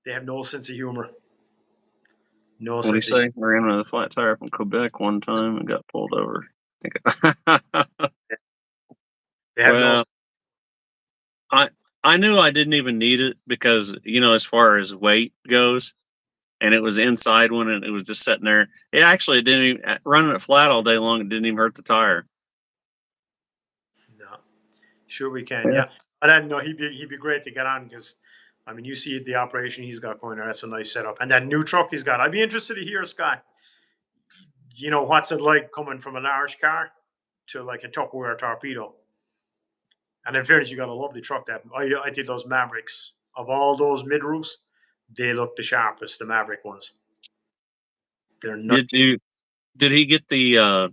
they have no sense of humor, no What do you sense of humor. say? I ran on a flat tire from Quebec one time and got pulled over. They have no. Well, I I knew I didn't even need it because as far as weight goes, and it was inside when it was just sitting there. It didn't even running it flat all day long. It didn't even hurt the tire. No, sure we can. Yeah. Yeah, I don't know. He'd be great to get on because I mean, you see the operation he's got going there. That's a nice setup. And that new truck he's got. I'd be interested to hear, Scott, what's it like coming from a large car to like a Tupperware torpedo? And in fairness, you got a lovely truck. That I did those Mavericks. Of all those mid roofs, they look the sharpest, the Maverick ones. They're not. Did he get the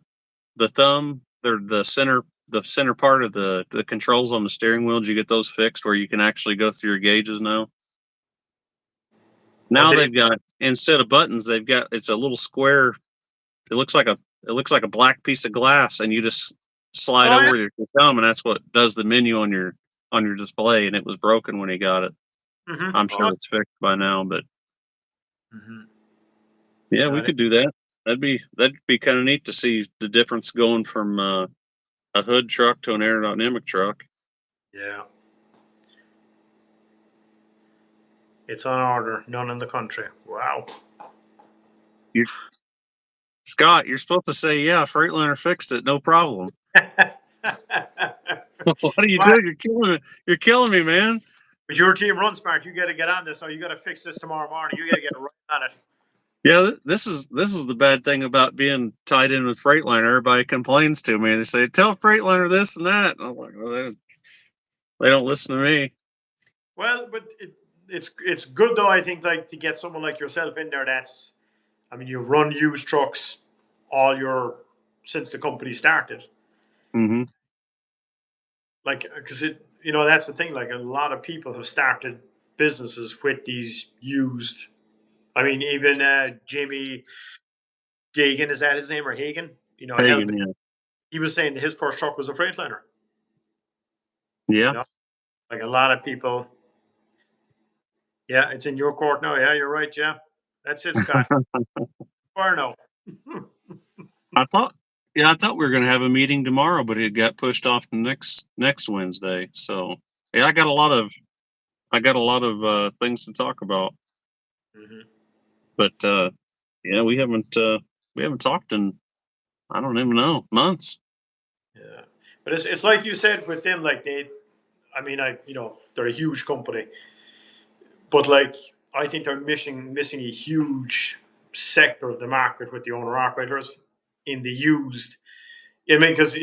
thumb or the center part of the controls on the steering wheel? Did you get those fixed where you can actually go through your gauges now? Oh, Now they've got, instead of buttons, they've got, it's a little square. It looks like a black piece of glass, and you just slide Oh, yeah. over your thumb, and that's what does the menu on your display. And it was broken when he got it. I'm sure Oh, it's fixed by now, but mhm. yeah, we No, could do that. That'd be kind of neat to see the difference going from a hood truck to an aerodynamic truck. yeah. It's on order. None in the country. Wow. You, Scott, you're supposed to say, "Yeah, Freightliner fixed it, no problem." What are you But doing? You're killing me. You're killing me, man. your team runs smart. You got to get on this. So you got to fix this tomorrow morning. You got to get right on it. Yeah, this is the bad thing about being tied in with Freightliner. Everybody complains to me. They say, "Tell Freightliner this and that." And I'm like, well, they don't listen to me. Well, but it's good though. I think like to get someone like yourself in there. I mean, you've run used trucks all your since the company started. Hmm. Like, because that's the thing. Like, a lot of people have started businesses with these used. I mean, even Jamie Dagan, is that his name, or Hagen? Pagan, yeah, He was saying that his first truck was a Freightliner. You yeah. know, like a lot of people. Yeah, it's in your court now. Yeah, you're right. Yeah, that's it, Scott. Barno. I thought, yeah, I thought we were going to have a meeting tomorrow, but it got pushed off to next Wednesday. So yeah, I got a lot of things to talk about, Hmm. but yeah, we haven't talked in, I don't even know, months. Yeah, but it's like you said with them. Like I mean, they're a huge company, but like I think they're missing a huge sector of the market with the owner operators in the used. I mean, because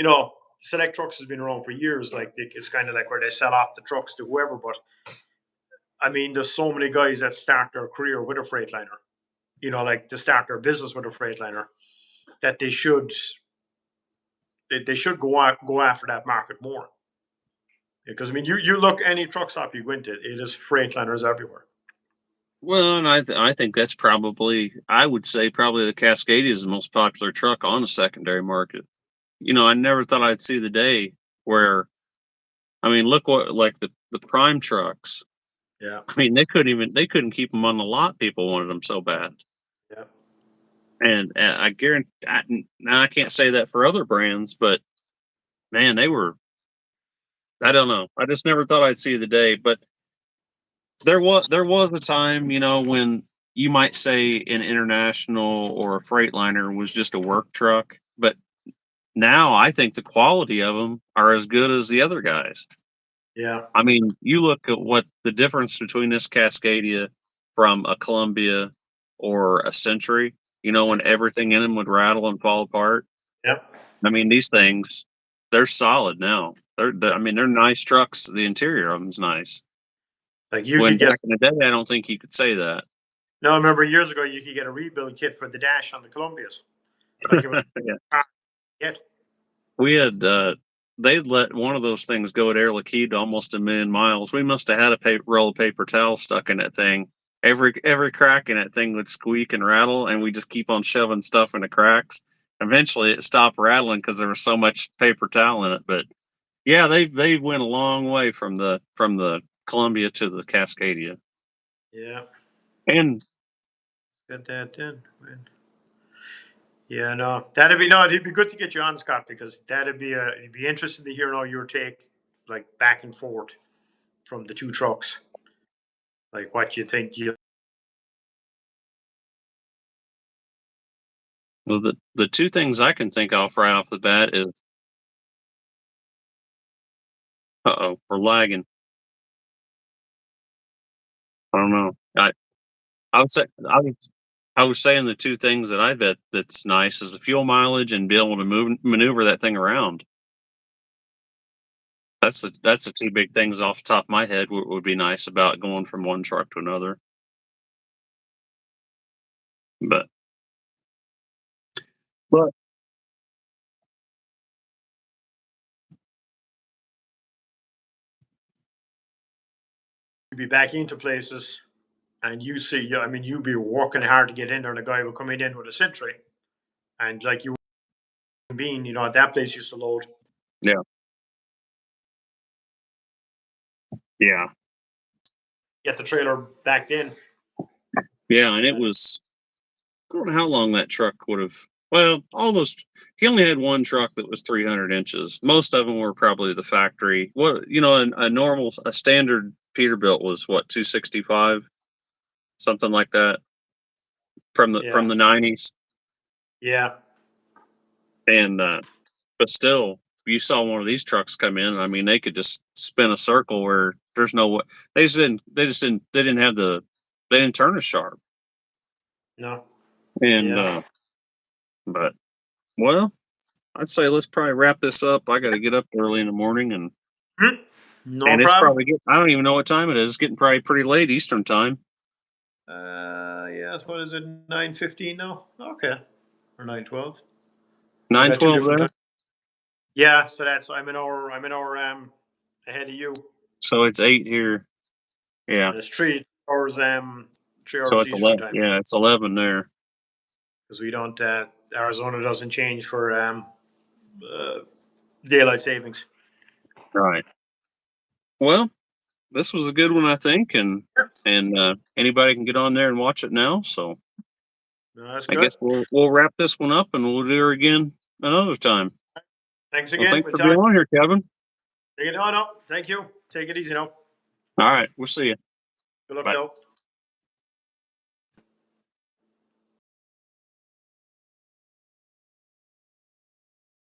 Select Trucks has been around for years. Like it's kind of like where they sell off the trucks to whoever. But I mean, there's so many guys that start their career with a Freightliner. Like to start their business with a Freightliner, that they should go after that market more. Because I mean, you look any truck stop you go into, it is Freightliners everywhere. Well, and I think that's probably, I would say probably the Cascadia is the most popular truck on the secondary market. I never thought I'd see the day where, I mean, look what, like the prime trucks. Yeah, I mean, they couldn't keep them on the lot. People wanted them so bad, yeah. and I guarantee. Now I can't say that for other brands, but man, they were. I don't know. I just never thought I'd see the day, but there was a time, when you might say an International or a Freightliner was just a work truck, but now I think the quality of them are as good as the other guys. Yeah. I mean, you look at what the difference between this Cascadia from a Columbia or a Century, when everything in them would rattle and fall apart. Yep. I mean, these things, they're solid now. I mean, they're nice trucks. The interior of them's nice. Like you When could get. back in the day, I don't think you could say that. No, I remember years ago you could get a rebuild kit for the dash on the Columbias. Like it was Yeah. hard to get. We had, they let one of those things go at Air Liquide to almost a million miles. We must have had a roll of paper towel stuck in that thing. Every crack in that thing would squeak and rattle, and we just keep on shoving stuff in the cracks. Eventually, it stopped rattling because there was so much paper towel in it. But yeah, they went a long way from the Columbia to the Cascadia, Yeah. and Get that in. Man. Yeah, no, that'd be no. It'd be good to get you on, Scott, because it'd be interesting to hear all your take, like back and forth from the two trucks, like what you think. well, the two things I can think of right off the bat is, we're lagging. I don't know. I would say I was saying the two things that I bet that's nice is the fuel mileage and be able to maneuver that thing around. That's the two big things off the top of my head would be nice about going from one truck to another. But but You'd be back into places, and you see, I mean, you'd be working hard to get in there, and the guy would come in with a Sentry, and like you being, at that place used to load. yeah, yeah, Get the trailer backed in. yeah, and it was I don't know how long that truck would have. Well, almost. He only had one truck that was 300 inches. Most of them were probably the factory. What a standard Peterbilt was what 265, something like that from the Yeah, 90s. yeah, And but still, you saw one of these trucks come in. I mean, they could just spin a circle where there's no way. They just didn't. They just didn't. They didn't have the. They didn't turn as sharp. no, And yeah. but well, I'd say let's probably wrap this up. I got to get up early in the morning, and No it's problem. probably I don't even know what time it is. It's getting probably pretty late Eastern time. Yes. What is it? 9:15 now. Okay, or 9:12. I got two 9:12 different there. times. Yeah, so that's I'm an hour ahead of you, So it's 8 here. Yeah. and it's 3 hours 3 hours So it's Eastern 11. time, Yeah, it's 11 there. because we don't Arizona doesn't change for uh, daylight savings. Right. Well, this was a good one, I think, and anybody can get on there and watch it now. So No, that's I good. guess we'll wrap this one up, and we'll do it again another time. Thanks Well, again. thanks We'll for being talk. on here, Kevin. Take it on up. Thank you. Take it easy now. All right, we'll see you. Good luck Bye. now.